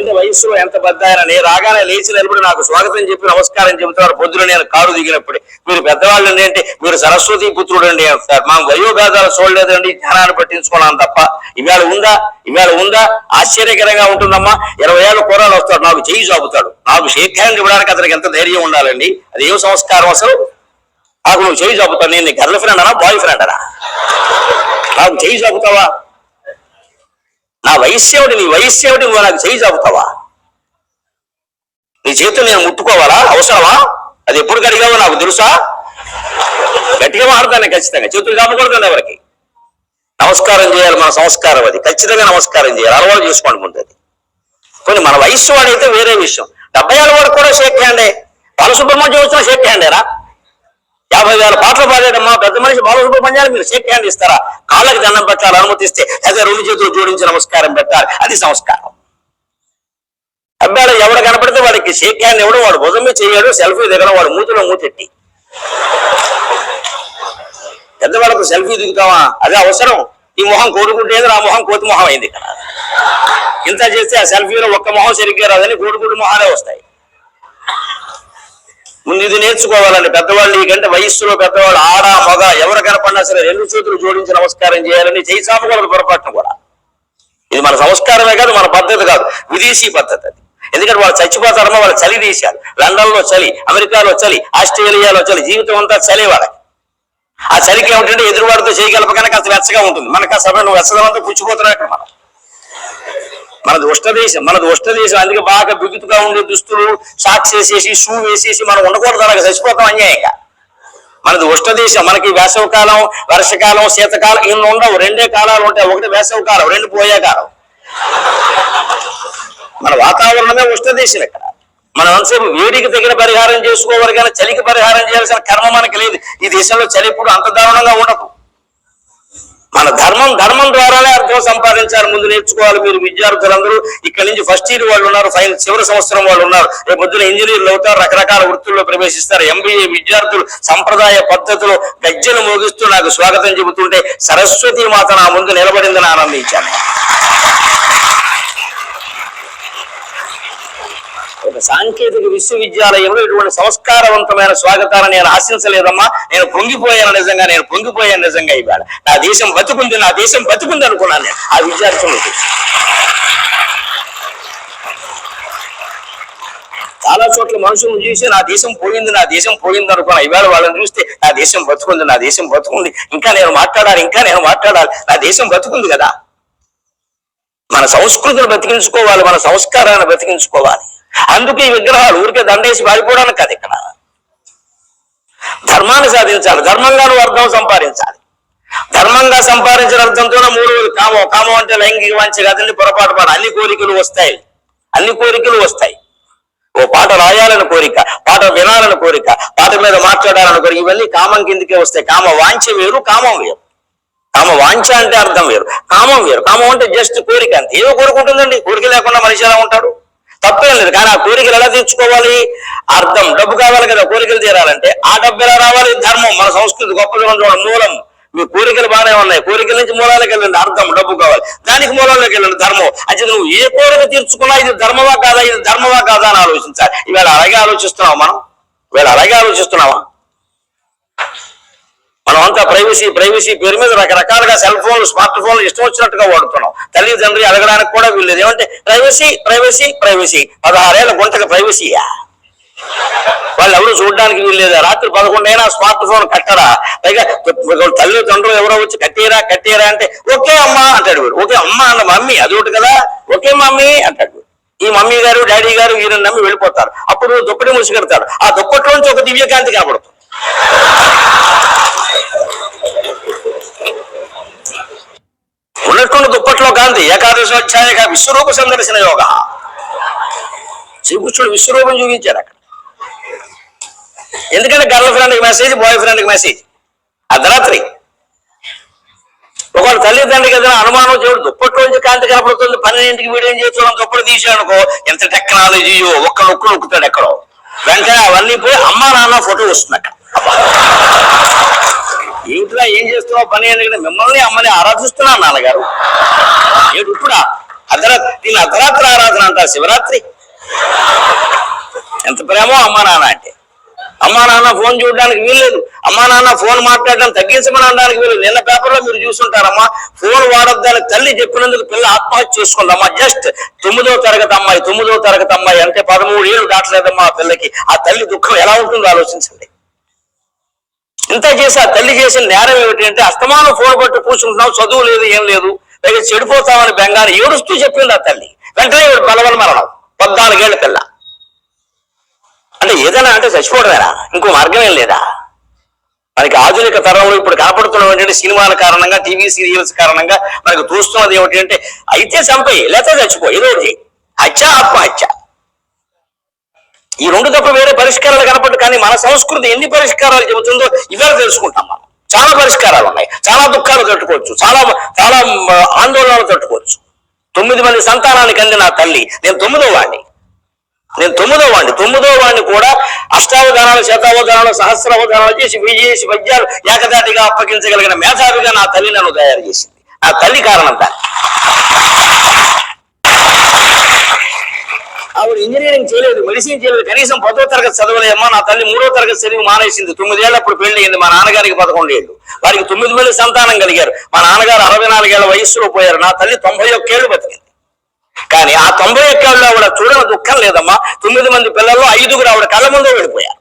నాకంటే వయస్సులో ఎంత పెద్ద ఆయన, నేను రాగానే లేచి నిలబడి నాకు స్వాగతం చెప్పి నమస్కారం చెబుతారు. పొద్దున నేను కారు దిగినప్పుడే, మీరు పెద్దవాళ్ళు అంటే మీరు సరస్వతి పుత్రుడు అండి అంటారు. మా వయోభేదాలు చూడలేదండి, జ్ఞానాన్ని పట్టించుకున్నాను తప్ప. ఇవాళ ఉందా ఆశ్చర్యకరంగా ఉంటుందమ్మా. 20 ఏళ్ళ కూరలు వస్తాడు, నాకు చేయి చాపుతాడు. నాకు షేక్ హ్యాండ్ ఇవ్వడానికి అతనికి ఎంత ధైర్యం ఉండాలండి. అది ఏం సంస్కారం అసలు? నాకు నువ్వు చేయి చాపుతావు, నేను నీ గర్ల్ ఫ్రెండ్ అనా బాయ్ ఫ్రెండ్ అనా? నాకు చేయి చాపుతావా? నా వయస్సు ఏమిటి, నీ వయస్సు ఏమిటి, నువ్వు నాకు చేయి చాపుతావా? నీ చేతులు నేను ముట్టుకోవాలా? అవసరమా? అది ఎప్పుడు కడిగావో నాకు తెలుసా? గట్టిగా మాడతాను ఖచ్చితంగా. చేతులు చాపకూడదు ఎవరికి. నమస్కారం చేయాలి, మన సంస్కారం అది. ఖచ్చితంగా నమస్కారం చేయాలి, అలవాటు చేసుకోండి ముందు. అది కొన్ని మన వయస్సు వాడైతే వేరే విషయం. 70 ఏళ్ళ వాడు కూడా షేక్ హ్యాండే. బాలసుబ్రహ్మణ్యం వచ్చిన షేక్ హ్యాండేరా? 50,000 పాటలు పాడాడమ్మా పెద్ద మనిషి బాలసుబ్రహ్మణ్యాన్ని మీరు షేక్ హ్యాండ్ ఇస్తారా? కాళ్ళకి దండం పెట్టాలి, అనుమతిస్తే. అదే 2 చేతులు జోడించి నమస్కారం పెట్టాలి, అది సంస్కారం. అబ్బాయి ఎవడు కనపడితే వాడికి షేక్ హ్యాండ్ ఇవ్వడం, వాడు భుజమే చేయడు, సెల్ఫీ దిగడం, వాడు మూతిలో మూతెట్టి. పెద్దవాళ్ళకు సెల్ఫీ దిగుతావా? అదే అవసరం. ఈ మొహం కోడిగుడ్డేది, ఆ మొహం కోతి మొహం అయింది కదా. ఇంత చేస్తే ఆ సెల్ఫీలో ఒక్క మొహం సరిగ్గా రాదని కోడిగుడ్డు మొహాలే వస్తాయి. ముందు ఇది నేర్చుకోవాలండి. పెద్దవాళ్ళు ఈ గంట వయస్సులో పెద్దవాళ్ళు ఆడ మగ ఎవరు కనపడినా సరే 2 చేతులు జోడించి నమస్కారం చేయాలని, చేయి చాపకూడదు పొరపాటును కూడా. ఇది మన సంస్కారమే కాదు, మన పద్ధతి కాదు, విదేశీ పద్ధతి అది. ఎందుకంటే వాళ్ళు చచ్చిపోతారమ్మా, వాళ్ళ చలి దేశాలు. లండన్ లో చలి, అమెరికాలో చలి, ఆస్ట్రేలియాలో చలి, జీవితం అంతా చలి వాళ్ళకి. ఆ చలికి ఏమిటంటే ఎదురువాడితో చేయగలపగానే కాస్త వెచ్చగా ఉంటుంది. మనకు ఆ సమయం వెచ్చదంతా పుచ్చిపోతున్నట్టు. మనది ఉష్ణ దేశం. అందుకే బాగా బిగుతుగా ఉండే దుస్తులు, సాక్స్ వేసేసి, షూ వేసేసి మనం ఉండకూడదు, అలాగే చచ్చిపోతాం అన్యాయంగా. మనది ఉష్ణ దేశం. మనకి వేసవికాలం, వర్షకాలం, శీతకాలం ఇన్ని ఉండవు. 2 కాలాలు ఉంటాయి. ఒకటి వేసవికాలం, 2 పోయే కాలం. మన వాతావరణమే ఉష్ణ దేశం. ఇక్కడ మనం అంతసేపు వేడికి తగిన పరిహారం చేసుకోవాలి కానీ చలికి పరిహారం చేయాల్సిన కర్మ మనకి లేదు. ఈ దేశంలో చలి ఇప్పుడు అంత దారుణంగా ఉండదు. మన ధర్మం ద్వారానే అర్థం సంపాదించాలి. ముందు నేర్చుకోవాలి. మీరు విద్యార్థులందరూ ఇక్కడి నుంచి ఫస్ట్ ఇయర్ వాళ్ళు ఉన్నారు, చివరి సంవత్సరం వాళ్ళు ఉన్నారు, రేపు పొద్దున ఇంజనీర్లు అవుతారు, రకరకాల వృత్తుల్లో ప్రవేశిస్తారు. MBA విద్యార్థులు సంప్రదాయ పద్ధతిలో గజ్జలు మోగిస్తూ నాకు స్వాగతం చెబుతుంటే సరస్వతి మాత నా ముందు నిలబడిందని ఆనందించాను. ఒక సాంకేతిక విశ్వవిద్యాలయంలో ఇటువంటి సంస్కారవంతమైన స్వాగతాన్ని నేను ఆశించలేదమ్మా. నేను పొంగిపోయాను నిజంగా. ఇవాళ నా దేశం బతుకుంది అనుకున్నాను నేను ఆ విద్యార్థులు. చాలా చోట్ల మనుషులను చూసి నా దేశం పోయింది అనుకున్నా. ఇవాళ వాళ్ళని చూస్తే నా దేశం బతుకుంది, ఇంకా నేను మాట్లాడాలి, నా దేశం బతుకుంది కదా. మన సంస్కృతిని బతికించుకోవాలి, మన సంస్కారాన్ని బతికించుకోవాలి. అందుకే ఈ విగ్రహాలు ఊరికే దండేసి పారిపోవడానికి కాదు. ఇక్కడ ధర్మాన్ని సాధించాలి, ధర్మంగా అర్థం సంపాదించాలి. ధర్మంగా సంపాదించిన అర్థంతోనే 3 కామం అంటే లైంగిక వాంఛ కాదండి, పొరపాటు పాట. అన్ని కోరికలు వస్తాయి. ఓ పాట రాయాలని కోరిక, పాట వినాలని కోరిక, పాట మీద మాట్లాడాలని కోరిక, ఇవన్నీ కామం కిందకే వస్తాయి. కామ వాంఛ వేరు, కామం వేరు. కామ వాంఛ అంటే అర్థం వేరు, కామం వేరు. కామం అంటే జస్ట్ కోరిక అంతే. ఏదో కోరుకుంటుందండి. కోరిక లేకుండా మనిషి ఎలా ఉంటాడు? తప్పేం లేదు. కానీ ఆ కోరికలు ఎలా తీర్చుకోవాలి? అర్థం. డబ్బు కావాలి కదా కోరికలు తీరాలంటే. ఆ డబ్బు ఎలా రావాలి? ధర్మం. మన సంస్కృతి గొప్పదనం చూడండి. మూలం. మీ కోరికలు బాగానే ఉన్నాయి, కోరికల నుంచి మూలాలకు వెళ్ళండి. అర్థం. డబ్బు కావాలి, దానికి మూలంలోకి వెళ్ళండి. ధర్మం. అంటే నువ్వు ఏ కోరిక తీర్చుకున్నా ఇది ధర్మమా కాదా అని ఆలోచించాలి. ఇవాళ అలాగే ఆలోచిస్తున్నావా? మనం అంతా ప్రైవసీ పేరు మీద రకరకాలుగా సెల్ ఫోన్లు, స్మార్ట్ ఫోన్లు ఇష్టం వచ్చినట్టుగా వాడుతున్నాం. తల్లిదండ్రి అడగడానికి కూడా వీల్లేదు. ఏమంటే ప్రైవసీ 16 ఏళ్ళ గుంటకి ప్రైవసీయా? వాళ్ళు ఎవరు చూడడానికి వీల్లేదా? రాత్రి 11 అయినా స్మార్ట్ ఫోన్ కట్టరా? పైగా తల్లిదండ్రులు ఎవరో వచ్చి కట్టేరా అంటే ఓకే అమ్మా అంటాడు వీడు. ఓకే అమ్మా అన్న మమ్మీ అదొకటి కదా, ఓకే మమ్మీ అంటాడు. ఈ మమ్మీ గారు డాడీ గారు వీరిని నమ్మి వెళ్ళిపోతారు. అప్పుడు దుప్పటి మూసి కడతాడు. ఆ దుప్పట్లోంచి ఒక దివ్యకాంతి కనబడుతుంది. ఉన్నటువంటి దుప్పట్లో కాంతి. ఏకాదశోధ్యాయ విశ్వరూప సందర్శన యోగ. శ్రీకృష్ణుడు విశ్వరూపం చూపించాడు అక్కడ. ఎందుకంటే గర్ల్ ఫ్రెండ్కి మెసేజ్, బాయ్ ఫ్రెండ్కి మెసేజ్. అర్ధరాత్రి ఒకవేళ తల్లిదండ్రికి ఏదైనా అనుమానం చేయడు, దుప్పట్లోంచి కాంతి కనపడుతుంది, 12ంటికి వీడియో చేస్తున్నాం, దుప్పటి తీసాడు అనుకో, ఎంత టెక్నాలజీయో, ఒక్క నొక్కు నొక్కుతాడు ఎక్కడో. వెంటనే అవన్నీ పోయి అమ్మా నాన్న ఫోటో వస్తుంది అక్కడ. ఏమిట్లా ఏం చేస్తున్నావు పని? ఎందుకంటే మిమ్మల్ని అమ్మని ఆరాధిస్తున్నాను నాన్నగారు. ఇప్పుడా దీన్ని అర్ధరాత్రి ఆరాధన అంటారు, శివరాత్రి. ఎంత ప్రేమో అమ్మా నాన్న అంటే. అమ్మా నాన్న ఫోన్ చూడడానికి వీల్లేదు, అమ్మా నాన్న ఫోన్ మాట్లాడడం తగ్గించమని అనడానికి వీలు. నిన్న పేపర్లో మీరు చూసుంటారమ్మా, ఫోన్ వాడొద్దని తల్లి చెప్పినందుకు పిల్ల ఆత్మహత్య చేసుకుందమ్మా. జస్ట్ 9వ తరగతి అమ్మాయి, 9వ తరగతి అమ్మాయి అంటే 13 ఏళ్ళు దాటలేదమ్మా ఆ పిల్లకి. ఆ తల్లి దుఃఖం ఎలా ఉంటుందో ఆలోచించండి. ఇంత చేసి ఆ తల్లి చేసిన నేరం ఏమిటి అంటే, అస్తమానం ఫోన్ పట్టు కూర్చుంటున్నావు, చదువు లేదు ఏం లేదు, పైగా చెడిపోతామని బెంగారు ఏడుస్తూ చెప్పింది ఆ తల్లి. వెంటనే బలవల మరణం, 14 ఏళ్ల పిల్ల. అంటే ఏదైనా అంటే చచ్చిపోవడమేనా, ఇంకో మార్గం ఏం లేదా? మనకి ఆధునిక తరంలో ఇప్పుడు కనపడుతున్నటువంటి సినిమాల కారణంగా, టీవీ సీరియల్స్ కారణంగా మనకు చూస్తున్నది ఏమిటి అంటే, అయితే చంపేయి లేకపోతే చచ్చిపో, ఏదో ఒకటి. హత్య, ఆత్మహత్య, ఈ రెండు తప్ప వేరే పరిష్కారాలు కనపడదు. కానీ మన సంస్కృతి ఎన్ని పరిష్కారాలు చెబుతుందో ఇవాళ తెలుసుకుంటాం మనం. చాలా పరిష్కారాలు ఉన్నాయి, చాలా దుఃఖాలు తట్టుకోవచ్చు, చాలా చాలా ఆందోళనలు తట్టుకోవచ్చు. 9 మంది సంతానానికి అంది నా తల్లి. నేను 9వ వాడిని. 9వ వాడిని కూడా అష్టావధానాలు, శతావధానాలు, సహస్రావధానాలు చేసి 1000 పద్యాలు ఏకదాటిగా అప్పగించగలిగిన మేధావిగా నా తల్లి నన్ను తయారు చేసింది. నా తల్లి కారణం దాన్ని. ఆవిడ ఇంజనీరింగ్ చేయలేదు, మెడిసిన్ చేయలేదు, కనీసం 10వ తరగతి చదవలేమ్మా. నా తల్లి 3వ తరగతి చదివి మానేసింది. 9 ఏళ్ళప్పుడు పెళ్లి అయింది. మా నాన్నగారికి 11 ఏళ్ళు. వారికి 9 మంది సంతానం కలిగారు. మా నాన్నగారు 64 ఏళ్ల వయస్సులో పోయారు. నా తల్లి 91 ఏళ్ళు బతికింది. కానీ ఆ 91 ఏళ్ళు ఆవిడ చూడని దుఃఖం లేదమ్మా. 9 మంది పిల్లల్లో 5గురు ఆవిడ కళ్ళ ముందే వెళ్ళిపోయారు.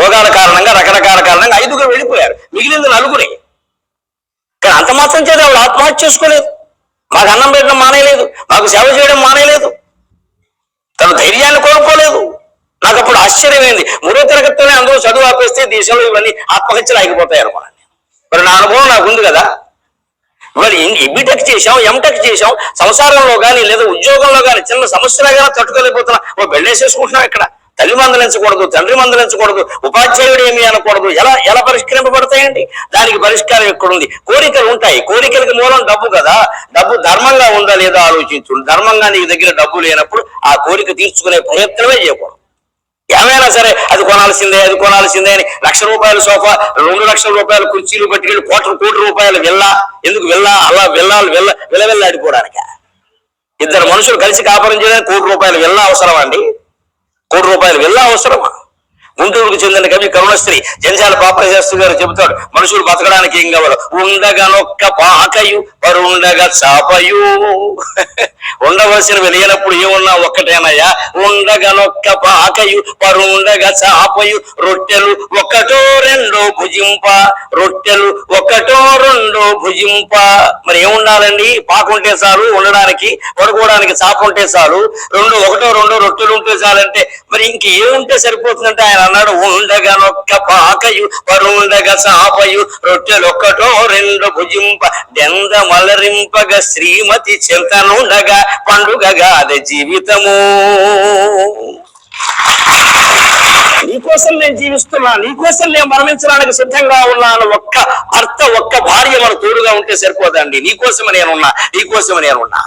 రోగాల కారణంగా, రకరకాల కారణంగా 5గురు వెళ్ళిపోయారు. మిగిలింది 4గురే. కానీ అంత మాత్రం చేత ఆవిడ ఆత్మహత్య చేసుకోలేదు. మాకు అన్నం పెట్టడం మానేయలేదు, మాకు సేవ చేయడం మానేయలేదు, తను ధైర్యాన్ని కోరుకోలేదు. నాకు అప్పుడు ఆశ్చర్యమైంది. 3వ తరగతిలోనే అందరూ చదువు ఆపేస్తే దేశంలో ఇవన్నీ ఆత్మహత్యలు ఆగిపోతాయి అనుకోండి. మరి నా అనుభవం నాకు ఉంది కదా. ఇవాళ బీటెక్ చేశాం, ఎంటెక్ చేశాం, సంసారంలో కానీ లేదా ఉద్యోగంలో కానీ చిన్న సమస్యలుగా తట్టుకోలేకపోతున్నా. బెళ్ళేసేసుకుంటున్నాం. ఇక్కడ తల్లి మందలించకూడదు, తండ్రి మందలించకూడదు, ఉపాధ్యాయుడు ఏమీ అనకూడదు. ఎలా పరిష్కరింపబడతాయండి? దానికి పరిష్కారం ఎక్కడుంది? కోరికలు ఉంటాయి. కోరికలకి మూలం డబ్బు కదా. డబ్బు ధర్మంగా ఉందా లేదా ఆలోచించు. ధర్మంగా నీ దగ్గర డబ్బు లేనప్పుడు ఆ కోరిక తీర్చుకునే ప్రయత్నమే చేయకూడదు. ఏమైనా సరే అది కొనాల్సిందే అని 1,00,000 రూపాయల సోఫా, 2 లక్షల రూపాయల కుర్చీలు పట్టుకెళ్ళి కోటి రూపాయల విల్లా. ఎందుకు విల్లా? అలా విల్లవిల్లాడిపోవడానికి. 2 మనుషులు కలిసి కాపురం చేయడానికి 1 కోటి రూపాయల విల్లా అవసరమా అండి? 1 కోటి రూపాయల విల్లా అవసరమా? గుంటూరుకు చెందిన కవి కరుణశ్రీ జంజాల పాపశాస్త్రి గారు చెబుతాడు, మనుషులు బతకడానికి ఏం కావాలి? ఉండగనొక్క పాకయు పరుండగ చాపయు. ఉండవలసినవి లేనప్పుడు ఏమున్నా ఒక్కటేనయ్యా. ఉండగనొక్క పాకయు పరుండగ చాపయు. రొట్టెలు 1 2 భుజింప. రొట్టెలు 1 2 భుజింప. మరి ఏముండాలండి? పాకుంటే చాలు ఉండడానికి, పడుకోవడానికి చాప ఉంటే చాలు. 1 2 రొట్టెలు ఉంటే చాలంటే మరి ఇంక ఏముంటే సరిపోతుందంటే ఆయన అన్నాడు, ఉండగనొక్క పాకయు పరుండగ చాపయు. రొట్టెలు 1 2 భుజింప. దెంద మలరింపగ శ్రీమతి చింతనుండగా పండుగగాది జీవితము. నీకోసం నేను జీవిస్తున్నా, నీకోసం నేను మరణించడానికి సిద్ధంగా ఉన్నాను. ఒక్క భర్త, ఒక్క భార్య మన తోడుగా ఉంటే సరిపోదండి. నీకోసమే నేనున్నా.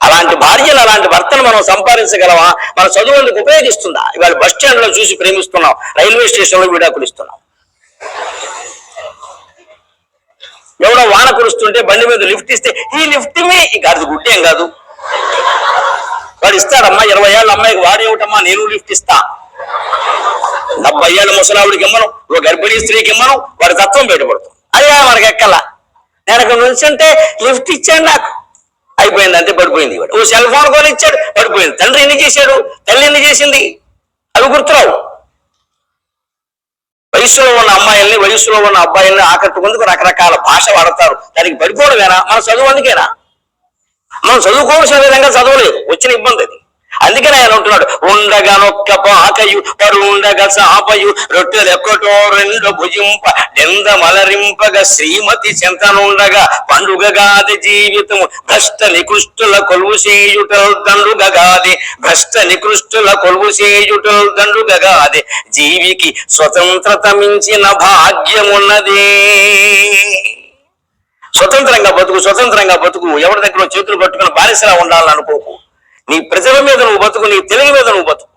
అలాంటి భార్యలు, అలాంటి భర్తను మనం సంపాదించగలమా? మన చదువులకు ఉపయోగిస్తుందా? ఇవాళ బస్ స్టాండ్ లో చూసి ప్రేమిస్తున్నాం, రైల్వే స్టేషన్ లో విడాకులు ఇస్తున్నాం. ఎవడో వాన కురుస్తుంటే బండి మీద లిఫ్ట్ ఇస్తే ఈ లిఫ్ట్ మీ అది గుడ్డేం కాదు. వాడు ఇస్తాడమ్మా. 20 ఏళ్ళ అమ్మాయికి వాడు ఏమిటమ్మా నేను లిఫ్ట్ ఇస్తా. 70 ఏళ్ళ ముసలావుడికి ఇమ్మను, ఓ గర్భిణీ స్త్రీకి ఇమ్మను. వాడి తత్వం బయటపడుతుంది. అయ్యా మనకి ఎక్కలా. నేను అక్కడ నుంచుంటే లిఫ్ట్ ఇచ్చాడు, నాకు అయిపోయింది, అంతే పడిపోయింది. ఓ సెల్ ఫోన్ కొని ఇచ్చాడు, పడిపోయింది. తండ్రి ఎన్ని చేశాడు, తల్లి ఎన్ని చేసింది, అవి గుర్తురావు. వయసులో ఉన్న అమ్మాయిల్ని, వయసులో ఉన్న అబ్బాయిల్ని ఆకట్టుకుందుకు రకరకాల భాష వాడతారు. దానికి పడిపోవడమేనా? మన చదువు అందుకేనా? మనం చదువుకోవాల్సిన విధంగా చదవలేదు, వచ్చిన ఇబ్బంది అది. అందుకని ఆయన అంటున్నాడు, ఉండగనొక్క పాకయు పరుండగ చాపయు. రొట్టెలు 1 2 భుజింప. దెంద మలరింపగ శ్రీమతి చింతనుండగా పండుగగాది జీవితము. భ్రష్ట నికృష్టుల కొలువు చేయుటల్ దండుగగాది. భ్రష్ట నికృష్టుల కొలువు చేయుటల్ దండుగగాది. జీవికి స్వతంత్రత మించిన భాగ్యమున్నదే. స్వతంత్రంగా బతుకు. ఎవరి దగ్గర చేతులు పట్టుకుని బానిసలా ఉండాలని అనుకోకు. నీ ప్రజల మీద నువ్వు బతుకు, నీ తెలుగు మీద నువ్వు బతుకు.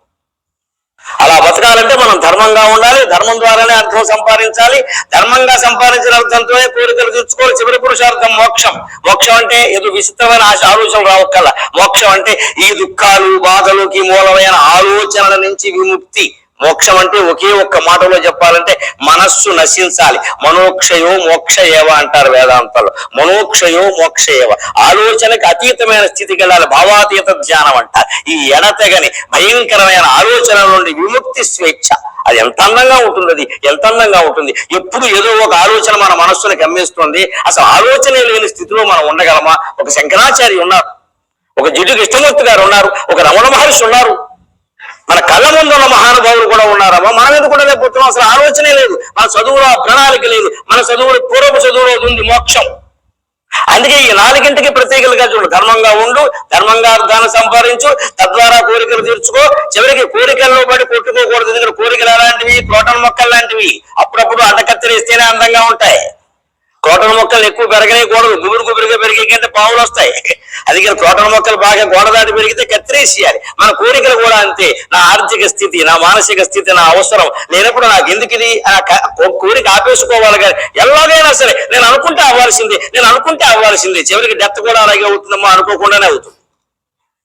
అలా బతకాలి. పొందాలంటే మనం ధర్మంగా ఉండాలి, ధర్మం ద్వారానే అర్థం సంపాదించాలి, ధర్మంగా సంపాదించిన అర్థంతోనే కోరికలు తీర్చుకోవాలి. చివరి పురుషార్థం మోక్షం. మోక్షం అంటే ఏదో విచిత్రమైన ఆలోచన రావక్కల. మోక్షం అంటే ఈ దుఃఖాలు బాధలకి మూలమైన ఆలోచనల నుంచి విముక్తి. మోక్షం అంటే ఒకే ఒక్క మాటలో చెప్పాలంటే మనస్సు నశించాలి. మనోక్షయో మోక్ష ఏవ అంటారు వేదాంతాలు. మనోక్షయో మోక్ష ఏవ, ఆలోచనకి అతీతమైన స్థితికి వెళ్ళాలి. భావాతీత ధ్యానం అంటారు. ఈ ఎడతెగని భయంకరమైన ఆలోచనల నుండి విముక్తి, స్వేచ్ఛ. అది ఎంత అందంగా ఉంటుంది, అది ఎంత అందంగా ఉంటుంది. ఎప్పుడు ఏదో ఒక ఆలోచన మన మనస్సును గమ్మేస్తుంది. అసలు ఆలోచనే లేని స్థితిలో మనం ఉండగలమా? ఒక శంకరాచార్య ఉన్నారు, ఒక జిడ్డు కృష్ణమూర్తి గారు ఉన్నారు, ఒక రమణ మహర్షి ఉన్నారు, మన కళ్ళ ముందు ఉన్న మహానుభావులు కూడా ఉన్నారమ్మా. మనం ఎందుకు కూడా లేకపోతున్నాం? అసలు ఆలోచనే లేదు, మన చదువులో ప్రణాళిక లేదు, మన చదువులో పూర్వపు చదువులో ఉంది మోక్షం. అందుకే ఈ 4గింటికి ప్రత్యేకలుగా చూడు. ధర్మంగా ఉండు, ధర్మంగా అర్థాన్ని సంపాదించు, తద్వారా కోరికలు తీర్చుకో. చివరికి కోరికల్లో పడి కొట్టుకోకూడదు. ఎందుకంటే కోరికలు అలాంటివి క్రోటన్ మొక్కలు లాంటివి, అప్పుడప్పుడు అడ్డకత్తెరిస్తేనే అందంగా ఉంటాయి. క్రోటన్ మొక్కలు ఎక్కువ పెరగనేకూడదు, గుబురుగా పెరిగే పావులు వస్తాయి. అందుకని క్రోటన్ మొక్కలు బాగా గోడ దాటి పెరిగితే కత్తిరేసేయాలి. మన కోరికలు కూడా అంతే. నా ఆర్థిక స్థితి, నా మానసిక స్థితి, నా అవసరం లేనప్పుడు నాకు ఎందుకు ఇది కోరిక ఆపేసుకోవాలి. కానీ ఎలాగైనా సరే నేను అనుకుంటే అవ్వాల్సిందే. చివరికి డెత్ కూడా అలాగే అవుతుందమ్మా, అనుకోకుండానే అవుతుంది.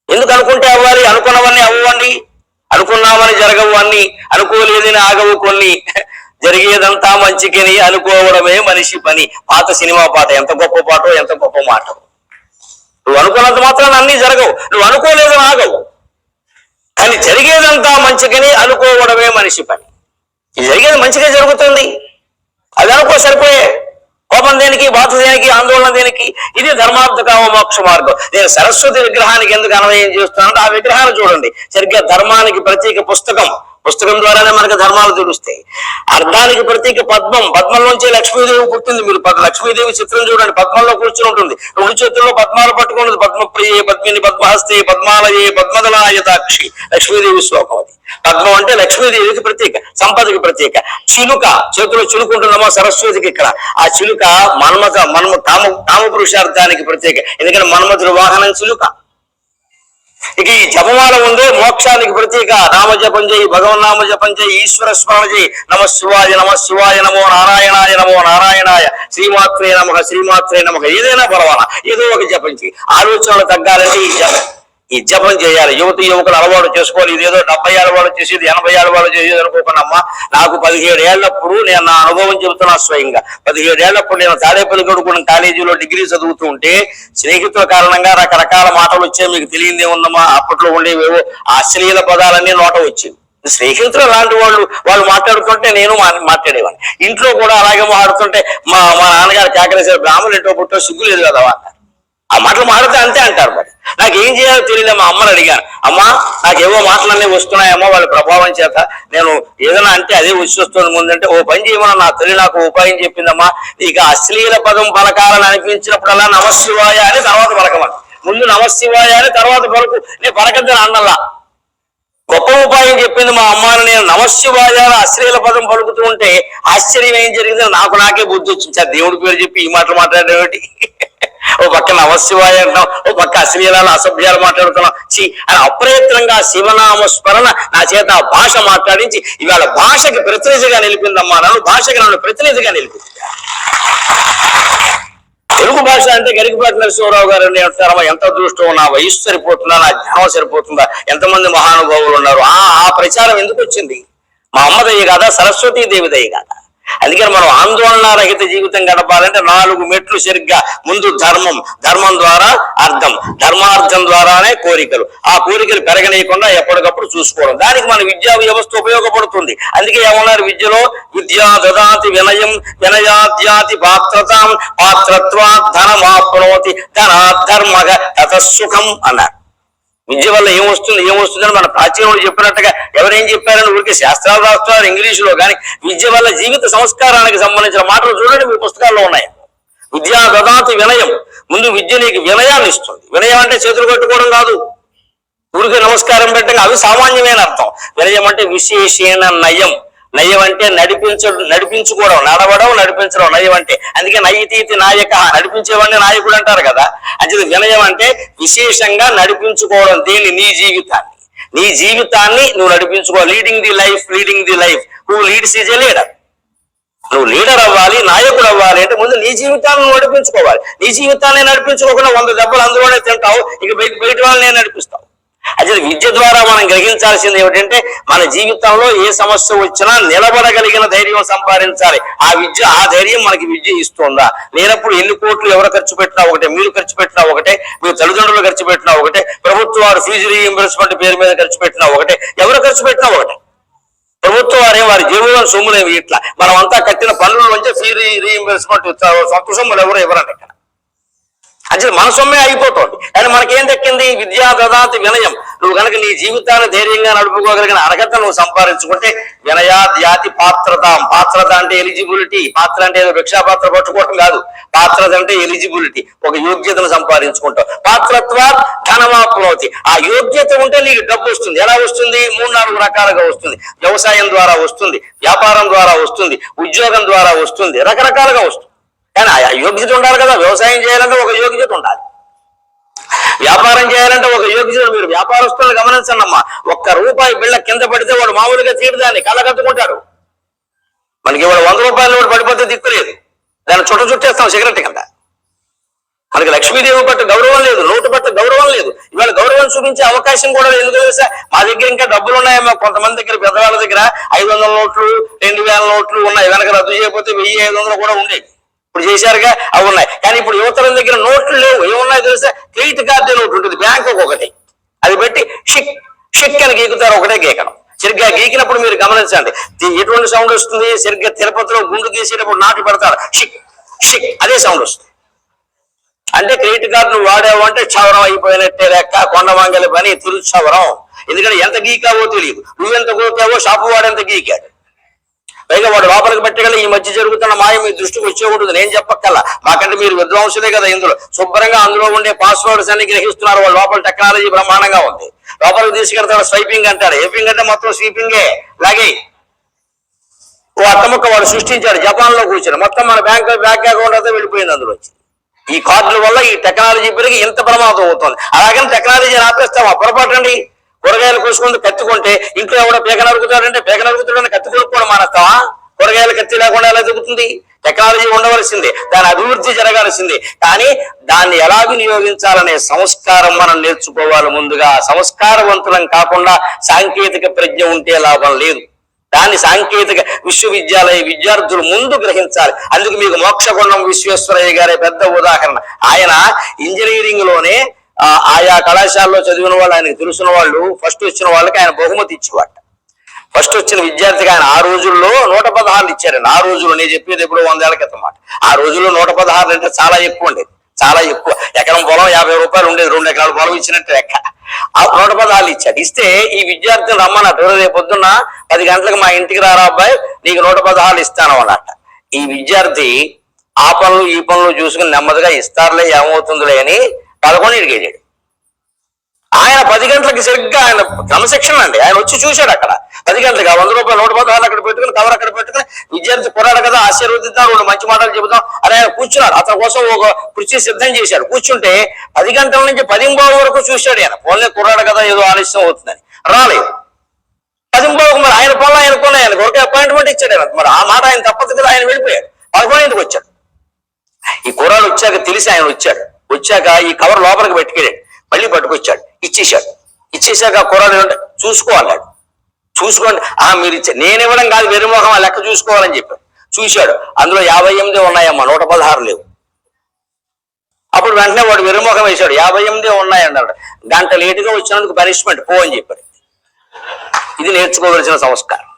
ఎందుకు అనుకుంటే అవ్వాలి? అనుకున్నవన్నీ అవ్వండి, అనుకున్నామని జరగవు అన్ని, అనుకోలేదని ఆగవు కొన్ని. జరిగేదంతా మంచికని అనుకోవడమే మనిషి పని. పాత సినిమా పాట, ఎంత గొప్ప పాటో, ఎంత గొప్ప మాట. నువ్వు అనుకున్నంత మాత్రాన అన్ని జరగవు, నువ్వు అనుకోలేదని ఆగవు. కానీ జరిగేదంతా మంచికని అనుకోవడమే మనిషి పని. ఇది జరిగేది మంచిగా జరుగుతుంది, అది అనుకో సరిపోయే. కోపం దేనికి, బాధ దేనికి, ఆందోళన దేనికి? ఇది ధర్మార్థ కామ మోక్ష మార్గం. నేను సరస్వతి విగ్రహానికి ఎందుకు అన్వయం చేస్తున్నానంటే ఆ విగ్రహాన్ని చూడండి. సరిగ్గా ధర్మానికి ప్రత్యేక పుస్తకం ద్వారానే మనకు ధర్మాలు తెలుస్తాయి. అర్థానికి ప్రత్యేక పద్మం, పద్మంలోంచి లక్ష్మీదేవి పుట్టింది. మీరు లక్ష్మీదేవి చిత్రం చూడండి, పద్మంలో కూర్చుని ఉంటుంది. 2 చేతుల్లో పద్మాలు పట్టుకున్నది. పద్మప్రియే పద్మిని పద్మహస్తే పద్మాలయే పద్మదలాయతాక్షి, లక్ష్మీదేవి శ్లోకం అది. పద్మం అంటే లక్ష్మీదేవికి ప్రత్యేక, సంపదకి ప్రత్యేక. చిలుక, చేతిలో చిలుకుంటుందమ్మా సరస్వతికి. ఇక్కడ ఆ చిలుక కామ పురుషార్థానికి ప్రత్యేక. ఎందుకంటే మన్మధుడు వాహనం చిలుక. ఇక ఈ జపమాల ఉందే మోక్షానికి ప్రత్యేక. నామజపం చేయి, భగవన్నామ జపం చేయి, ఈశ్వర స్మరణ చేయి. నమఃశివాయ నమో నారాయణాయ నమో నారాయణాయ, శ్రీమాత్రే నమః. ఏదైనా పర్వాలా, ఏదో ఒక జపం చేయి. ఆలోచనలు తగ్గాలంటే ఈ జపం చేయాలి. యువకులు అలవాటు చేసుకోవాలి. ఇదేదో 70 అలవాటు చేసేది, 80 అలవాటు చేసేది అనుకోకున్నమ్మా. నాకు 17 ఏళ్లప్పుడు, నేను నా అనుభవం చెబుతున్నా స్వయంగా, 17 ఏళ్లప్పుడు నేను తాడేపల్లిగూడెం కాలేజీలో డిగ్రీ చదువుతూ ఉంటే స్నేహితుల కారణంగా రకరకాల మాటలు వచ్చాయి. మీకు తెలియదే ఉందమ్మా, అప్పట్లో ఉండేవేవో అశ్లీల పదాలన్నీ నోట వచ్చేవి. స్నేహితులు లాంటి వాళ్ళు మాట్లాడుతుంటే నేను మాట్లాడేవాడిని. ఇంట్లో కూడా అలాగే మాట్లాడుతుంటే మా నాన్నగారు కేకరేసారు, బ్రాహ్మణులు ఎటో పుట్టో సిగ్గు లేదు కదా. ఆ మాటలు మాడితే అంతే అంటారు. మరి నాకు ఏం చేయాలో తెలియదు. మా అమ్మని అడిగాను, అమ్మా నాకేవో మాటలన్నీ వస్తున్నాయేమో వాళ్ళ ప్రభావం చేత, నేను ఏదైనా అంటే అదే వస్తుంది ముందంటే, ఓ పని చేయమన్నా నా తల్లి నాకు ఉపాయం చెప్పిందమ్మా. ఇక అశ్లీల పదం పలకాలని అనిపించినప్పుడల్లా నమశివాయ అని తర్వాత పలకమని. ముందు నమశివాయ అని తర్వాత పలుకు. నేను పలకద్దని అన్నల్లా. గొప్ప ఉపాయం చెప్పింది మా అమ్మాని. నేను నమశివాయ అశ్లీల పదం పలుకుతూ ఉంటే ఆశ్చర్యం ఏం జరిగింది, నాకే బుద్ధి వచ్చింది. దేవుడి పేరు చెప్పి ఈ మాటలు మాట్లాడేటి. ఓ పక్క నమశివాయ అంటున్నాం, ఓ పక్క అశ్లీలాలు అసభ్యాలు మాట్లాడుతున్నాం. అని అప్రయత్నంగా శివనామ స్మరణ నా చేత భాష మాట్లాడించి ఇవాళ భాషకి ప్రతినిధిగా నిలిపిందమ్మా. నన్ను ప్రతినిధిగా నిలిపింది. తెలుగు భాష అంటే గరికపాటి నరసింహారావు గారు అంటారమ్మా, ఎంత అదృష్టం, నా వయస్సు సరిపోతుందా, నా జ్ఞానం సరిపోతుందా, ఎంతమంది మహానుభావులు ఉన్నారు. ఆ ప్రచారం ఎందుకు వచ్చింది? మా అమ్మ దయ కాదా, సరస్వతీదేవి దయ కాదా? అందుకని మనం ఆందోళన రహిత జీవితం గడపాలంటే 4 మెట్లు సరిగ్గా. ముందు ధర్మం ద్వారా అర్థం, ధర్మార్థం ద్వారానే కోరికలు. ఆ కోరికలు పెరగనీయకుండా ఎప్పటికప్పుడు చూసుకోవడం. దానికి మన విద్యా వ్యవస్థ ఉపయోగపడుతుంది. అందుకే ఏమన్నారు, విద్యలో విద్యా దదాతి వినయం, వినయాద్యాతి పాత్రతాం, పాత్రత్వాత్ ధనమాప్నోతి, ధనాద్ధర్మగ తతసుఖం అన్నారు. విద్య వల్ల ఏమొస్తుందని మన ప్రాచీనులు చెప్పినట్టుగా ఎవరేం చెప్పారని ఊరికే శాస్త్రాలు రాస్తున్నారు ఇంగ్లీషులో. కానీ విద్య వల్ల జీవిత సంస్కారానికి సంబంధించిన మాటలు చూడండి, మీ పుస్తకాల్లో ఉన్నాయి. విద్యా దదాతి వినయం, ముందు విద్య నీకు వినయాన్ని ఇస్తుంది. వినయం అంటే చేతులు కట్టుకోవడం కాదు, ఊరికి నమస్కారం పెట్టడం, అవి సామాన్యమైన అర్థం. వినయం అంటే విశేషణ నయం. నయం అంటే నడిపించుకోవడం, నడిపించడం నయం అంటే. అందుకే నయతీతి నాయక, నడిపించేవాడిని నాయకుడు అంటారు కదా. అంటే వినయం అంటే విశేషంగా నడిపించుకోవడం దేని, నీ జీవితాన్ని. నీ జీవితాన్ని నువ్వు నడిపించుకో. Leading the life who leads is a leader. నువ్వు లీడర్ అవ్వాలి, నాయకుడు అవ్వాలి అంటే ముందు నీ జీవితాన్ని నువ్వు నడిపించుకోవాలి. నీ జీవితాన్ని నడిపించుకోకుండా 100 దెబ్బలు అందులోనే తింటావు, ఇక బయట వాళ్ళని నడిపిస్తావు. అదే విద్య ద్వారా మనం గ్రహించాల్సింది ఏమిటంటే మన జీవితంలో ఏ సమస్య వచ్చినా నిలబడగలిగిన ధైర్యం సంపాదించాలి. ఆ ధైర్యం మనకి విద్య ఇస్తుందా? లేనప్పుడు ఎన్ని కోట్లు ఎవరు ఖర్చు పెట్టినా ఒకటే, మీరు ఖర్చు పెట్టినా ఒకటే, మీ తల్లిదండ్రులు ఖర్చు పెట్టినా ఒకటే, ప్రభుత్వం వారు ఫీజు రీయింబర్స్మెంట్ పేరు మీద ఖర్చు పెట్టినా ఒకటే, ఎవరు ఖర్చు పెట్టినా ఒకటే. ప్రభుత్వం వారి జేబులో సొమ్ములేవి ఇట్లా మనం అంతా కట్టిన పన్నుల నుంచి ఫీజు రీయింబర్స్మెంట్ సొంత సొమ్ములు ఎవరు ఇవ్వరండి ఇక్కడ. అంటే మన సొమ్మే అయిపోతుంది. కానీ మనకేం దక్కింది? విద్యా దదాతి వినయం. నువ్వు కనుక నీ జీవితాన్ని ధైర్యంగా నడుపుకోగలిగిన అర్హత నువ్వు సంపాదించుకుంటే వినయాద్యాతి పాత్రత అంటే ఎలిజిబిలిటీ. పాత్ర అంటే ఏదో భిక్షాపాత్ర పట్టుకోవటం కాదు. పాత్రత అంటే ఎలిజిబిలిటీ, ఒక యోగ్యతను సంపాదించుకుంటావు. పాత్రత్వా ధనమాప్నోతి. ఆ యోగ్యత ఉంటే నీకు డబ్బు వస్తుంది. ఎలా వస్తుంది? 3-4 రకాలుగా వస్తుంది. వ్యవసాయం ద్వారా వస్తుంది, వ్యాపారం ద్వారా వస్తుంది, ఉద్యోగం ద్వారా వస్తుంది, రకరకాలుగా వస్తుంది. కానీ ఆ యోగ్యత ఉండాలి కదా. వ్యవసాయం చేయాలంటే ఒక యోగ్యత ఉండాలి, వ్యాపారం చేయాలంటే ఒక యోగ్యత. మీరు వ్యాపారస్తులను గమనించండి అమ్మా, ₹1 బిళ్ళ కింద పడితే వాడు మామూలుగా తీరుదాన్ని కళ్ళకట్టుకుంటాడు. మనకి వాడు ₹100 నోటు పడిపోతే దిక్కులేదు, దాన్ని చుట్టేస్తాం సిగరెట్ కింద. మనకి లక్ష్మీదేవి పట్ల గౌరవం లేదు, నోటు పట్ల గౌరవం లేదు. ఇవాళ గౌరవం చూపించే అవకాశం కూడా లేదు. ఎందుకు తెలుసా? మా దగ్గర ఇంకా డబ్బులు ఉన్నాయేమో, కొంతమంది దగ్గర పెద్దవాళ్ళ దగ్గర 500 నోట్లు 2000 నోట్లు ఉన్నాయి. వెనక రద్దు చేయకపోతే 1000-500 కూడా ఉండేవి. ఇప్పుడు చేశారుగా, అవి ఉన్నాయి. కానీ ఇప్పుడు యువతరం దగ్గర నోట్లు లేవు. ఏమున్నాయి తెలుసా? క్రెడిట్ కార్డు నోటు ఉంటుంది, బ్యాంకు ఒకటి, అది పెట్టి షిక్ అని గీకుతారు. ఒకటే గీకడం. సరిగ్గా గీకినప్పుడు మీరు గమనించండి ఎటువంటి సౌండ్ వస్తుంది. సరిగ్గా తిరుపతిలో గుండు గీసేటప్పుడు నాటు పెడతారు, షిక్ అదే సౌండ్ వస్తుంది. అంటే క్రెడిట్ కార్డు నువ్వు వాడావు అంటే క్షవరం అయిపోయినట్టే లెక్క. కొండమంగలి పని తిరుక్షవరం. ఎందుకంటే ఎంత గీకావో తెలియదు. నువ్వెంత గోకావో షాపు వాడెంత గీకాడు. పైగా వాడు లోపలికి పెట్టగల ఈ మధ్య జరుగుతున్న మాయ మీ దృష్టికి వచ్చే ఉంటుంది. నేను చెప్పక్కల్లా, మాకంటే మీరు విద్వాంసులే కదా. ఇందులో శుభ్రంగా అందులో ఉండే పాస్వర్డ్స్ అన్ని గ్రహిస్తున్నారు. వాళ్ళు లోపల టెక్నాలజీ బ్రహ్మాండంగా ఉంది. లోపలికి తీసుకెళ్తాడు, స్వైపింగ్ అంటాడు. ఏపింగ్ అంటే మొత్తం స్వీపింగే. లాగే ఓ అత్తముక్క వాడు సృష్టించాడు జపాన్ లో కూర్చొని. మొత్తం మన బ్యాంక్ అకౌంట్ అయితే వెళ్ళిపోయింది అందులోంచి. ఈ కార్డుల వల్ల ఈ టెక్నాలజీ పెరిగి ఇంత ప్రమాదం అవుతుంది. అలాగని టెక్నాలజీని ఆపేస్తాం, పొరపాటండి. కూరగాయలు కోసుకుంటూ కత్తుకుంటే ఇంట్లో ఎవడో పేక నరుకుతాడంటే పేక నరుకుతాడని కత్తి కొనుక్కోవడం మానేస్తావా? కూరగాయలు కత్తి లేకుండా ఎలా దొరుకుతుంది? టెక్నాలజీ ఉండవలసిందే, దాని అభివృద్ధి జరగాల్సిందే. కానీ దాన్ని ఎలా వినియోగించాలనే సంస్కారం మనం నేర్చుకోవాలి. ముందుగా సంస్కారవంతులం కాకుండా సాంకేతిక ప్రజ్ఞ ఉంటే లాభం లేదు. దాన్ని సాంకేతిక విశ్వవిద్యాలయ విద్యార్థులు ముందు గ్రహించాలి. అందుకు మీకు మోక్షగుండం విశ్వేశ్వరయ్య గారే పెద్ద ఉదాహరణ. ఆయన ఇంజనీరింగ్ లోనే ఆయా కళాశాలలో చదివిన వాళ్ళు, ఆయనకు తెలిసిన వాళ్ళు, ఫస్ట్ వచ్చిన వాళ్ళకి ఆయన బహుమతి ఇచ్చేవాట. ఫస్ట్ వచ్చిన విద్యార్థికి ఆయన ఆ రోజుల్లో 116 ఇచ్చారండి. ఆ రోజుల్లో నేను చెప్పేది ఎప్పుడు 100 ఏళ్ల క్రితం మాట. ఆ రోజుల్లో 116 అంటే చాలా ఎక్కువ ఉండేది, చాలా ఎక్కువ. ఎకరం పొలం ₹50 ఉండేది. 2 ఎకరాల పొలం ఇచ్చినట్టు లెక్క. ఆ 116 ఇచ్చాడు. ఇస్తే ఈ విద్యార్థిని రమ్మన్నట్టు, రేపు పొద్దున్న 10 గంటలకు మా ఇంటికి రారా అబ్బాయి, నీకు 116 ఇస్తాను అన్నట్ట. ఈ విద్యార్థి ఆ పనులు ఈ పనులు చూసుకుని నెమ్మదిగా ఇస్తారులే ఏమవుతుందిలే అని 11కి వెళ్ళాడు. ఆయన 10 గంటలకి సరిగ్గా ఆయన క్రమశిక్షణ అండి. ఆయన వచ్చి చూశాడు అక్కడ 10 గంటలకు ₹100 116 అక్కడ పెట్టుకుని కవర్ అక్కడ పెట్టుకుని విద్యార్థి కుర్రాడు కదా ఆశీర్వదిద్దాం, 2 మంచి మాటలు చెబుతాం అని ఆయన కూర్చున్నాడు. అతని కోసం ఒక కుర్చీ సిద్ధం చేశాడు. కూర్చుంటే 10 గంటల నుంచి 10:15 వరకు చూశాడు. ఆయన ఫోన్లే కుర్రాడు కదా ఏదో ఆలస్యం అవుతుందని రాలేదు. 10:15 మరి ఆయన పనులు ఆయనకున్నాయి. ఆయనకు ఒక అపాయింట్మెంట్ ఇచ్చాడు. ఆయన మరి ఆ మాట ఆయన తప్పదు కదా. ఆయన వెళ్ళిపోయాడు. 11కి వచ్చాడు. ఈ కుర్రాడు వచ్చాక తెలిసి ఆయన వచ్చాక ఈ కవర్ లోపలికి పెట్టుకెళ్ళాడు. మళ్ళీ పట్టుకొచ్చాడు, ఇచ్చేసాక కుర్రాడు చూసుకో అన్నాడు. చూసుకోండి. మీరు ఇచ్చారు, నేను ఇవ్వడం కాదు, వెర్రిమోహం ఆ లెక్క చూసుకోవాలని చెప్పాడు. చూశాడు, అందులో 58 ఉన్నాయమ్మా, 116 లేవు. అప్పుడు వెంటనే వాడు వెర్రిమోహం వేశాడు, 58 ఉన్నాయన్నాడు. గంట లేటుగా వచ్చినందుకు పనిష్మెంట్ పో అని చెప్పాడు. ఇది నేర్చుకోవలసిన సంస్కారం.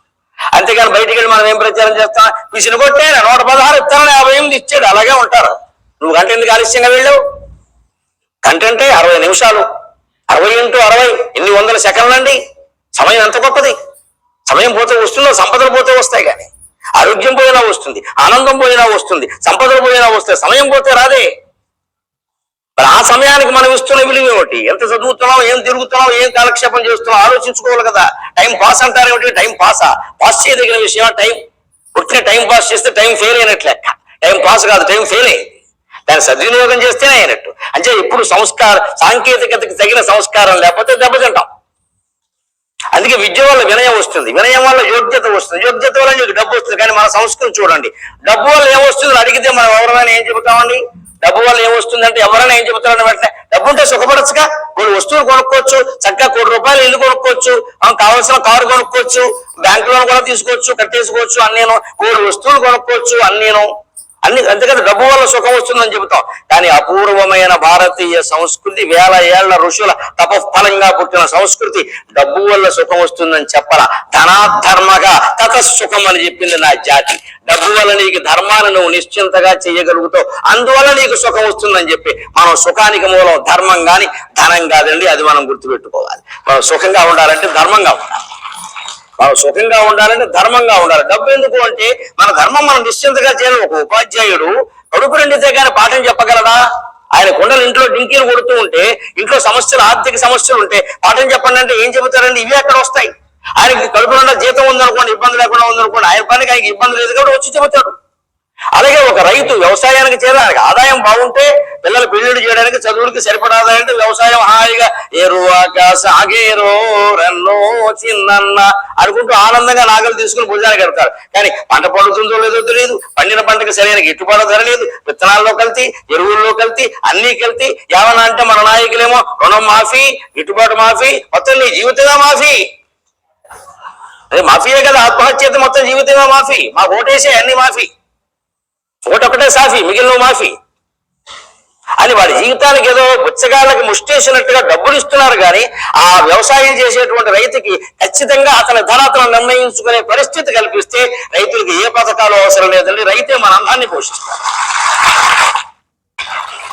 అంతేగాని బయటికి వెళ్ళి మనం ఏం ప్రచారం చేస్తాం? పిసిని కొట్టే 116 ఇస్తానని 58 ఇచ్చాడు. అలాగే ఉంటారు. నువ్వు గంట ఎందుకు ఆలస్యంగా వెళ్ళావు? గంట అంటే 60 నిమిషాలు. 60 × 60 ఎన్ని వందల సెకండ్లు అండి. సమయం ఎంత గొప్పది. సమయం పోతే వస్తుందో, సంపదలు పోతే వస్తాయి. కానీ ఆరోగ్యం పోయినా వస్తుంది, ఆనందం పోయినా వస్తుంది, సంపదలు పోయినా వస్తాయి. సమయం పోతే రాదే. మరి ఆ సమయానికి మనం ఇస్తున్న విలువ ఏమిటి? ఎంత చదువుతున్నావు, ఏం తిరుగుతున్నావు, ఏం కాలక్షేపం చేస్తున్నావు ఆలోచించుకోవాలి కదా. టైం పాస్ అంటారు ఏమిటి? టైం పాస్ చేయదగిన విషయం టైం. పుట్టిన టైం పాస్ చేస్తే టైం ఫెయిల్ అయినట్లు లెక్క. టైం పాస్ కాదు, టైం ఫెయిల్ అయింది. దాన్ని సద్వినియోగం చేస్తేనే అయినట్టు. అంటే ఇప్పుడు సాంకేతికతకి తగిన సంస్కారం లేకపోతే దెబ్బతింటాం. అందుకే విద్య వల్ల వినయం వస్తుంది, వినయం వల్ల యోగ్యత వస్తుంది, యోగ్యత వల్ల నీకు డబ్బు వస్తుంది. కానీ మన సంస్కృతి చూడండి, డబ్బు వల్ల ఏమొస్తుంది అడిగితే మనం ఎవరైనా ఏం చెబుతామండి? డబ్బు వల్ల ఏమొస్తుందంటే ఎవరైనా ఏం చెబుతారని వెంటనే డబ్బు ఉంటే సుఖపడచ్చుగా, కొన్ని వస్తువులు కొనుక్కోవచ్చు, చక్కగా ₹1,00,00,000 ఇల్లు కొనుక్కోవచ్చు, కావాల్సిన కారు కొనుక్కోవచ్చు, బ్యాంకు లోన్ కూడా తీసుకోవచ్చు, కట్టేసుకోవచ్చు, అన్నేను కొన్ని వస్తువులు కొనుక్కోవచ్చు, అన్నేను అన్ని. అందుకని డబ్బు వల్ల సుఖం వస్తుందని చెబుతాం. కానీ అపూర్వమైన భారతీయ సంస్కృతి, వేల ఏళ్ల ఋషుల తపఫలంగా పుట్టిన సంస్కృతి డబ్బు వల్ల సుఖం వస్తుందని చెప్పాల. ధనాధర్మగా తతసుఖం అని చెప్పింది నా జాతి. డబ్బు వల్ల నీకు ధర్మాన్ని నువ్వు నిశ్చింతగా చేయగలుగుతావు, అందువల్ల నీకు సుఖం వస్తుందని చెప్పి మనం సుఖానికి మూలం ధర్మం గాని ధనం కాదండి. అది మనం గుర్తుపెట్టుకోవాలి. మనం సుఖంగా ఉండాలంటే ధర్మంగా ఉండాలి, మనం సుఖంగా ఉండాలంటే ధర్మంగా ఉండాలి. డబ్బు ఎందుకు అంటే మన ధర్మం మనం నిశ్చింతగా చేయాలి. ఒక ఉపాధ్యాయుడు కడుపు నిండితే కానీ పాఠం చెప్పగలడా? ఆయన కొండలు ఇంట్లో డింకీలు కొడుతూ ఉంటే, ఇంట్లో సమస్యలు, ఆర్థిక సమస్యలు ఉంటే పాఠం చెప్పండి అంటే ఏం చెబుతారండి? ఇవి ఎక్కడ వస్తాయి? ఆయనకి కడుపు నిండా జీతం ఉందనుకోండి, ఇబ్బంది లేకుండా ఉందనుకోండి, ఆయన పనికి ఆయనకి ఇబ్బంది లేదు కాబట్టి వచ్చి చెబుతాడు. అలాగే ఒక రైతు వ్యవసాయానికి చేయడానికి ఆదాయం బాగుంటే, పిల్లలు పెళ్లిళ్ళు చేయడానికి చదువులకి సరిపడా ఆదాయం అంటే వ్యవసాయం హాయిగా ఎరువాక సాగేరో రన్నో చిన్న అనుకుంటూ ఆనందంగా నాగలు తీసుకుని భుజానికి కడతారు. కానీ పంట పండుతుందో లేదో తెలియదు, పండిన పంటకు సరైన గిట్టుబాటు ధర లేదు, విత్తనాల్లో కల్తీ, ఎరువుల్లో కల్తీ, అన్ని కల్తీ. ఏమన్నా అంటే మన నాయకులేమో రుణం మాఫీ, గిట్టుబాటు మాఫీ, మొత్తం నీ జీవితమే మాఫీ. అదే మాఫీయే కదా, ఆత్మహత్య మొత్తం జీవితమే మాఫీ. మా ఓటేసే అన్ని మాఫీ, ఒకటొకటే సాఫీ, మిగిలిన మాఫీ అని వాడి జీవితానికి ఏదో బుచ్చగాళ్ళకి ముష్టేసినట్టుగా డబ్బులు ఇస్తున్నారు. కానీ ఆ వ్యవసాయం చేసేటువంటి రైతుకి ఖచ్చితంగా అతని ధర అతను నిర్ణయించుకునే పరిస్థితి కల్పిస్తే రైతులకి ఏ పథకాలు అవసరం లేదండి. రైతే మన అందాన్ని పోషిస్తారు.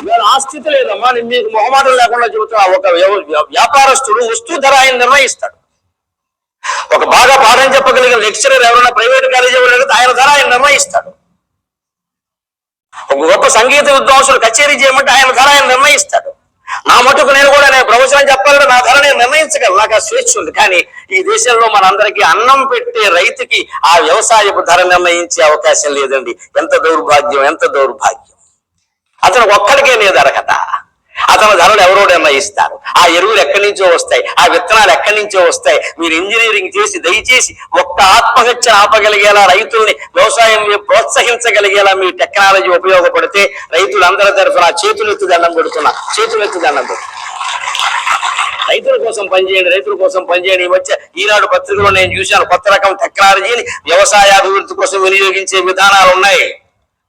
ఇవాళ ఆ స్థితి లేదమ్మా. నేను మీకు మొహమాటం లేకుండా చెబుతున్నా. ఒక వ్యాపారస్తుడు వస్తువు ధర ఆయన నిర్ణయిస్తాడు. ఒక బాగా పాఠం చెప్పగలిగిన లెక్చరర్ ఎవరైనా ప్రైవేట్ కాలేజీ వెళ్ళితే ఆయన ధర ఆయన నిర్ణయిస్తాడు. ఒక గొప్ప సంగీత విద్వాంసుడు కచేరీ చేయమంటే ఆయన ధర ఆయన నిర్ణయిస్తాడు. నా మటుకు నేను కూడా ప్రవచనం చెప్పాలంటే నా ధర నేను నిర్ణయించగలను, నాకు ఆ స్వేచ్ఛ ఉంది. కానీ ఈ దేశంలో మనందరికీ అన్నం పెట్టే రైతుకి ఆ వ్యవసాయపు ధర నిర్ణయించే అవకాశం లేదండి. ఎంత దౌర్భాగ్యం, ఎంత దౌర్భాగ్యం. అతను ఒక్కడికే లేదు అర్హత. అతని ధరలు ఎవరో నిర్ణయిస్తారు. ఆ ఎరువులు ఎక్కడి నుంచో వస్తాయి, ఆ విత్తనాలు ఎక్కడి నుంచో వస్తాయి. మీరు ఇంజనీరింగ్ చేసి దయచేసి ఒక్క ఆత్మహత్య ఆపగలిగేలా, రైతుల్ని వ్యవసాయం ప్రోత్సహించగలిగేలా మీ టెక్నాలజీ ఉపయోగపడితే రైతులందరి తరఫున చేతులెత్తి దండం పెడుతున్నా, చేతులెత్తి దండం పెడుతున్నా. రైతుల కోసం పనిచేయండి, రైతుల కోసం పనిచేయండి. ఈ మధ్య ఈనాడు పత్రికలో నేను చూశాను, కొత్త రకం టెక్నాలజీని వ్యవసాయ అభివృద్ధి కోసం వినియోగించే విధానాలు ఉన్నాయి.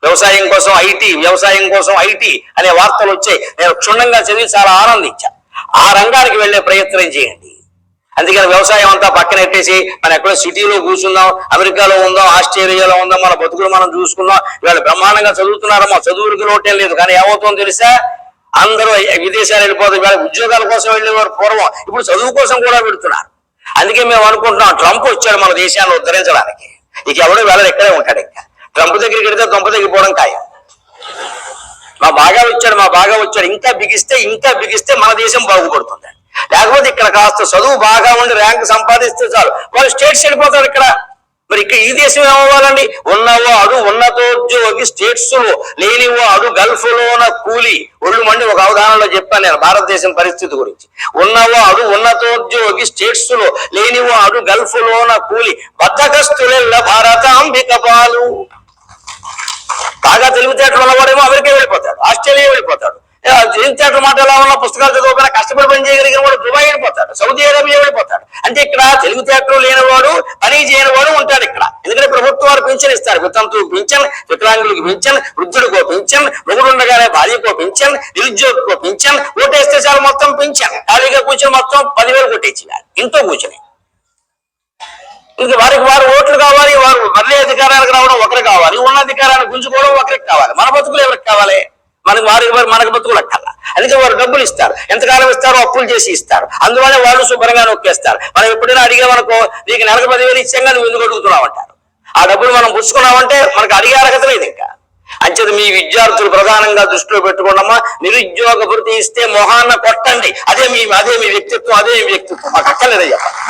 వ్యవసాయం కోసం ఐటీ, వ్యవసాయం కోసం ఐటీ అనే వార్తలు వచ్చాయి. నేను క్షుణ్ణంగా చదివి చాలా ఆనందించాను. ఆ రంగానికి వెళ్లే ప్రయత్నం చేయండి. అందుకని వ్యవసాయం అంతా పక్కన పెట్టేసి మనం ఎక్కడో సిటీలో కూర్చుందాం, అమెరికాలో ఉందాం, ఆస్ట్రేలియాలో ఉందాం, మన బతుకులు మనం చూసుకుందాం. ఇవాళ బ్రహ్మాండంగా చదువుతున్నారమ్మా, చదువులకు లోటేం లేదు. కానీ ఏమవుతుందో తెలుసా, అందరూ విదేశాలు వెళ్ళిపోతారు. ఇవాళ ఉద్యోగాల కోసం వెళ్ళేవారు పూర్వం, ఇప్పుడు చదువు కోసం కూడా పెడుతున్నారు. అందుకే మేము అనుకుంటున్నాం, ట్రంప్ వచ్చాడు మన దేశాన్ని ఉద్ధరించడానికి. ఇక ఎవడో వెళ్ళరు, ఇక్కడే ఉంటాడు. ఇంకా ట్రంప్ దగ్గరికి వెళితే దొంప తగ్గిపోవడం ఖాయం. మా బాగా వచ్చాడు, ఇంకా బిగిస్తే మన దేశం బాగుపడుతుంది. లేకపోతే ఇక్కడ కాస్త చదువు బాగా ఉండి ర్యాంక్ సంపాదిస్తే చాలు, వాళ్ళు స్టేట్స్ వెళ్ళిపోతారు. ఇక్కడ మరి ఇక్కడ ఈ దేశం ఏమవ్వాలండి? ఉన్నవాడు ఉన్నతోద్యోగి స్టేట్స్ లో, లేనివాడు గల్ఫ్ లోన కూలి. ఒళ్ళు మండి ఒక అవధానంలో చెప్పాను నేను భారతదేశం పరిస్థితి గురించి. ఉన్నవాడు ఉన్నతోద్యోగి స్టేట్స్ లో, లేనివాడు గల్ఫ్ లోన కూలి. బద్ధకస్తులెల్ల భారతాంబిక పాలు. బాగా తెలివితేటలు ఉన్నవాడేమో అమెరికా వెళ్ళిపోతాడు, ఆస్ట్రేలియా వెళ్ళిపోతాడు. తెలివితేటల మాట ఎలా ఉన్న పుస్తకాలు చదువుకున్నా కష్టపడి పని చేయగలిగిన వాడు దుబాయ్ వెళ్ళిపోతాడు, సౌదీ అరేబియా వెళ్ళిపోతాడు. అంటే ఇక్కడ తెలివితేటలు లేనివాడు, పని చేయనివాడు ఉంటాడు ఇక్కడ. ఎందుకంటే ప్రభుత్వాలు పింఛన్ ఇస్తారు. వితంతువు పింఛన్, వికలాంగులకు పింఛన్, వృద్ధుడికో పింఛన్, మొగుడుండగానే భార్యకో పింఛన్, నిరుద్యోగికో పింఛన్. ఓటేస్తే చాలు మొత్తం పింఛన్. ఖాళీగా కూర్చొని మొత్తం 10,000 కొట్టేసి ఇంట్లో కూర్చొని. ఇంక వారికి వారు ఓట్లు కావాలి, వారు మళ్ళీ అధికారానికి రావడం ఒకరు కావాలి, ఉన్న అధికారాన్ని గుంజుకోవడం ఒకరికి కావాలి. మన బతుకులు ఎవరికి కావాలి? మనకు బతుకులు అక్కర్లా. అందుకే వారు డబ్బులు ఇస్తారు, ఎంతకాలం ఇస్తారో అప్పులు చేసి ఇస్తారు. అందువల్ల వాళ్ళు శుభ్రంగా నొక్కేస్తారు. మనం ఎప్పుడైనా అడిగామనుకో, నీకు నెలకు 10,000 ఇచ్చాక నువ్వు ఎందుకు అడుగుతున్నావు అంటారు. ఆ డబ్బులు మనం పుచ్చుకున్నామంటే మనకు అడిగే అర్హత లేదు. ఇంకా అంచేది మీ విద్యార్థులు ప్రధానంగా దృష్టిలో పెట్టుకోండమ్మా. నిరుద్యోగ భృతి ఇస్తే మొహాన్న కొట్టండి. అదే మీ వ్యక్తిత్వం, మాకు అక్కర్లేదే చెప్పండి.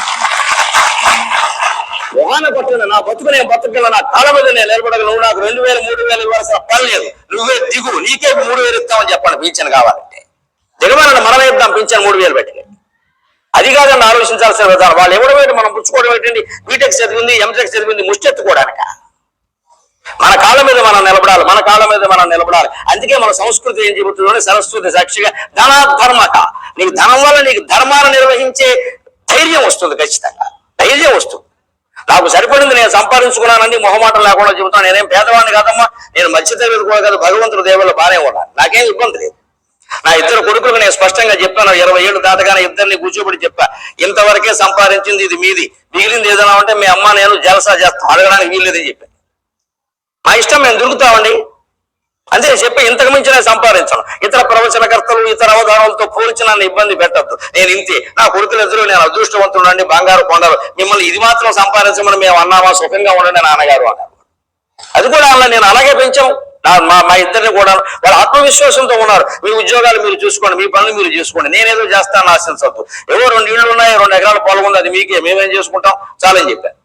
మొహాన కొట్టండి. నా బతుకు నేను బతుకున్నా, నా కాళ్ళ మీద నేను నిలబడగలను. నువ్వు నాకు 2,000 3,000 ఇవ్వాల్సిన పని లేదు, నువ్వే దిగు, నీకే 3,000 ఇస్తామని చెప్పండి. పింఛన్ కావాలంటే దిగమనండి, మనమే ఇద్దాం పింఛన్ 3,000 పెట్టి. అది అది కాదండి ఆలోచించాల్సిన విధానం. వాళ్ళు ఎవడో మనం పుచ్చుకోవడం ఏంటండి, బీటెక్ చదివింది ఎంటెక్ చదివింది ముష్టెత్తుకోవడానిక? మన కాళ్ళ మీద మనం నిలబడాలి, మన కాళ్ళ మీద మనం నిలబడాలి. అందుకే మన సంస్కృతి ఏం చెబుతుందో సరస్వతి సాక్షిగా ధనాధర్మక, నీకు ధనం వల్ల నీకు ధర్మాన్ని నిర్వహించే ధైర్యం వస్తుంది, ఖచ్చితంగా ధైర్యం వస్తుంది. నాకు సరిపడింది నేను సంపాదించుకున్నానండి, మొహమాటం లేకుండా చెబుతాను. నేనేం పేదవాడిని కాదమ్మా, నేను మధ్యతరగతి కూడా కాదు, భగవంతుడి దేవుళ్ళు బాగానే ఉన్నాను, నాకేం ఇబ్బంది లేదు. నా ఇద్దరు కొడుకులకు నేను స్పష్టంగా చెప్పాను, 20 ఏళ్ళు దాటగానే ఇద్దరిని కూర్చోబెట్టి చెప్పా, ఇంతవరకే సంపాదించింది ఇది మీది, మిగిలింది ఏదైనా ఉంటే మీ అమ్మ నేను జలసా చేస్తాం, అడగడానికి వీల్లేదని చెప్పాను. మా ఇష్టం, మేము దొరుకుతామండి అంతే చెప్పి, ఇంతకు మించి నేను సంపాదించను. ఇతర ప్రవచనకర్తలు ఇతర అవధానాలతో పోల్చి నన్ను ఇబ్బంది పెట్టద్దు, నేను ఇంతే. నా కొడుకులు ఎదురు నేను అదృష్టవంతుడు, బంగారు కొండలు, మిమ్మల్ని ఇది మాత్రం సంపాదించమని మేము అన్నామా, సుఖంగా ఉండండి నాన్నగారు అన్నారు. అది కూడా అలా నేను అలాగే పెంచాం మా ఇద్దరిని కూడా. వాళ్ళు ఆత్మవిశ్వాసంతో ఉన్నారు, మీ ఉద్యోగాలు మీరు చూసుకోండి, మీ పనులు మీరు చేసుకోండి, నేనేదో చేస్తాను ఆశించద్దు. ఏవో 2 ఇళ్ళు ఉన్నాయి, 2 ఎకరాల పొలం ఉంది, అది మీకే, మేమేం చేసుకుంటాం చాలని చెప్పాను.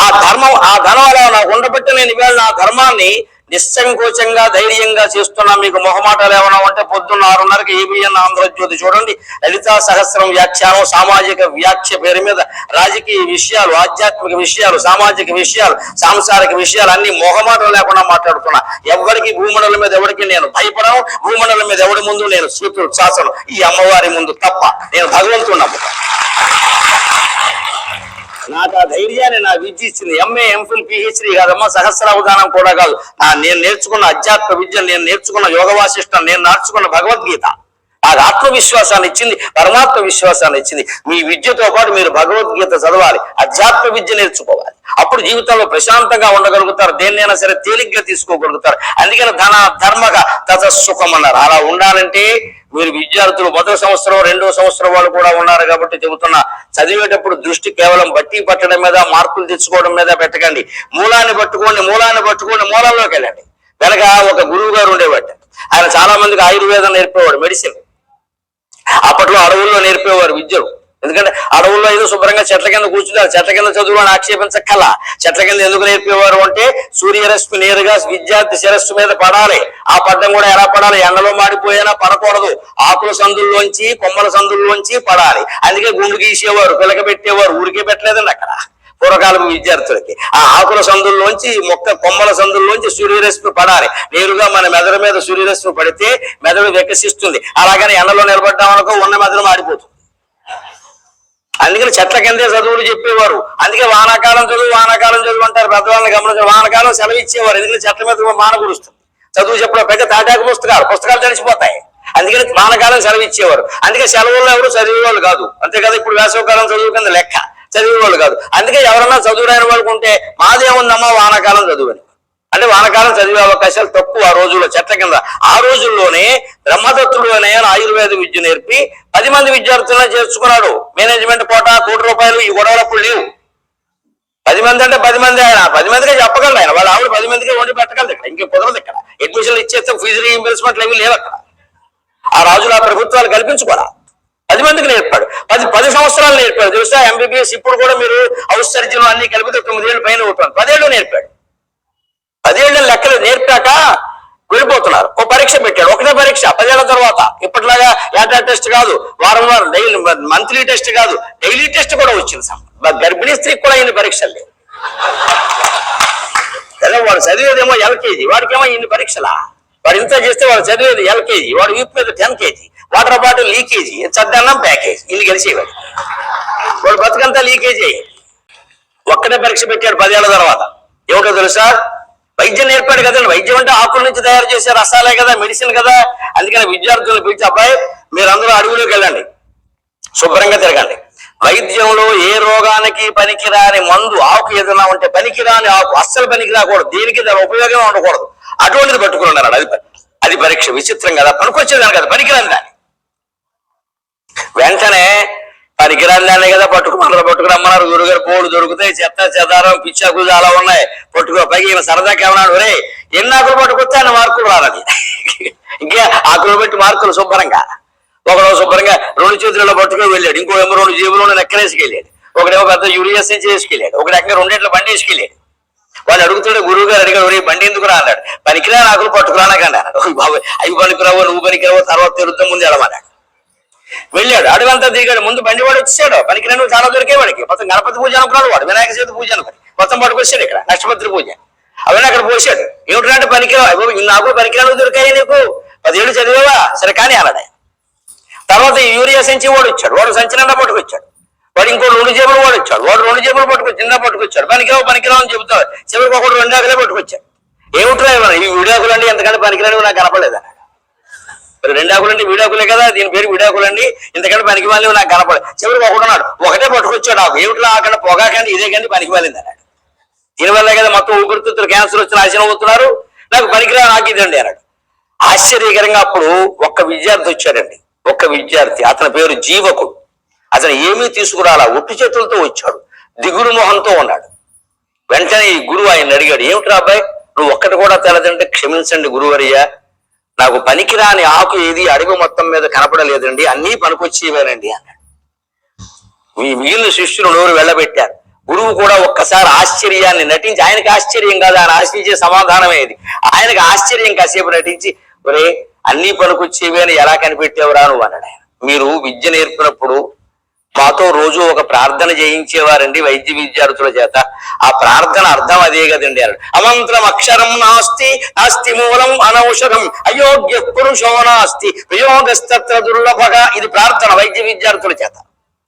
ఆ ధర్మం, ఆ ధనం అలా నాకు ఉండబట్టి నేను ఇవాళ నా ధర్మాన్ని నిస్సంకోచంగా ధైర్యంగా చేస్తున్నా. మీకు మొహమాటాలు ఏమైనా ఉంటే పొద్దున్న 6:30కి ఏబిఎన్ ఆంధ్రజ్యోతి చూడండి, లలితా సహస్రం వ్యాఖ్యానం, సామాజిక వ్యాఖ్య పేరు మీద రాజకీయ విషయాలు, ఆధ్యాత్మిక విషయాలు, సామాజిక విషయాలు, సాంసారిక విషయాలు అన్ని మొహమాటం లేకుండా మాట్లాడుతున్నా. ఎవరికి భూమండలం మీద ఎవరికి నేను భయపడను, భూమండలం మీద ఎవరి ముందు నేను సూత్రుడు శాసనం, ఈ అమ్మవారి ముందు తప్ప. నేను భగవంతుడు నమ్ముతాను. నాకు ఆ ధైర్యాన్ని నా విద్య ఇచ్చింది. ఎంఏ ఎంఫిల్ పిహెచ్డి కాదమ్మా, సహస్రావధానం కూడా కాదు. నేను నేర్చుకున్న అధ్యాత్మ విద్య, నేను నేర్చుకున్న యోగ వాసిష్టం, నేను నేర్చుకున్న భగవద్గీత నాకు ఆత్మవిశ్వాసాన్ని ఇచ్చింది, పరమాత్మ విశ్వాసాన్ని ఇచ్చింది. మీ విద్యతో పాటు మీరు భగవద్గీత చదవాలి, అధ్యాత్మ విద్య నేర్చుకోవాలి. అప్పుడు జీవితంలో ప్రశాంతంగా ఉండగలుగుతారు, దేన్నైనా సరే తేలిగ్గా తీసుకోగలుగుతారు. అందుకని ధన ధర్మక తతసుఖం అన్నారు. అలా ఉండాలంటే మీరు విద్యార్థులు 1వ సంవత్సరం 2వ సంవత్సరం వాళ్ళు కూడా ఉన్నారు కాబట్టి చెబుతున్నా, చదివేటప్పుడు దృష్టి కేవలం బట్టి పట్టడం మీద, మార్కులు తెచ్చుకోవడం మీద పెట్టకండి. మూలాన్ని పట్టుకోండి, మూలాన్ని పట్టుకోండి, మూలంలోకి వెళ్ళండి. వెనక ఒక గురువు గారు ఉండేవాడు, ఆయన చాలా మందికి ఆయుర్వేదం నేర్పేవాడు, మెడిసిన్. అప్పట్లో అడవుల్లో నేర్పేవారు విద్యలు. ఎందుకంటే అడవుల్లో ఏదో శుభ్రంగా చెట్ల కింద కూర్చుంటారు, చెట్ల కింద చదువు అని ఆక్షేపించక్కల. చెట్ల కింద ఎందుకు నేర్పేవారు అంటే సూర్యరశ్మి నేరుగా విద్యార్థి శిరస్సు మీద పడాలి. ఆ పడ్డం కూడా ఎలా పడాలి, ఎండలో మాడిపోయినా పడకూడదు, ఆకుల సందుల్లోంచి కొమ్మల సందుల్లోంచి పడాలి. అందుకే గుండు గీసేవారు, పిలక పెట్టేవారు, ఊరికే పెట్టలేదండి అక్కడ పూర్వకాలం విద్యార్థులకి. ఆ ఆకుల సందుల్లోంచి కొమ్మల సందుల్లోంచి సూర్యరశ్మి పడాలి. నేరుగా మన మెదడు మీద సూర్యరశ్మి పడితే మెదడు వికసిస్తుంది. అలాగని ఎండలో నిలబడ్డామనుకో ఉన్న మెదడు మాడిపోతుంది. అందుకని చెట్ల కిందే చదువులు చెప్పేవారు. అందుకే వానాకాలం చదువు అంటారు పెద్దవాళ్ళని గమనించారు. వానాకాలం సెలవు ఇచ్చేవారు, ఎందుకంటే చెట్ల మీద వాన కురుస్తుంది. చదువు చెప్పడం పెద్ద తాటాకు పుస్తకాలు తడిచిపోతాయి. అందుకని వానాకాలం సెలవు ఇచ్చేవారు. అందుకే సెలవుల్లో ఎవరు చదివేవాళ్ళు కాదు, అంతే కదా. ఇప్పుడు వేసవకాలం చదువు కింద లెక్క, చదివేవాళ్ళు కాదు. అందుకే ఎవరన్నా చదువురాని వాళ్ళకు ఉంటే మాదేముందమ్మా వానాకాలం చదువు అని, అంటే వానకాలం చదివే అవకాశాలు తక్కువ ఆ రోజుల్లో చెట్ల కింద. ఆ రోజుల్లోనే బ్రహ్మదత్తుడు అనే ఆయుర్వేద విద్య నేర్పి 10 మంది విద్యార్థులను చేర్చుకున్నాడు. మేనేజ్మెంట్ కోట, ₹1,00,00,000 ఈ గొడవలప్పుడు లేవు. 10 మంది అంటే 10 మంది, ఆయన 10 మందికే చెప్పగలడు. ఆయన వాళ్ళ ఆవిడ 10 మందికే వండి పెట్టగలదు. ఇక్కడ ఇంకే కుదరదు. ఇక్కడ అడ్మిషన్లు ఇచ్చేస్తే ఫీజు రీయింబర్స్మెంట్లు ఏమీ లేవు అక్కడ. ఆ రాజులు ఆ ప్రభుత్వాలు కల్పించుకోరా, 10 మందికి నేర్పాడు. 10 సంవత్సరాలు నేర్పాడు తెలుసా. ఎంబీబీఎస్ ఇప్పుడు కూడా మీరు హౌస్ సర్జన్ అన్ని కలిపితే 9 ఏళ్ళు పైన అవుతుంది. 10 ఏళ్ళు నేర్పాడు. 10 ఏళ్ళ లెక్కలు నేర్పాక వెళ్ళిపోతున్నారు. ఓ పరీక్ష పెట్టాడు, ఒకటే పరీక్ష 10 ఏళ్ల తర్వాత. ఇప్పటిలాగా యాటా టెస్ట్ కాదు, వారం డైలీ మంత్లీ టెస్ట్ కాదు, డైలీ టెస్ట్ కూడా వచ్చింది. గర్భిణీ స్త్రీకి కూడా ఇన్ని పరీక్షలు లేవు. వాడు చదివేదేమో LKG, వాడికేమో ఇన్ని పరీక్షలా. వాడు ఇంత చేస్తే వాడు చదివేది LKG, వాడు వీపు మీద 10 kg, వాటర్ బాటిల్ లీకేజీ, చద్దన్నం ప్యాకేజ్, ఇల్లు గెలిచేవాడు. వాడు బతుకంతా లీకేజీ అయ్యి ఒక్కటే పరీక్ష పెట్టాడు 10 ఏళ్ల తర్వాత. ఏమిటో తెలుసా, వైద్యం నేర్పాడు కదండి. వైద్యం అంటే ఆకుల నుంచి తయారు చేసే రసాలే కదా, మెడిసిన్ కదా. అందుకని విద్యార్థులను పిలిచి, అబ్బాయి మీరందరూ అడవులోకి వెళ్ళండి, శుభ్రంగా తిరగండి. వైద్యంలో ఏ రోగానికి పనికిరాని మందు ఆకు ఏదైనా ఉంటే, పనికిరాని ఆకు అస్సలు పనికి రాకూడదు, దేనికి దాని ఉపయోగం ఉండకూడదు, అటువంటిది పట్టుకుని ఉన్నారు. అది పరీక్ష. విచిత్రం కదా, పనికొచ్చేదాన్ని కదా, పనికిరాని దాన్ని. వెంటనే పనికిరాని దాన్ని కదా పట్టుకురమ్మన్నారు. గురుగారు పోడు దొరుకుతాయి, చెత్త చెదారం పిచ్చాకు చాలా ఉన్నాయి, పట్టుకో. పైకి ఈయన సరదాకి ఏమన్నాడు, ఒరే ఎన్ని ఆకులు పట్టుకొస్తే అన్న మార్కులు రాలని. ఇంకా ఆకులు పెట్టి మార్కులు శుభ్రంగా. ఒకడో శుభ్రంగా 2 చేతులలో పట్టుకుని వెళ్ళాడు, ఇంకో 2 జేబులో నెక్కలేసుకెళ్ళాడు, ఒకడేమో పెద్ద యూరియస్ నుంచి వేసుకెళ్ళాడు, ఒక రకంగా 2 ఏట్ల బండి వేసుకెళ్ళాడు. వాళ్ళు అడుగుతుంటే గురువు గారు అడిగాడు, ఒరే బండి ఎందుకు రా అన్నాడు. పనికిరా ఆకులు పట్టుకురానకండి అన్నాడు. బాబు అవి పనికిరావు, నువ్వు పనికిరావు, తర్వాత తిరుగుతాం, ముందు ఎడమన్నాడు. వెళ్ళాడు, అడవంతా తిరిగాడు. ముందు బండి వాడు వచ్చాడు, పనికి రెండు చాలా దొరికేవాడికి. మొత్తం గణపతి పూజ అనుకున్నాడు వాడు, వినాయక చవితి పూజ అనుకుని మొత్తం పట్టుకొచ్చాడు ఇక్కడ నక్షత్ర పూజ. అవన్నీ అక్కడ పోసాడు. ఏమిటంటే పనికిరావు, నాకు పనికిరావు దొరికాయి, నీకు 10 ఏళ్ళు చదివేవా, సరే కానీ అన్నాడు. తర్వాత ఈ యూరియా సంచి వాడు వచ్చాడు, వాడు సంచి నిండా పట్టుకొచ్చాడు. వాడు ఇంకో 2 జేబులు వాడు వచ్చాడు, వాడు 2 జేబులు పట్టుకొచ్చి నిండా పట్టుకొచ్చాడు. పనికిరావు అని చెబుతాడు. చివరికి ఒకడు 2 ఆకులే పట్టుకొచ్చాడు. ఏమిట్రా ఈ విడాకులు అండి, ఎంతకంటే పనికిరాని నాకు కనపడలేదు. 2 ఆకులు అంటే విడాకులే కదా, దీని పేరు విడాకులు అండి, ఇంతకంటే పనికి వాళ్ళని నాకు కనపడలేదు. చివరికి ఒకడున్నాడు, ఒకటే పట్టుకొచ్చాడు ఆకు. ఏమిట్లా అక్కడ పొగాకండి, ఇదే కండి పనికి వాళ్ళింది అన్నాడు. దీనివల్లే కదా మొత్తం ఊపిరితిత్తులు క్యాన్సర్ వచ్చి నాశనం అవుతున్నారు, నాకు పనికిరా నాకు ఇదండి అన్నాడు. ఆశ్చర్యకరంగా అప్పుడు ఒక్క విద్యార్థి వచ్చాడండి, ఒక్క విద్యార్థి, అతని పేరు జీవకుడు. అతను ఏమీ తీసుకురాలా, ఒట్టి చేతులతో వచ్చాడు, దిగుడు మొహంతో ఉన్నాడు. వెంటనే ఈ గురువు ఆయన అడిగాడు, ఏమిట్రా అబ్బాయి నువ్వు ఒక్కటి కూడా తెలదంటే క్షమించండి గురువర్య, నాకు పనికిరాని ఆకు ఏది అడవి మొత్తం మీద కనపడలేదండి, అన్నీ పనికొచ్చేవేనండి అన్నాడు. మిగిలిన శిష్యులు నోరు వెళ్ళబెట్టారు. గురువు కూడా ఒక్కసారి ఆశ్చర్యాన్ని నటించి, ఆయనకి ఆశ్చర్యం కాదు, ఆయన ఆశ్చర్యించే సమాధానమే ఇది. ఆయనకు ఆశ్చర్యం కాసేపు నటించి, ఒరే అన్నీ పనికొచ్చేవి అని ఎలా కనిపెట్టేవరా నువ్వు అన్నాడు ఆయన. మీరు విద్య నేర్పినప్పుడు మాతో రోజు ఒక ప్రార్థన చేయించేవారండి వైద్య విద్యార్థుల చేత, ఆ ప్రార్థన అర్థం అదే కదండి అన్నాడు. అమంత్రం అక్షరం నాస్తి నాస్తి మూలం అనౌషధం అయోగ్య పురుషో నాస్తి ప్రయోగస్తత్ర దుర్లభగా, ఇది ప్రార్థన వైద్య విద్యార్థుల చేత.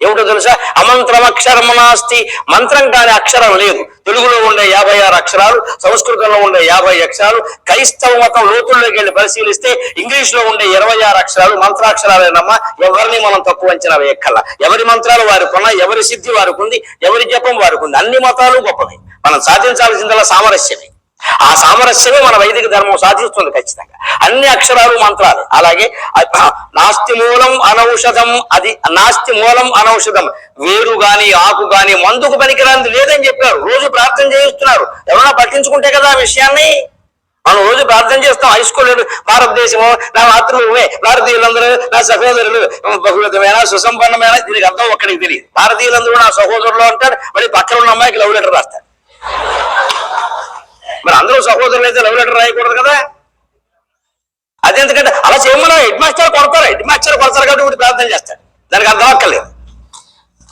ఏమిటో తెలుసా, అమంత్రం అక్షరం నాస్తి, మంత్రం కాని అక్షరం లేదు. తెలుగులో ఉండే 56 అక్షరాలు, సంస్కృతంలో ఉండే 50 అక్షరాలు, క్రైస్తవ మతం లోతుల్లోకి వెళ్ళి పరిశీలిస్తే ఇంగ్లీష్ లో ఉండే 26 అక్షరాలు మంత్రాక్షరాలేనమ్మా. ఎవరిని మనం తక్కువ అంచనా వేయక్కల్లా. ఎవరి మంత్రాలు వారికి ఉన్నాయి, ఎవరి సిద్ధి వారికి ఉంది, ఎవరి జపం వారికి ఉంది. అన్ని మతాలు గొప్పవి, మనం సాధించాల్సిందల్లా సామరస్యమే. ఆ సామరస్యమే మన వైదిక ధర్మం సాధిస్తుంది ఖచ్చితంగా. అన్ని అక్షరాలు మంత్రాలు. అలాగే నాస్తి మూలం అనౌషధం, అది నాస్తి మూలం అనౌషధం, వేరు గాని ఆకు గాని మందుకు పనికిరాంది లేదని చెప్పారు. రోజు ప్రార్థన చేయిస్తున్నారు, ఎవరైనా పట్టించుకుంటే కదా ఆ విషయాన్ని. మనం రోజు ప్రార్థన చేస్తాం. హై స్కూల్ భారతదేశము నా మాతృభూమే, భారతీయులందరూ నా సహోదరులు, బహుళమైన సుసంపన్నమైన, దీనికి అర్థం ఒక్కడికి తెలియదు. భారతీయులందరూ నా సహోదరులు అంటారు, మరి పక్కన ఉన్న అమ్మాయికి లవ్ లెటర్ రాస్తారు. మరి అందరూ సహోదరులు అయితే లవ్ లెటర్ రాయకూడదు కదా. అదెందుకంటే అలా చేయమని హెడ్ మాస్టర్ కొడతారు కాబట్టి వీటి ప్రార్థన చేస్తాడు, దానికి అర్థం అక్కర్లేదు.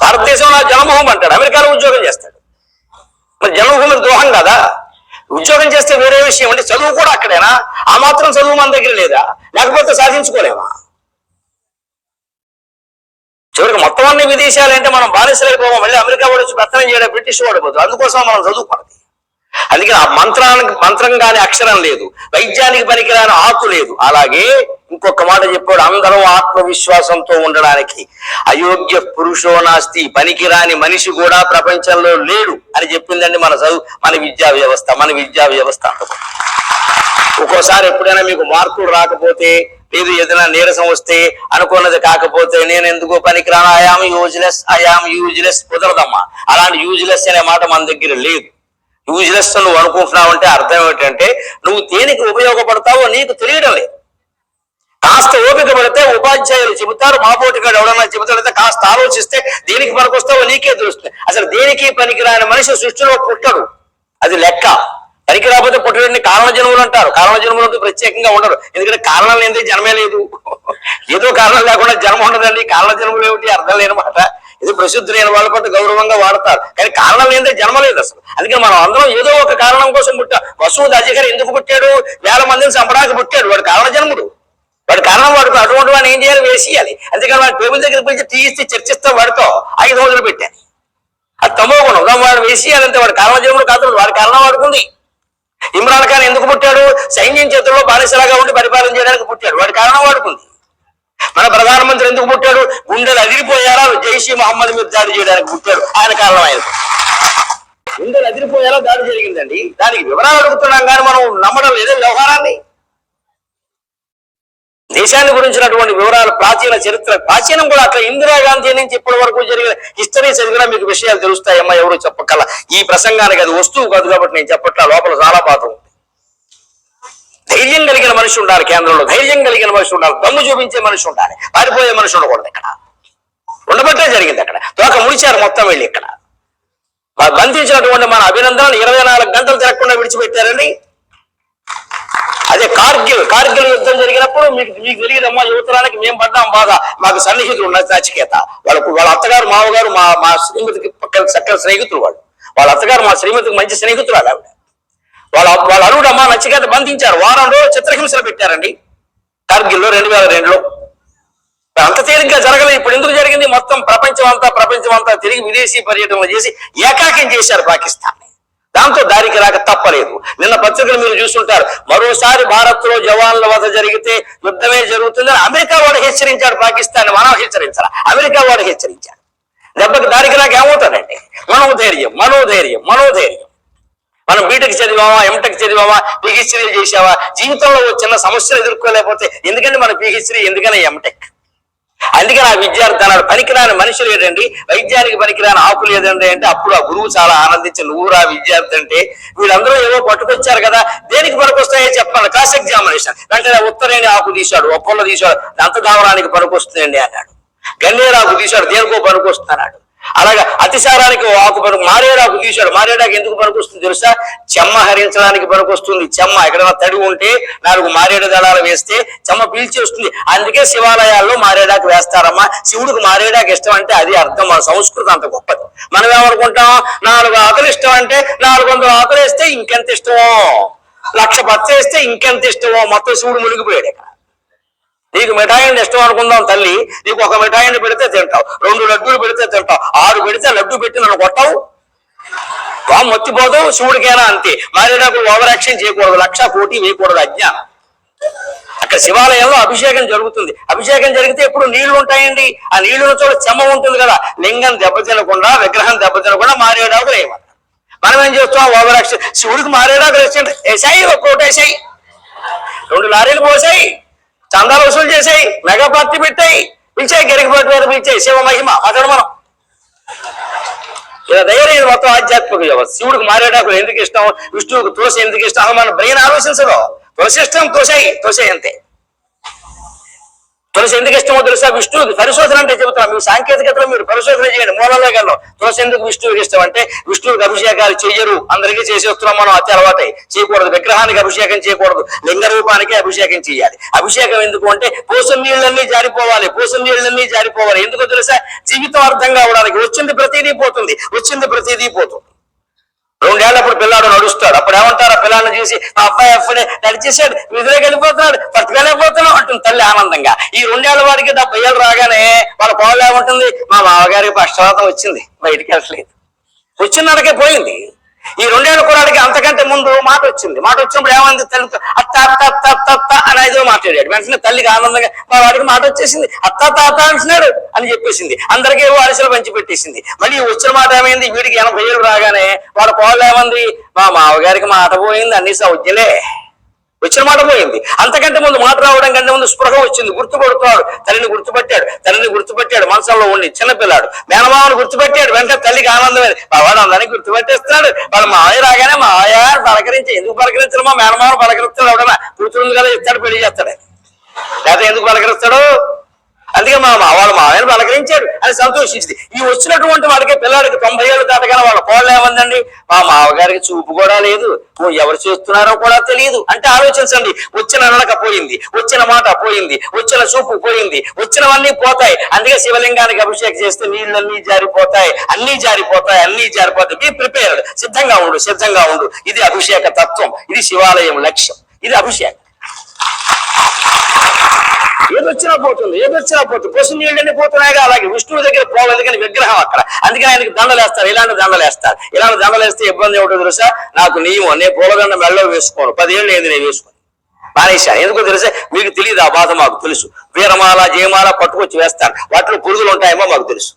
భారతదేశంలో జన్మభూమి అంటాడు, అమెరికాలో ఉద్యోగం చేస్తాడు. మరి జన్మభూమికి ద్రోహం కదా. ఉద్యోగం చేస్తే వేరే విషయం, అంటే చదువు కూడా అక్కడేనా? ఆ మాత్రం చదువు మన దగ్గర లేదా? లేకపోతే సాధించుకోలేమా? చివరికి మొత్తం అన్ని విదేశాలంటే మనం బానిసలైపోవా, మళ్ళీ అమెరికా వాడు వచ్చి పెత్తనం చేయడం, బ్రిటిష్ వాడు పోతుంది. అందుకోసం మనం చదువుకోవాలి. అందుకే ఆ మంత్రం కాని అక్షరం లేదు, వైద్యానికి పనికిరాని ఆకు లేదు. అలాగే ఇంకొక మాట చెప్పాడు, అందరూ ఆత్మవిశ్వాసంతో ఉండడానికి అయోగ్య పురుషో నాస్తి, పనికిరాని మనిషి కూడా ప్రపంచంలో లేడు అని చెప్పిందండి మన చదువు, మన విద్యా వ్యవస్థ. ఒక్కోసారి ఎప్పుడైనా మీకు మార్కులు రాకపోతే, లేదు ఏదైనా నీరసం వస్తే, అనుకున్నది కాకపోతే, నేను ఎందుకో పనికిరాను, ఐఆమ్ యూజ్లెస్ కుదరదమ్మా. అలాంటి యూజ్లెస్ అనే మాట మన దగ్గర లేదు. యూజ్లెస్ నువ్వు అనుకుంటున్నావు అంటే అర్థం ఏమిటంటే, నువ్వు దేనికి ఉపయోగపడతావో నీకు తెలియడం లేదు. కాస్త ఓపిక పడితే ఉపాధ్యాయులు చెబుతారు, మాపోటిగాడు ఎవడన్నా చెబుతాడైతే కాస్త ఆలోచిస్తే దేనికి పనికొస్తావో నీకే తెలుస్తుంది. అసలు దేనికి పనికిరాని మనిషి సృష్టిలో పుట్టడు, అది లెక్క. పనికి రాకపోతే పుట్టడాన్ని కారణ జన్ములు అంటారు. కారణ జన్ములంటూ ప్రత్యేకంగా ఉండరు, ఎందుకంటే కారణం లేనిదే జన్మే లేదు. ఏదో కారణం లేకుండా జన్మ ఉండదండి. కారణ జన్ములు ఏమిటి అర్థం లేనమాట. ఇది ప్రసిద్ధులైన వాళ్ళ పట్ల గౌరవంగా వాడతారు, కానీ కారణం లేనిదే జన్మ లేదు అసలు. అందుకని మనం అందరం ఏదో ఒక కారణం కోసం పుట్టాం. వసువు అధికారి ఎందుకు పుట్టాడు? 1000 మందిని చంపడానికి పుట్టాడు, వాడు కారణ జన్ముడు. వాడి కారణం వాడుకో, అటువంటి వాడిని ఏం చేయాలి? వేసేయాలి. అందుకని వాడి టేబుల్ దగ్గర పిలిచి టీ ఇస్తే చర్చిస్తే వాడితో 5 రోజులు పెట్టాను. అది తమో గుణం, వాడు వేసేయాలంటే వాడు కారణ జన్ముడు కాదు, వాడి కారణం వాడుకుంది. ఇమ్రాన్ ఖాన్ ఎందుకు పుట్టాడు? సైన్యం చేతుల్లో బానిసలాగా ఉండి పరిపాలన చేయడానికి పుట్టాడు, వాడి కారణం వాడుకుంది. మన ప్రధానమంత్రి ఎందుకు పుట్టాడు? గుండెలు అదిరిపోయారా జైషీ మహమ్మద్ మీద దాడి చేయడానికి పుట్టాడు, ఆయన కారణం ఆయన. గుండెలు అదిరిపోయారా దాడి జరిగిందండి, దానికి వివరాలు అడుగుతున్నాం కానీ మనం నమ్మడం లేదే వ్యవహారాన్ని. దేశాన్ని గురించినటువంటి వివరాలు, ప్రాచీన చరిత్ర, ప్రాచీనం కూడా అట్లా ఇందిరాగాంధీ నుంచి ఇప్పటి వరకు జరిగిన హిస్టరీ చదివినా మీకు విషయాలు తెలుస్తాయమ్మా. ఎవరు చెప్పకల్లా. ఈ ప్రసంగానికి అది వస్తువు కాదు కాబట్టి నేను చెప్పట్లా, లోపల చాలా పాఠం ఉంది. ధైర్యం కలిగిన మనిషి ఉండాలి కేంద్రంలో, ధైర్యం కలిగిన మనిషి ఉండాలి, దమ్ము చూపించే మనిషి ఉండాలి, పారిపోయే మనిషి ఉండకూడదు. ఇక్కడ ఉండబట్టే జరిగింది. అక్కడ తోక ముడిచారు మొత్తం వెళ్ళి. ఇక్కడ బంధించినటువంటి మన అభినందనలు 24 గంటలు తిరగకుండా విడిచిపెట్టారండి. అదే కార్గిల్ యుద్ధం జరిగినప్పుడు మీకు తెలియదమ్మా, యువతరానికి మేము పడ్డాం బాధ. మాకు సన్నిహితులు నచికేత, వాళ్ళ అత్తగారు మామగారు మా శ్రీమతికి పక్కన చక్కని స్నేహితులు వాళ్ళు. వాళ్ళ అత్తగారు మా శ్రీమతికి మంచి స్నేహితురాలు ఆవిడ. వాళ్ళ అల్లుడమ్మా నచికేత బంధించారు. వారం రోజులు చిత్రహింసలు పెట్టారండి కార్గిల్లో 2002లో. అంత తేలిగ్గా జరగలేదు. ఇప్పుడు ఎందుకు జరిగింది? మొత్తం ప్రపంచం అంతా తిరిగి విదేశీ పర్యటనలు చేసి ఏకాకిం చేశారు పాకిస్తాన్. దాంతో దారికి రాక తప్పలేదు. నిన్న పత్రికలు మీరు చూస్తుంటారు, మరోసారి భారత్ లో జవాన్ల వధ జరిగితే యుద్ధమే జరుగుతుందని అమెరికా వాడు హెచ్చరించాడు. పాకిస్తాన్ మనం హెచ్చరించాలి, అమెరికా వాడు హెచ్చరించాడు. దెబ్బకి దారికి రాక ఏమవుతాడండి? మనోధైర్యం. మనం బీటెక్ చదివామా, ఎంటెక్ చదివామా, పిహెచ్డీ చేసావా, జీవితంలో చిన్న సమస్యలు ఎదుర్కోలేకపోతే ఎందుకంటే మన పిహెచ్డీ, ఎందుకని ఎంటెక్? అందుకని ఆ విద్యార్థి అన్నాడు, పనికిరాని మనుషులు ఏదండి, వైద్యానికి పనికిరాని ఆకులు ఏదండి అంటే అప్పుడు ఆ గురువు చాలా ఆనందించి, నువ్వు రా విద్యార్థి అంటే, వీళ్ళందరూ ఏవో పట్టుకొచ్చారు కదా, దేనికి పనికొస్తాయో చెప్పాలి. క్లాస్ ఎగ్జామినేషన్ వెంటనే ఉత్తరేణి ఆకు తీశాడు, ఒప్పంలో తీశాడు, దంతధావనానికి పనికొస్తుందండి అన్నాడు. గన్నేరాకు తీశాడు, దేనికో పనికొస్తున్నాడు. అలాగా అతిసారానికి ఆకు మారేడాకు తీశాడు. మారేడాకు ఎందుకు పనికొస్తుంది తెలుసా? చెమ్మ హరించడానికి పనికొస్తుంది. చెమ్మ ఎక్కడైనా తడి ఉంటే 4 మారేడు దళాలు వేస్తే చెమ్మ పీల్చేస్తుంది. అందుకే శివాలయాల్లో మారేడాకు వేస్తారమ్మా. శివుడికి మారేడాకు ఇష్టం అంటే అది అర్థం. మన సంస్కృతి అంత గొప్పది. మనం ఏమనుకుంటాం, 4 ఆకులు ఇష్టం అంటే 400 ఆకులు వేస్తే ఇంకెంత ఇష్టమో, 1,00,000 పచ్చ వేస్తే ఇంకెంత ఇష్టమో. మొత్తం శివుడు మునిగిపోయాడు. ఇక్కడ నీకు మిఠాయిని ఇష్టం అనుకుందాం తల్లి, నీకు 1 మిఠాయిని పెడితే తింటావు, 2 లడ్డూలు పెడితే తింటావు, 6 పెడితే లడ్డు పెట్టి నన్ను కొట్టావు, మొత్తిపోతావు. శివుడికైనా అంతే. మారేడాకు ఓవర్ యాక్షన్ చేయకూడదు, 1,00,000 కోటి వేయకూడదు, అజ్ఞానం. అక్కడ శివాలయంలో అభిషేకం జరుగుతుంది. అభిషేకం జరిగితే ఎప్పుడు నీళ్లు ఉంటాయండి. ఆ నీళ్లున్న చోట చెమ్మ ఉంటుంది కదా. లింగం దెబ్బతినకుండా, విగ్రహం దెబ్బతినకుండా మారేడాకులు వేయమంటారు. మనం ఏం చేస్తాం? Over action. శివుడికి మారేడాకులు వేసాయి, 1 కోటి వేసాయి, 2 లారీలు పోసాయి, చందాలు వసూలు చేసాయి, మెగా పార్టీ పెట్టాయి, పిలిచాయి, గరికపాటి వారు పిలిచాయి, శివ మహిమ మాట్లాడు మనం. ఇలా ధైర్యం మొత్తం ఆధ్యాత్మిక వ్యవస్థ. శివుడికి మారేడాకులు ఎందుకు ఇష్టం, విష్ణువుకి తులసి ఎందుకు ఇష్టం, మన బ్రెయిన్ ఆలోచించదు. తులసి ఇష్టం, తోసేయి అంతే. తులసి ఎందుకు ఇష్టమో తెలుసా? విష్ణువుకి పరిశోధన అంటే చెబుతున్నాం. మీ సాంకేతికతలో మీరు పరిశోధన చేయండి. మూలంలో గల్లో తులసి ఎందుకు విష్ణువుకి ఇష్టం అంటే, విష్ణువుకి అభిషేకాలు చెయ్యరు, అందరికీ చేసేస్తున్నాం మనం. అతి అలవాటై చేయకూడదు. విగ్రహానికి అభిషేకం చేయకూడదు, లింగ రూపానికి అభిషేకం చేయాలి. అభిషేకం ఎందుకు అంటే పోసిన నీళ్ళన్నీ జారిపోవాలి. ఎందుకో తెలుసా? జీవితం అర్థం కావడానికి. వచ్చింది ప్రతిదీ పోతుంది. 2 ఏళ్ళప్పుడు పిల్లాడు నడుస్తాడు. అప్పుడు ఏమంటారు? ఆ పిల్లాడిని చూసి, మా అబ్బాయి అప్పుడే నడిచేసాడు, విధులకు వెళ్ళిపోతున్నాడు, పట్టుకెళ్ళిపోతున్నాం అంటుంది తల్లి ఆనందంగా. ఈ 2 ఏళ్ల వాడికి 70 ఏళ్ళు రాగానే వాళ్ళ కోళ్ళు ఏముంటుంది? మా మామగారికి పక్షవాతం వచ్చింది, బయటికి వెళ్ళట్లేదు, వచ్చినాడకే పోయింది. ఈ 2 ఏళ్ల కురాడికి అంతకంటే ముందు మాట వచ్చినప్పుడు ఏమైంది? తల్లితో అత్త అని 5 మాట్లాడాడు. వెంటనే తల్లికి ఆనందంగా మా వాడికి మాట వచ్చేసింది, అత్త అంటున్నాడు అని చెప్పేసింది. అందరికీ అరిసెలు పంచి పెట్టేసింది. మళ్ళీ వచ్చిన మాట ఏమైంది? వీడికి 80 ఏళ్ళు రాగానే వాళ్ళ కోళ్ళు ఏమంది? మా మామగారికి మాట పోయింది, అన్ని సౌజ్ఞలే, వచ్చిన మాట పోయింది. అంతకంటే ముందు మాట రావడం కంటే ముందు స్పృహ వచ్చింది. గుర్తుపడుతున్నాడు, తల్లిని గుర్తుపట్టాడు, మనసులో ఉండి చిన్నపిల్లాడు. మేనమామను గుర్తుపట్టాడు, వెంటనే తల్లికి ఆనందమే. వాడు అందరినీ గుర్తుపట్టేస్తున్నాడు. వాళ్ళ మావయ్య రాగానే మావయ్య పలకరించి, ఎందుకు పలకరించడం? మా మేనమామను పలకరిస్తాడు. ఎవడన్నా కూతురుంది కదా ఇస్తాడు, పెళ్లి చేస్తాడు. లేకపోతే ఎందుకు పలకరిస్తాడు? అందుకే వాళ్ళ మావయ్యను పలకరించాడు అని సంతోషించింది. ఈ వచ్చినటువంటి వాడికి పిల్లాడికి 90 ఏళ్ళు దాటగానే వాళ్ళ కోళ్ళు ఏమందండి? మా మామగారికి చూపు కూడా లేదు, ఎవరు చేస్తున్నారో కూడా తెలియదు అంటే ఆలోచించండి. వచ్చిన నడక పోయింది, వచ్చిన మాట పోయింది, వచ్చిన చూపు పోయింది, వచ్చినవన్నీ పోతాయి. అందుకే శివలింగానికి అభిషేకం చేస్తే నీళ్ళన్నీ జారిపోతాయి, అన్ని జారిపోతాయి. బీ ప్రిపేర్డ్, సిద్ధంగా ఉండు. ఇది అభిషేక తత్వం, ఇది శివాలయం లక్ష్యం, ఇది అభిషేకం. ఏదొచ్చినా పోతుంది. పశు నీళ్ళని పోతున్నాయిగా. అలాగే విష్ణువు దగ్గర పోవాలి, కానీ విగ్రహం అక్కడ. అందుకే ఆయనకి దండలు వేస్తారు. ఇలాంటి దండలు వేస్తే ఇబ్బంది ఏమిటో తెలుసా? నాకు నియమం, నేను పూలదండ మెళ్ళలో వేసుకోను. 10 ఏళ్ళు ఏది నేను వేసుకుని మానేశాను. ఎందుకో తెలుసా? మీకు తెలియదు, ఆ బాధ మాకు తెలుసు. వీరమాల, జయమాల పట్టుకొచ్చి వేస్తాను. వాటిలో పురుగులు ఉంటాయేమో మాకు తెలుసు.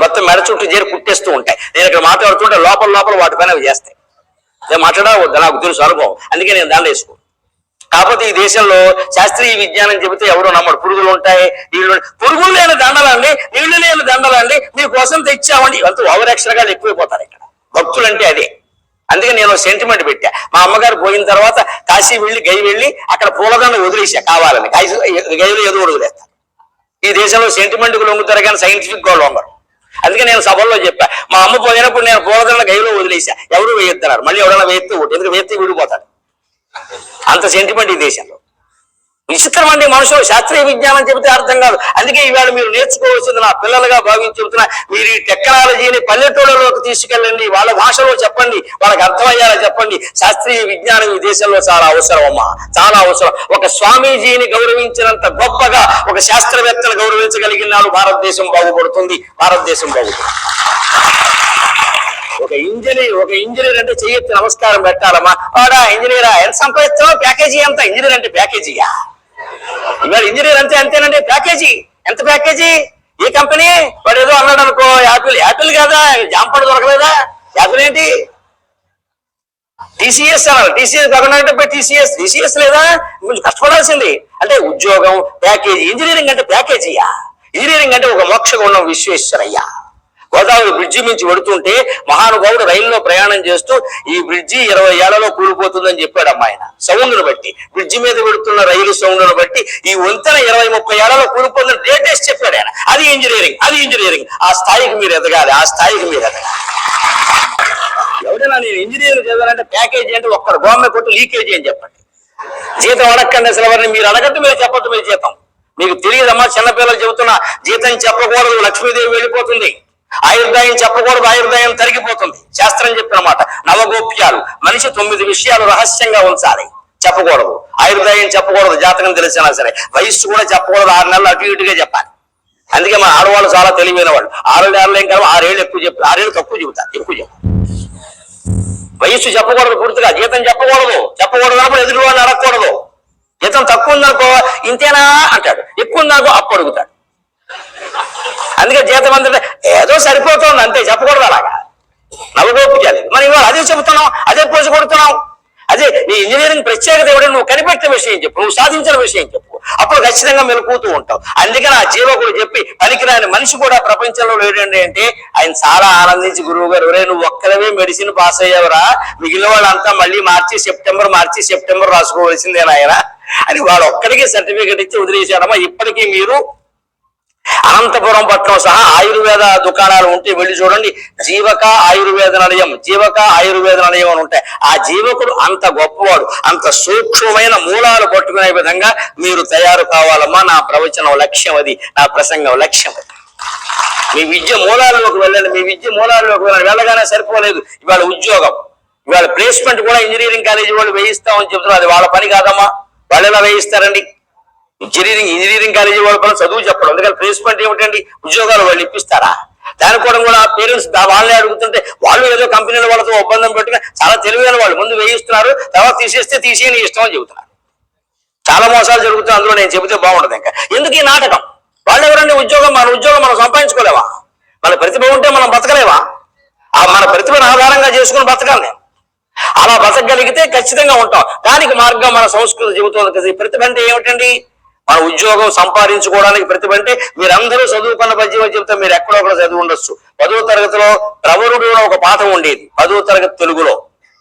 మొత్తం మెడ చుట్టూ చేరి కుట్టేస్తూ ఉంటాయి. నేను ఇక్కడ మాట్లాడుతుంటే లోపల వాటిపైన అవి చేస్తాయి. నేను మాట్లాడవద్దు, నాకు తెలుసు అనుభవం. అందుకే నేను దండ వేసుకోను. కాకపోతే ఈ దేశంలో శాస్త్రీయ విజ్ఞానం చెబితే ఎవరు నమ్మడు. పురుగులు ఉంటాయి, పురుగులు లేని దండలండి, నీళ్లు లేని దండలండి, మీకోసం తెచ్చామండి. అంత ఓవర్ యాక్షన్ గా ఎక్కువైపోతారు ఇక్కడ భక్తులు అంటే. అదే అందుకే నేను సెంటిమెంట్ పెట్టా. మా అమ్మగారు పోయిన తర్వాత కాశీ వెళ్ళి అక్కడ పూలదండ వదిలేసా కావాలని. గైలు ఏదో వదిలేస్తారు. ఈ దేశంలో సెంటిమెంట్ కు లొంగుతారు కానీ సైంటిఫిక్ గా లొంగరు. అందుకే నేను సభల్లో చెప్పా, మా అమ్మ పోయినప్పుడు నేను పూలదండ గైలో వదిలేసా, ఎవరు వేయొద్దన్నారు. మళ్ళీ ఎవరైనా వేస్తే ఒకటి, ఎందుకు వేస్తే విడిపోతాడు. అంత సెంటిమెంట్ ఈ దేశంలో. విచిత్రం అండి, మనుషులు శాస్త్రీయ విజ్ఞానం చెబితే అర్థం కాదు. అందుకే ఇవాళ మీరు నేర్చుకోవాల్సింది, నా పిల్లలుగా భావించి చెబుతున్నా, మీరు ఈ టెక్నాలజీని పల్లెటూళ్ళలోకి తీసుకెళ్ళండి, వాళ్ళ భాషలో చెప్పండి, వాళ్ళకి అర్థమయ్యేలా చెప్పండి. శాస్త్రీయ విజ్ఞానం ఈ దేశంలో చాలా అవసరం అమ్మా, చాలా అవసరం. ఒక స్వామీజీని గౌరవించినంత గొప్పగా ఒక శాస్త్రవేత్తను గౌరవించగలిగినాడు భారతదేశం బాగుపడుతుంది, భారతదేశం బాగుపడుతుంది. ఒక ఇంజనీర్ అంటే చెయ్యొచ్చు నమస్కారం పెట్టాలమ్మా. వాడా ఇంజనీరా, ఎంత సంపాదిస్తావు, ప్యాకేజీ ఎంత? ఇంజనీర్ అంటే ప్యాకేజీయా? ఇవాళ ఇంజనీర్ అంతే, అంతేనండి. ప్యాకేజీ ఎంత? ప్యాకేజీ ఏ కంపెనీ? వాడు ఏదో అన్నాడు అనుకో, యాపిల్ కాదా, జాంపడు దొరకలేదా? యాపిల్ ఏంటి? టీసీఎస్ అన్నారు. టీసీఎస్ కాకుండా టీసీఎస్ లేదా? కొంచెం కష్టపడాల్సింది. అంటే ఉద్యోగం, ప్యాకేజీ. ఇంజనీరింగ్ అంటే ప్యాకేజీయా? ఇంజనీరింగ్ అంటే ఒక మోక్షగుండం విశ్వేశ్వరయ్య. గోదావరి బ్రిడ్జి మించి పెడుతుంటే మహానుభావుడు రైల్లో ప్రయాణం చేస్తూ ఈ బ్రిడ్జి 20 ఏళ్లలో కూలిపోతుందని చెప్పాడు అమ్మాయన. సౌండ్ను బట్టి, బ్రిడ్జి మీద పెడుతున్న రైలు సౌండ్ను బట్టి ఈ వంతెన 20-30 ఏళ్లలో కూలిపోతుందని డేటేసి చెప్పాడు ఆయన. అది ఇంజనీరింగ్. ఆ స్థాయికి మీరు ఎదగాలి, ఆ స్థాయికి మీరు ఎదగాలి. ఎవడైనా నేను ఇంజనీరింగ్ చదవాలంటే ప్యాకేజీ అంటే ఒక్కరు గవర్నమెంట్ కొట్టు లీకేజీ అని చెప్పండి. జీతం అడగండి అసలు ఎవరిని, మీరు అడగద్దు, మీరు చెప్పొద్దు. మీరు జీతం మీకు తెలియదమ్మా. చిన్నపిల్లలు చెబుతున్నా, జీతం చెప్పకూడదు, లక్ష్మీదేవి వెళ్ళిపోతుంది. ఆయుర్దాయం చెప్పకూడదు, ఆయుర్దాయం తరిగిపోతుంది. శాస్త్రం చెప్పిన మాట. నవగోప్యాలు, మనిషి 9 విషయాలు రహస్యంగా ఉంచాలి, చెప్పకూడదు. ఆయుర్దాయం చెప్పకూడదు, జాతకం తెలిసినా సరే. వయస్సు కూడా చెప్పకూడదు, 6 నెలలు అటు ఇటుగా చెప్పాలి. అందుకే మన ఆడవాళ్ళు చాలా తెలివైన వాళ్ళు. 6 ఏళ్ళు ఏం కాదు, 6 ఏళ్ళు ఎక్కువ చెప్తారు, 6 ఏళ్ళు తక్కువ చెబుతారు, ఎక్కువ చెప్తారు. వయస్సు చెప్పకూడదు పూర్తిగా, జీతం చెప్పకూడదు అన్నప్పుడు ఎదురు వాడిని అడగకూడదు. జీతం తక్కువ ఉందనుకో ఇంతేనా అంటాడు, ఎక్కువ ఉందనుకో అప్పు అడుగుతాడు. అందుకే జీతం అంతా ఏదో సరిపోతుంది అంతే, చెప్పకూడదు అలాగా. నవగోపికాలి. మరి ఇవాళ అదే చెబుతున్నాం, అదే పోసి కొడుతున్నాం. అదే నీ ఇంజనీరింగ్ ప్రత్యేకత ఎవడో నువ్వు కనిపెట్టిన విషయం చెప్పు, నువ్వు సాధించిన విషయం చెప్పు, అప్పుడు ఖచ్చితంగా మెలుకుతూ ఉంటావు. అందుకని ఆ జీవకుడు చెప్పి పనికిరాని మనిషి కూడా ప్రపంచంలో లేడండి అంటే ఆయన చాలా ఆనందించి, గురువు గారు నువ్వు ఒక్కడవే మెడిసిన్ పాస్ అయ్యావురా, మిగిలిన వాళ్ళంతా మళ్ళీ మార్చి సెప్టెంబర్ రాసుకోవాల్సిందేనాయన అని వాడు ఒక్కడికి సర్టిఫికెట్ ఇచ్చి వదిలేశాడమ్మా. ఇప్పటికీ మీరు అనంతపురం పట్టణం సహా ఆయుర్వేద దుకాణాలు ఉంటే వెళ్ళి చూడండి. జీవక ఆయుర్వేద నిలయం అని ఉంటాయి. ఆ జీవకుడు అంత గొప్పవాడు, అంత సూక్ష్మమైన మూలాలు పట్టుకునే విధంగా మీరు తయారు కావాలమ్మా. నా ప్రవచనం లక్ష్యం అది, నా ప్రసంగం లక్ష్యం అది. మీ విద్య మూలాల్లోకి వెళ్ళండి. వెళ్ళగానే సరిపోలేదు. ఇవాళ ఉద్యోగం, ఇవాళ ప్లేస్మెంట్ కూడా ఇంజనీరింగ్ కాలేజీ వాళ్ళు వేయిస్తామని చెప్తున్నారు. అది వాళ్ళ పని కాదమ్మా. వాళ్ళు ఎలా వేయిస్తారండి? ఇంజనీరింగ్ కాలేజీ వాళ్ళ పని చదువు చెప్పడం. అందుకని ప్లేస్మెంట్ ఏమిటండి? ఉద్యోగాలు వాళ్ళు ఇప్పిస్తారా? దానికోవడం కూడా పేరెంట్స్ వాళ్ళే అడుగుతుంటే వాళ్ళు ఏదో కంపెనీల వాళ్ళతో ఒప్పందం పెట్టుకుని చాలా తెలివైన వాళ్ళు ముందు వేయిస్తున్నారు, తర్వాత తీసేయని ఇష్టం అని చెబుతున్నారు. చాలా మోసాలు జరుగుతాయి అందులో. నేను చెబితే బాగుండదు. ఇంకా ఎందుకు ఈ నాటకం? వాళ్ళు ఎవరండి? మన ఉద్యోగం మనం సంపాదించుకోలేవా? మన ప్రతిభ ఉంటే మనం బతకలేవా? మన ప్రతిభను ఆధారంగా చేసుకుని బతకాలి. నేను అలా బతకగలిగితే ఖచ్చితంగా ఉంటాం. దానికి మార్గం మన సంస్కృతి చెబుతోంది కదా. ప్రతిభ అంటే ఏమిటండి? మన ఉద్యోగం సంపాదించుకోవడానికి ప్రతిభ అంటే మీరందరూ చదువుకున్న పద్యం చెబుతా మీరు ఎక్కడో ఒకటి చదివి ఉండొచ్చు. 10వ తరగతిలో ప్రవరుడు ఒక పాఠం ఉండేది. 10వ తరగతి తెలుగులో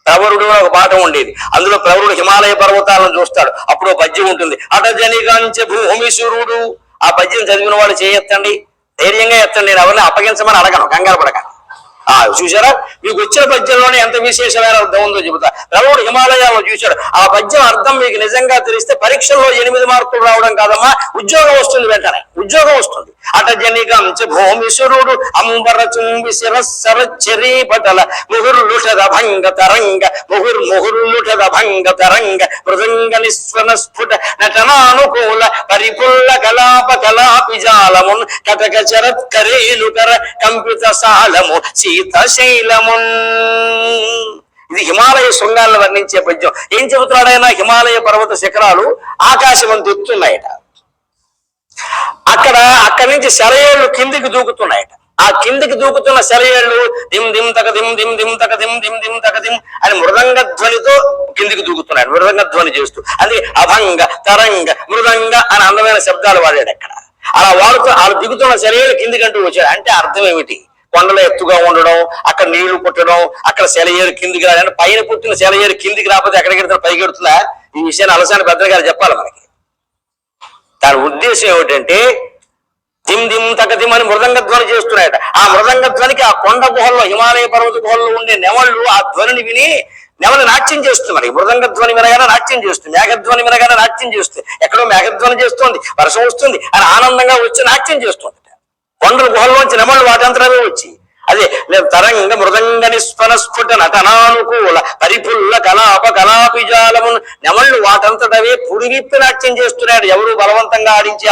ప్రవరుడు ఒక పాఠం ఉండేది. అందులో ప్రవరుడు హిమాలయ పర్వతాలను చూస్తాడు. అప్పుడు పద్యం ఉంటుంది, అటజనిగాంచ భూమి సూర్యుడు. ఆ పద్యం చదివిన వాళ్ళు చేయెత్తండి, ధైర్యంగా ఎత్తండి. నేను ఎవరిని అప్పగించమని అడగను, కంగారు పడక. చూసారా, మీకు వచ్చిన పద్యంలోనే ఎంత విశేషమైన అర్థం ఉందో చెబుతా. ప్రవరుడు హిమాలయాల్లో చూశాడు. ఆ పద్యం అర్థం మీకు నిజంగా తెలిస్తే పరీక్షల్లో 8 మార్కులు రావడం కాదమ్మా, ఉద్యోగం వస్తుంది. వెంటనే ఉద్యోగం వస్తుంది. అటజనిగంచ భూమిసురుడు అంబర చుంబి శిరస్సరచ్చరీ పటల ముహుర్లుషద భంగ తరంగ మృదంగ నిస్వన స్ఫుట నటనానుకూల పరిపుల్ల కలాపి జాలమున్ కటక చరత్కరేలుకర కంపిత సాలము శీతశైలమున్. ఇది హిమాలయ శృంగాలను వర్ణించే పద్యం. ఏం చెబుతున్నాడైనా? హిమాలయ పర్వత శిఖరాలు ఆకాశమంత ఎత్తున్నాయట. అక్కడి నుంచి సెలయేళ్లు కిందికి దూకుతున్నాయట. ఆ కిందికి దూకుతున్న సెలయేళ్లు దిమ్ దిమ్ తక దిమ్ దిమ్ దిమ్ తక దిమ్ దిమ్ దిమ్ తక దిమ్ అని మృదంగ ధ్వనితో కిందికి దూకుతున్నాడు. మృదంగ ధ్వని చేస్తూ అది అభంగ తరంగ మృదంగ అని అందమైన శబ్దాలు వాడాడు. అక్కడ అలా వాడుతూ అలా దిగుతున్న సెలయేళ్లు కిందికంటూ వచ్చాడు. అంటే అర్థం ఏమిటి? కొండలు ఎత్తుగా ఉండడం, అక్కడ నీళ్లు పుట్టడం, అక్కడ సెలయేరు కిందికి రాని, పైన పుట్టిన సెలయేరు కిందికి రాకపోతే ఎక్కడికి వెళ్తున్నా పైకి వెళ్తుందా? ఈ విషయాన్ని అలసాని పెద్దలు గారు చెప్పాలి మనకి. దాని ఉద్దేశం ఏమిటంటే దిమ్ దిమ్ తక దిమ్ అని మృదంగ ధ్వని చేస్తున్నాయట. ఆ మృదంగ ధ్వనికి ఆ కొండ గుహల్లో, హిమాలయ పర్వత గుహల్లో ఉండే నెమళ్ళు ఆ ధ్వనిని విని నెమలి నాట్యం చేస్తుంది, మనకి మృదంగ ధ్వని వినగానే నాట్యం చేస్తుంది, మేఘధ్వని వినగానే నాట్యం చేస్తుంది, ఎక్కడో మేఘధ్వని చేస్తుంది, వర్షం వస్తుంది అని ఆనందంగా వచ్చి నాట్యం చేస్తుంది. కొండల గుహల్లోంచి నెమళ్ళు వాటంతరమే వచ్చి అదే తరంగ మృదంగ నిస్ఫలస్ఫుట నటనానుకూల పరిపుల్ల కలాప కలాపిజాలము నెమళ్ళు వాటంతటవే పుడివిప్పి నాట్యం చేస్తున్నాడు, ఎవరు బలవంతంగా ఆడించే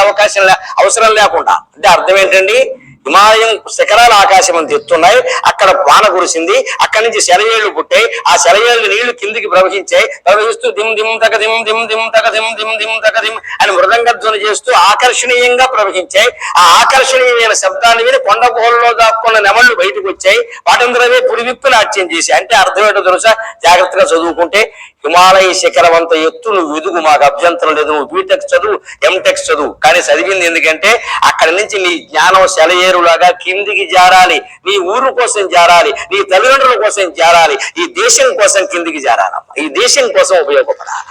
అవసరం లేకుండా. అంటే అర్థం ఏంటండి, హిమాలయం శిఖరాల ఆకాశం అంత ఎత్తున్నాయి, అక్కడ వాన కురిసింది, అక్కడి నుంచి సెలయేళ్లు పుట్టాయి, ఆ సెలయేళ్లు నీళ్లు కిందికి ప్రవహించాయి, ప్రవహిస్తూ దిమ్ దిమ్ తక దిమ్ దిమ్ దిమ్ తక దిమ్ దిమ్ దిమ్ తక దిమ్ అని మృదంగ ధ్వని చేస్తూ ఆకర్షణీయంగా ప్రవహించాయి. ఆ ఆకర్షణీయమైన శబ్దాన్ని విని కొండ గుహల్లో దాక్కున్న నెమళ్ళు బయటకు వచ్చాయి, వాటందరవే పుడివిప్పు నాట్యం చేసి. అంటే అర్థం ఏంటో తెలుసా, జాగ్రత్తగా చదువుకుంటే, హిమాలయ శిఖరం అంత ఎత్తు నువ్వు ఎదుగు, మాకు అభ్యంతరం లేదు, నువ్వు బీటెక్ చదువు, ఎంటెక్ చదువు, కానీ చదివింది ఎందుకంటే అక్కడి నుంచి నీ జ్ఞానం సెలయేరులాగా కిందికి జారాలి, నీ ఊరు కోసం జారాలి, నీ తల్లిదండ్రుల కోసం జారాలి, ఈ దేశం కోసం కిందికి జారాలమ్మా, ఈ దేశం కోసం ఉపయోగపడాలి.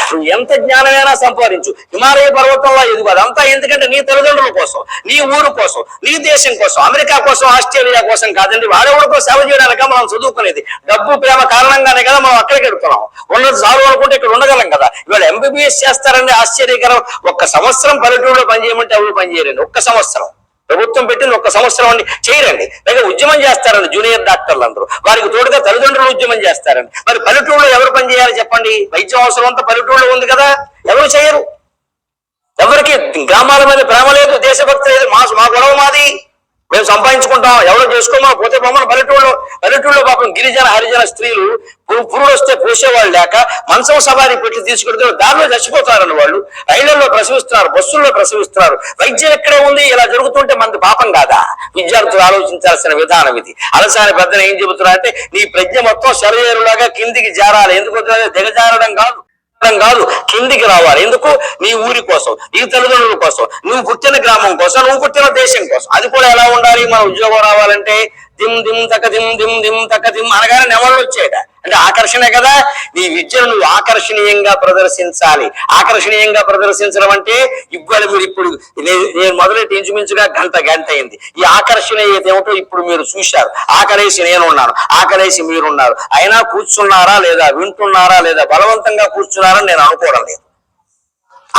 నువ్వు ఎంత జ్ఞానమైనా సంపాదించు, హిమాలయ పర్వతంలో ఎదుగు, అదంతా ఎందుకంటే నీ తల్లిదండ్రుల కోసం, నీ ఊరు కోసం, నీ దేశం కోసం, అమెరికా కోసం, ఆస్ట్రేలియా కోసం కాదండి. వాడెవరికో సేవ చేయడానిక మనం చదువుకునేది, డబ్బు ప్రేమ కారణంగానే కదా మనం అక్కడికి వెళ్తున్నాం. ఉన్నది చాలు అనుకుంటే ఇక్కడ ఉండగలం కదా. ఇవాళ ఎంబీబీఎస్ చేస్తారండి, ఆశ్చర్యకరం. 1 సంవత్సరం పల్లెటూరులో పనిచేయమంటే ఎవరు పనిచేయరండి, 1 సంవత్సరం. ప్రభుత్వం పెట్టింది 1 సంవత్సరం అండి, చేయరండి. పైగా ఉద్యమం చేస్తారండి జూనియర్ డాక్టర్లు అందరూ, వారికి తోడుగా తల్లిదండ్రులు ఉద్యమం చేస్తారండి. మరి పల్లెటూరులో ఎవరు పని చేయాలి చెప్పండి? వైద్యం అవసరం అంతా పల్లెటూరులో ఉంది కదా, ఎవరు చేయరు. ఎవరికి గ్రామాల మీద ప్రేమ లేదు, దేశభక్తి లేదు, మా గొడవ మాది, మేము సంపాదించుకుంటాం, ఎవరో చేసుకోమా, పోతే బొమ్మను. పల్లెటూరులో పాపం గిరిజన హరిజన స్త్రీలు పురుడు వస్తే పోసేవాళ్ళు లేక మంచం సవారీ పెట్టి తీసుకెడితే దారిలో చచ్చిపోతారని వాళ్ళు, రైళ్లలో ప్రసవిస్తున్నారు, బస్సుల్లో ప్రసవిస్తున్నారు. వైద్యం ఎక్కడే ఉంది? ఇలా జరుగుతుంటే మనది పాపం కాదా? విద్యార్థులు ఆలోచించాల్సిన విధానం ఇది. అలసాని పెద్దలు ఏం చెబుతున్నారంటే, నీ ప్రజ్ఞ మొత్తం సెలయేరులాగా కిందికి జారాలి. ఎందుకు దిగజారడం కాదు, కిందికి రావాలి. ఎందుకు? నీ ఊరి కోసం, నీ తల్లిదండ్రుల కోసం, నువ్వు పుట్టిన గ్రామం కోసం, నువ్వు పుట్టిన దేశం కోసం. అది కూడా ఎలా ఉండాలి? మన ఉద్యోగం రావాలంటే దిమ్ దిమ్ తక దిమ్ దిమ్ దిమ్ తక దిమ్ అనగానే నెమళ్ళు వచ్చేట. అంటే ఆకర్షణే కదా. నీ విద్యను నువ్వు ఆకర్షణీయంగా ప్రదర్శించాలి. ఆకర్షణీయంగా ప్రదర్శించడం అంటే ఇవాళ మీరు ఇప్పుడు నేను మొదలెట్టి ఇంచుమించుగా గంట అయింది. ఈ ఆకర్షణీయత ఏమిటో ఇప్పుడు మీరు చూశారు. ఆకలేసి నేనున్నాను, ఆకలేసి మీరున్నారు, అయినా కూర్చున్నారా లేదా, వింటున్నారా లేదా, బలవంతంగా కూర్చున్నారని నేను అనుకోవడం లేదు.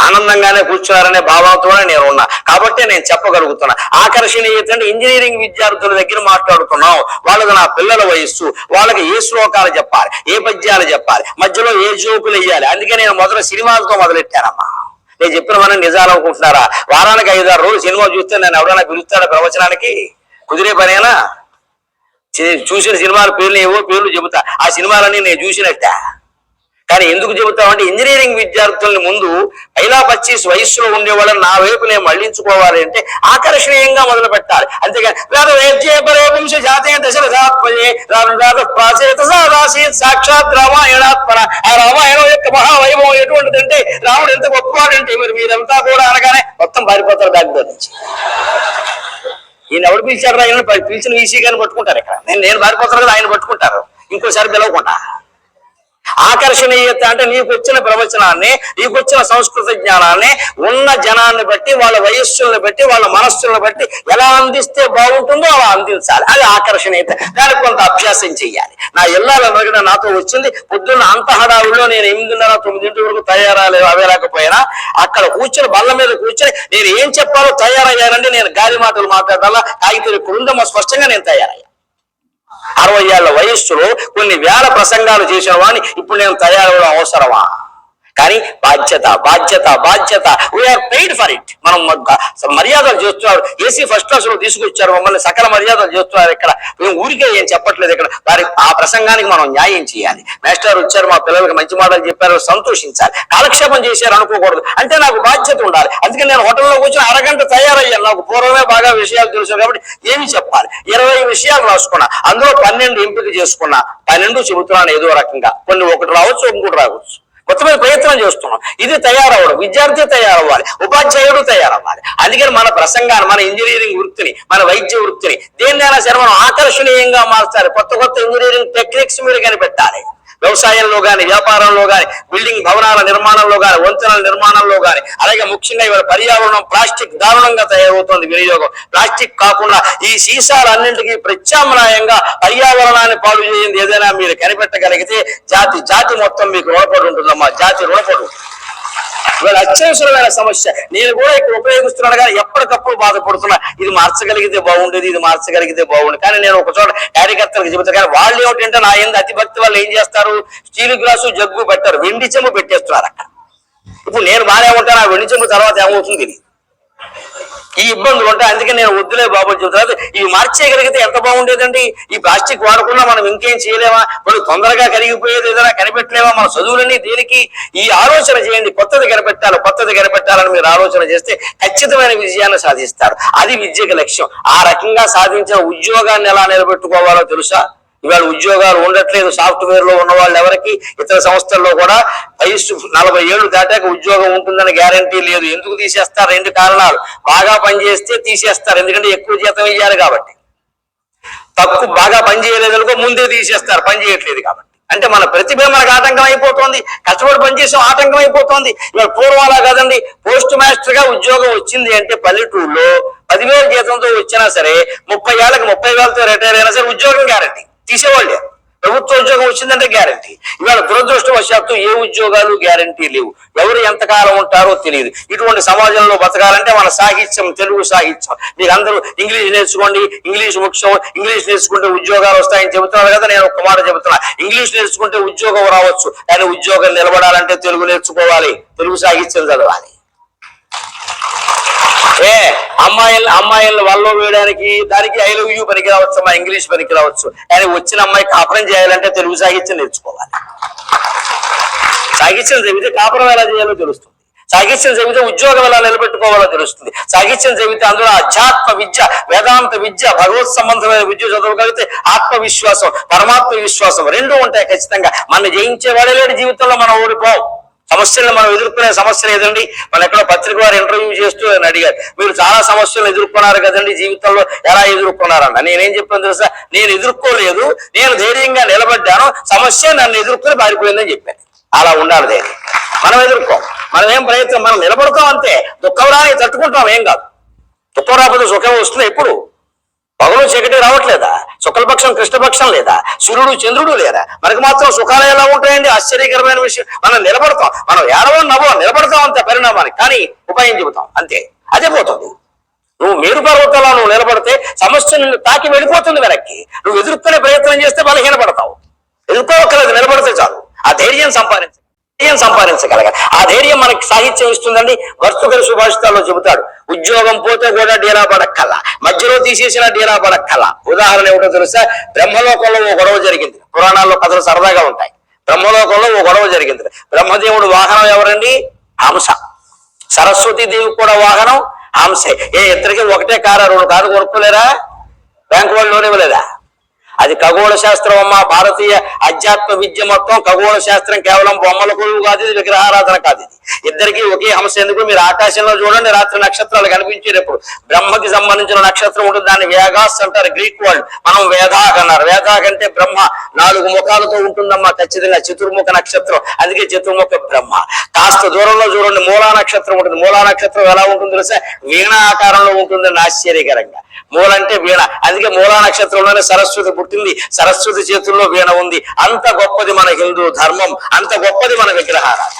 ఆనందంగానే కూర్చున్నారనే భావంతోనే నేను ఉన్నా కాబట్టి నేను చెప్పగలుగుతున్నా. ఆకర్షణీయత అంటే ఇంజనీరింగ్ విద్యార్థుల దగ్గర మాట్లాడుతున్నాం. వాళ్ళకి నా పిల్లల వయస్సు, వాళ్ళకి ఏ శ్లోకాలు చెప్పాలి, ఏ పద్యాలు చెప్పాలి, మధ్యలో ఏ జోకులు వేయాలి. అందుకే నేను మొదలు సినిమాలతో మొదలెట్టానమ్మా. నేను చెప్పినవన్నీ నిజాలు అనుకుంటున్నారా? వారానికి 5-6 రోజులు సినిమా చూస్తే నేను ఎవరైనా పిలుస్తాడా ప్రవచనానికి? కుదిరే పనేనా? చూసిన సినిమాల పేర్లు ఏవో పేర్లు చెబుతా, ఆ సినిమాలన్నీ నేను చూసినట్ట. కానీ ఎందుకు చెబుతామంటే, ఇంజనీరింగ్ విద్యార్థుల్ని ముందు 25 వయస్సులో ఉండేవాళ్ళని నా వైపు నేను మళ్లించుకోవాలి అంటే ఆకర్షణీయంగా మొదలు పెట్టాలి. అంతేగాని సాక్షాత్ రామాయణాత్మన. ఆ రామాయణం యొక్క మహావైభవం ఎటువంటిదంటే, రాముడు ఎంత గొప్పవాడంటే మరి మీరంతా కూడా అనగానే మొత్తం పారిపోతారు దాంట్లో నుంచి. ఈయన ఎవరు పిలిచారు? ఆయన పిలిచిన ఈసీ గారిని పట్టుకుంటారు. ఇక్కడ నేను పారిపోతాను కదా, ఆయన పట్టుకుంటారు ఇంకోసారి పిలవకుండా. ఆకర్షణీయత అంటే నీకు వచ్చిన ప్రవచనాన్ని, నీకు వచ్చిన సంస్కృత జ్ఞానాన్ని ఉన్న జనాన్ని బట్టి, వాళ్ళ వయస్సులను బట్టి, వాళ్ళ మనస్సులను బట్టి ఎలా అందిస్తే బాగుంటుందో అలా అందించాలి. అది ఆకర్షణీయత. దానికి కొంత అభ్యాసం చెయ్యాలి. నా ఇళ్ళ నాతో వచ్చింది పొద్దున్న అంత హడావుల్లో నేను 8:30-9 వరకు తయారాలేదు అవేలేకపోయినా అక్కడ కూర్చొని బల్ల మీద కూర్చొని నేను ఏం చెప్పాలో తయారయ్యానండి. నేను గాలి మాటలు మాట్లాడాలా, కాగితం ఇక్కడ ఉందమ్మా, స్పష్టంగా నేను తయారయ్యా. 60 ఏళ్ల వయస్సులో కొన్ని వేల ప్రసంగాలు చేసిన వాడిని ఇప్పుడు నేను తయారవడం అవసరమా? కానీ బాధ్యత బాధ్యత బాధ్యత. We are paid for it. మనం మర్యాదలు చేస్తున్నారు. ఏసీ ఫస్ట్ క్లాస్ లో తీసుకొచ్చారు మమ్మల్ని, సకల మర్యాదలు చేస్తున్నారు. ఇక్కడ మేము ఊరికే ఏం చెప్పట్లేదు. ఇక్కడ వారి ఆ ప్రసంగానికి మనం న్యాయం చేయాలి. మాస్టర్ వచ్చారు, మా పిల్లలకి మంచి మాటలు చెప్పారు, సంతోషించాలి. కాలక్షేపం చేశారు అనుకోకూడదు. అంటే నాకు బాధ్యత ఉండాలి. అందుకని నేను హోటల్లో కూర్చొని అరగంట తయారయ్యాను. నాకు పూర్వమే బాగా విషయాలు తెలుసు కాబట్టి ఏమి చెప్పాలి, 20 విషయాలు రాసుకున్నా. అందులో 12 ఎంపిక చేసుకున్నా. 12 చెబుతున్నాను ఏదో రకంగా. కొన్ని ఒకటి రావచ్చు, ఇంకోటి రావచ్చు. మొత్తమైన ప్రయత్నం చేస్తున్నాం. ఇది తయారవ్వడం. విద్యార్థి తయారవ్వాలి, ఉపాధ్యాయుడు తయారవ్వాలి. అందుకని మన ప్రసంగాన్ని, మన ఇంజనీరింగ్ వృత్తిని, మన వైద్య వృత్తిని, దేన్నైనా సరే మనం ఆకర్షణీయంగా మార్చాలి. కొత్త ఇంజనీరింగ్ టెక్నిక్స్ మీరు కనిపెట్టాలి. వ్యవసాయంలో కానీ, వ్యాపారంలో కానీ, బిల్డింగ్ భవనాల నిర్మాణంలో కానీ, వంతెనల నిర్మాణంలో కానీ, అలాగే ముఖ్యంగా ఇవాళ పర్యావరణం ప్లాస్టిక్ దారుణంగా తయారవుతోంది వినియోగం. ప్లాస్టిక్ కాకుండా ఈ సీసాలన్నింటికీ ప్రత్యామ్నాయంగా పర్యావరణాన్ని పాడు చేయింది ఏదైనా మీరు కనిపెట్టగలిగితే జాతి మొత్తం మీకు రుణపడి ఉంటుందమ్మా. జాతి రుణపడి ఉంటుంది. ఇవాళ అత్యవసరమైన సమస్య. నేను కూడా ఇక్కడ ఉపయోగిస్తున్నాను కానీ ఎప్పటికప్పుడు బాధపడుతున్నా, ఇది మార్చగలిగితే బాగుండేది, ఇది మార్చగలిగితే బాగుండేది. కానీ నేను ఒక చోట కార్యకర్తలకు చెబుతాను, కానీ వాళ్ళు ఏమిటంటే నా ఎందు అతిభక్తి వాళ్ళు ఏం చేస్తారు, స్టీల్ గ్లాసు జగ్గు పెట్టారు, వెండి చెంబు పెట్టేస్తున్నారు అక్కడ. ఇప్పుడు నేను బాగానే ఉంటాను, ఆ వెండి చెంబు తర్వాత ఏమవుతుంది, ఈ ఇబ్బందులు ఉంటాయి. అందుకే నేను వద్దులే బాబు చెబుతాను. ఇవి మార్చేయగలిగితే ఎంత బాగుండేదండి. ఈ ప్లాస్టిక్ వాడకుండా మనం ఇంకేం చేయలేమా, మనం తొందరగా కరిగిపోయేది ఏదైనా కనిపెట్టలేమా, మన చదువులన్నీ దేనికి. ఈ ఆలోచన చేయండి, కొత్తది కనిపెట్టాలని మీరు ఆలోచన చేస్తే ఖచ్చితమైన విజయాన్ని సాధిస్తారు. అది విద్యకి లక్ష్యం. ఆ రకంగా సాధించిన ఉద్యోగాన్ని ఎలా నిలబెట్టుకోవాలో తెలుసా. ఇవాళ ఉద్యోగాలు ఉండట్లేదు సాఫ్ట్వేర్ లో ఉన్న వాళ్ళు ఎవరికి. ఇతర సంస్థల్లో కూడా వయస్సు 40 ఏళ్ళు దాటాక ఉద్యోగం ఉంటుందని గ్యారంటీ లేదు. ఎందుకు తీసేస్తారు? 2 కారణాలు. బాగా పనిచేస్తే తీసేస్తారు, ఎందుకంటే ఎక్కువ జీతం ఇవ్వాలి కాబట్టి. బాగా పని చేయలేదనుకో ముందే తీసేస్తారు, పని చేయట్లేదు కాబట్టి. అంటే మన ప్రతిభ మనకు ఆటంకం అయిపోతుంది, కష్టపడి పనిచేసాం ఆటంకం అయిపోతుంది. ఇవాళ పూర్వం అలా కాదండి. పోస్ట్ మాస్టర్ గా ఉద్యోగం వచ్చింది అంటే పల్లెటూరులో 10,000 జీతంతో వచ్చినా సరే 30 ఏళ్ళకి 30,000తో రిటైర్ అయినా సరే ఉద్యోగం గ్యారంటీ, తీసేవాళ్ళే. ప్రభుత్వ ఉద్యోగం వచ్చిందంటే గ్యారంటీ. ఇవాళ దురదృష్టవశాత్తు ఏ ఉద్యోగాలు గ్యారంటీ లేవు. ఎవరు ఎంతకాలం ఉంటారో తెలియదు. ఇటువంటి సమాజంలో బతకాలంటే మన సాహిత్యం, తెలుగు సాహిత్యం. మీరు అందరూ ఇంగ్లీష్ నేర్చుకోండి, ఇంగ్లీష్ ముఖ్యం, ఇంగ్లీష్ నేర్చుకుంటే ఉద్యోగాలు వస్తాయని చెబుతున్నారు కదా. నేను ఒక మాట చెబుతున్నా, ఇంగ్లీష్ నేర్చుకుంటే ఉద్యోగం రావచ్చు, కానీ ఉద్యోగం నిలబడాలంటే తెలుగు నేర్చుకోవాలి, తెలుగు సాహిత్యం చదవాలి. అమ్మాయిలను వల్ల వేయడానికి దానికి ఐ లవ్ యూ పనికి రావచ్చు, మా ఇంగ్లీష్ పనికి రావచ్చు, కానీ వచ్చిన అమ్మాయి కాపురం చేయాలంటే తెలుగు సాహిత్యం నేర్చుకోవాలి. సాహిత్యం చదివితే కాపురం ఎలా చేయాలో తెలుస్తుంది, సాహిత్యం చదివితే ఉద్యోగం ఎలా నిలబెట్టుకోవాలో తెలుస్తుంది, సాహిత్యం చదివితే అందులో అధ్యాత్మ విద్య, వేదాంత విద్య, భగవత్ సంబంధమైన విద్య చదవగలిగితే ఆత్మవిశ్వాసం, పరమాత్మ విశ్వాసం 2 ఉంటాయి ఖచ్చితంగా. మన జయించే వాడే లేడు జీవితంలో, మనం ఓడిపోం. సమస్యలను మనం ఎదుర్కొనే సమస్యలు ఏదండి. మన ఎక్కడో పత్రిక వారు ఇంటర్వ్యూ చేస్తూ అని అడిగారు, మీరు చాలా సమస్యలను ఎదుర్కొన్నారు కదండి జీవితంలో, ఎలా ఎదుర్కొన్నారన్న. నేనేం చెప్పాను తెలుసా, నేను ఎదుర్కోలేదు, నేను ధైర్యంగా నిలబడ్డాను, సమస్య నన్ను ఎదుర్కొని పారిపోయిందని చెప్పాను. అలా ఉండాలి ధైర్యం. మనం ఎదుర్కోం, మనం ఏం ప్రయత్నం, మనం నిలబడతాం అంతే. దుఃఖం రాని తట్టుకుంటాం, ఏం కాదు. దుఃఖం రాకపోతే సుఖం వస్తుంది. ఎప్పుడు పగలు చీకటి రావట్లేదా, శుక్లపక్షం కృష్ణపక్షం లేదా, సూర్యుడు చంద్రుడు లేదా, మనకు మాత్రం సుఖాలు ఎలా ఉంటాయండి. ఆశ్చర్యకరమైన విషయం. మనం నిలబడతాం, మనం ఏడవో నవ్వో నిలబడతాం అంతే పరిణామానికి, కానీ ఉపాయం చెబుతాం అంతే, అదే పోతుంది. నువ్వు మేరు పర్వతంలో నువ్వు నిలబడితే సమస్య నిన్ను తాకి వెళ్ళిపోతుంది వెనక్కి. నువ్వు ఎదుర్కొనే ప్రయత్నం చేస్తే బలహీనపడతావు. ఎదుర్కోవక్కర్లేదు, నిలబడితే చాలు. ఆ ధైర్యం సంపాదించగలగాలి. ఆ ధైర్యం మనకి సాహిత్యం ఇస్తుందండి. వర్తకరి సుభాషితాల్లో చెబుతాడు, ఉద్యోగం పోతే కూడా డీలా పడక్కల, మధ్యలో తీసేసిన డీలా పడక్కల. ఉదాహరణ ఏమిటో తెలుసా, బ్రహ్మలోకంలో ఓ గొడవ జరిగింది. పురాణాల్లో కథలు సరదాగా ఉంటాయి. బ్రహ్మలోకంలో ఓ గొడవ జరిగింది. బ్రహ్మదేవుడు వాహనం ఎవరండి? హంస. సరస్వతీదేవి కూడా వాహనం హంసే. ఇద్దరికి ఒకటే కారా, 2 కార్లు కొనుక్కోలేరా? బ్యాంకు వాళ్ళు లోన్ ఇవ్వలేదా? అది ఖగోళ శాస్త్రం అమ్మా. భారతీయ అధ్యాత్మ విద్య మొత్తం ఖగోళ శాస్త్రం. కేవలం బొమ్మల కొలువు కాదు ఇది, విగ్రహారాధన కాదు ఇది. ఇద్దరికి ఒకే హంస. ఎందుకు? మీరు ఆకాశంలో చూడండి, రాత్రి నక్షత్రాలు కనిపించేటప్పుడు బ్రహ్మకి సంబంధించిన నక్షత్రం ఉంటుంది, దాన్ని వేగాస్ అంటారు గ్రీక్ వాళ్ళు. మనం వేదాక్ అన్నారు. వేదాక్ అంటే బ్రహ్మ 4 ముఖాలతో ఉంటుందమ్మా ఖచ్చితంగా, చతుర్ముఖ నక్షత్రం, అందుకే చతుర్ముఖ బ్రహ్మ. కాస్త దూరంలో చూడండి, మూలా నక్షత్రం ఉంటుంది. మూలా నక్షత్రం ఎలా ఉంటుంది తెలుసా? వీణ ఆకారంలో ఉంటుందని ఆశ్చర్యకరంగా. మూల అంటే వీణ, అందుకే మూలా నక్షత్రంలోనే సరస్వతి పుట్టింది, సరస్వతి చేతుల్లో వీణ ఉంది. అంత గొప్పది మన హిందూ ధర్మం, అంత గొప్పది మన విగ్రహారాధన.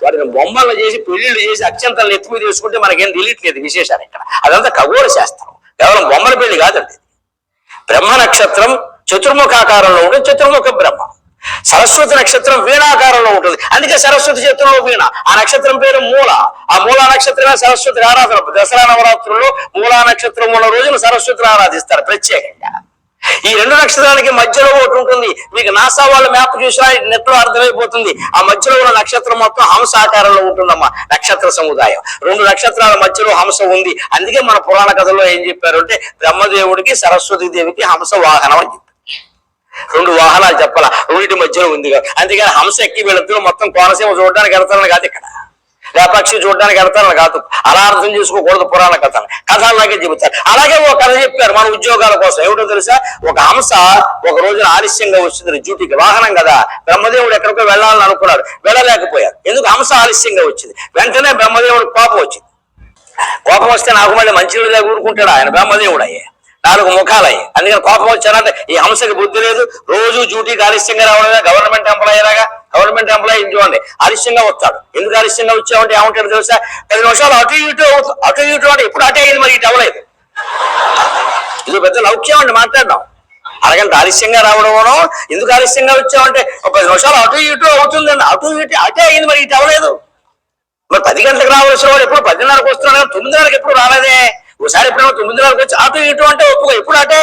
వాటిని బొమ్మలు చేసి పెళ్లిళ్ళు చేసి అత్యంతలు ఎత్తుకు తీసుకుంటే మనకేం తెలియట్లేదు విశేషాలు ఇక్కడ. అదంతా ఖగోళ శాస్త్రం, కేవలం బొమ్మల పెళ్లి కాదండి. బ్రహ్మ నక్షత్రం చతుర్ముఖాకారంలో ఉంటుంది, చతుర్ముఖ బ్రహ్మ. సరస్వతి నక్షత్రం వీణాకారంలో ఉంటుంది, అందుకే సరస్వతి చేతుల్లో వీణ. ఆ నక్షత్రం పేరు మూల. ఆ మూలా నక్షత్రమే సరస్వతి ఆరాధన. దసరా నవరాత్రుల్లో మూలా నక్షత్రం ఉన్న రోజున సరస్వతిని ఆరాధిస్తారు ప్రత్యేకంగా. ఈ 2 నక్షత్రాలకి మధ్యలో ఒకటి ఉంటుంది. మీకు నాసా వాళ్ళ మ్యాప్ చూసినా నెట్ లో అర్థమైపోతుంది. ఆ మధ్యలో ఉన్న నక్షత్రం మొత్తం హంస ఆకారంలో ఉంటుందమ్మా. నక్షత్ర సముదాయం 2 నక్షత్రాల మధ్యలో హంస ఉంది. అందుకే మన పురాణ కథలో ఏం చెప్పారు అంటే, బ్రహ్మదేవుడికి సరస్వతి దేవికి హంస వాహనం అని చెప్పారు. 2 వాహనాలు చెప్పాలా, 2 మధ్యలో ఉంది. అందుకని హంస ఎక్కి వీళ్ళిద్దరూ మొత్తం కోనసీమ చూడడానికి వెళ్తారని కాదు ఇక్కడ. లేపక్షి చూడడానికి వెళ్తారని కాదు, అలా అర్థం చేసుకోకూడదు పురాణ కథలు. కథల్లాగే చెబుతారు. అలాగే ఒక కథ చెప్పారు మన ఉద్యోగాల కోసం. ఏమిటో తెలుసా? ఒక హంస ఒక రోజున ఆలస్యంగా వచ్చింది డ్యూటీకి. వాహనం కదా, బ్రహ్మదేవుడు ఎక్కడికో వెళ్ళాలని అనుకున్నాడు, వెళ్ళలేకపోయారు. ఎందుకు? హంస ఆలస్యంగా వచ్చింది. వెంటనే బ్రహ్మదేవుడు కోపం వచ్చింది. కోపం వస్తే నాకు మళ్ళీ మంచినీళ్ళ ఊరుకుంటాడు ఆయన? బ్రహ్మదేవుడు అయ్యే 4 ముఖాలయ్యి. అందుకని కోపం వచ్చానంటే ఈ హంసకి బుద్ధి లేదు. రోజు డ్యూటీకి ఆలస్యంగా రావడమే. గవర్నమెంట్ ఎంప్లాయీ లాగా, గవర్నమెంట్ ఎంప్లాయీ చూడండి ఆలస్యంగా వస్తాడు. ఎందుకు ఆలస్యంగా వచ్చామంటే ఏమంటాడు తెలుసా? 10 నిమిషాలు అటు ఇటు అంటే ఎప్పుడు అటే అయింది, మరి ఇటు అవ్వలేదు. ఇది పెద్ద లౌక్యం అండి మాట్లాడడం. అరగంట ఆలస్యంగా రావడం, ఎందుకు ఆలస్యంగా వచ్చామంటే 10 నిమిషాలు అటు ఇటు అవుతుందండి. అటు ఇటు అటే అయింది, మరి ఇటు అవ్వలేదు. మరి 10 గంటలకు రావాల్సిన వాడు ఎప్పుడు 10:30కు వస్తున్నాడు, 9:30కి ఎప్పుడు రాలేదే. ఒకసారి ఎప్పుడైనా 9:30కి వచ్చి అటు ఇటు అంటే ఒప్పుకో, ఎప్పుడు అటే.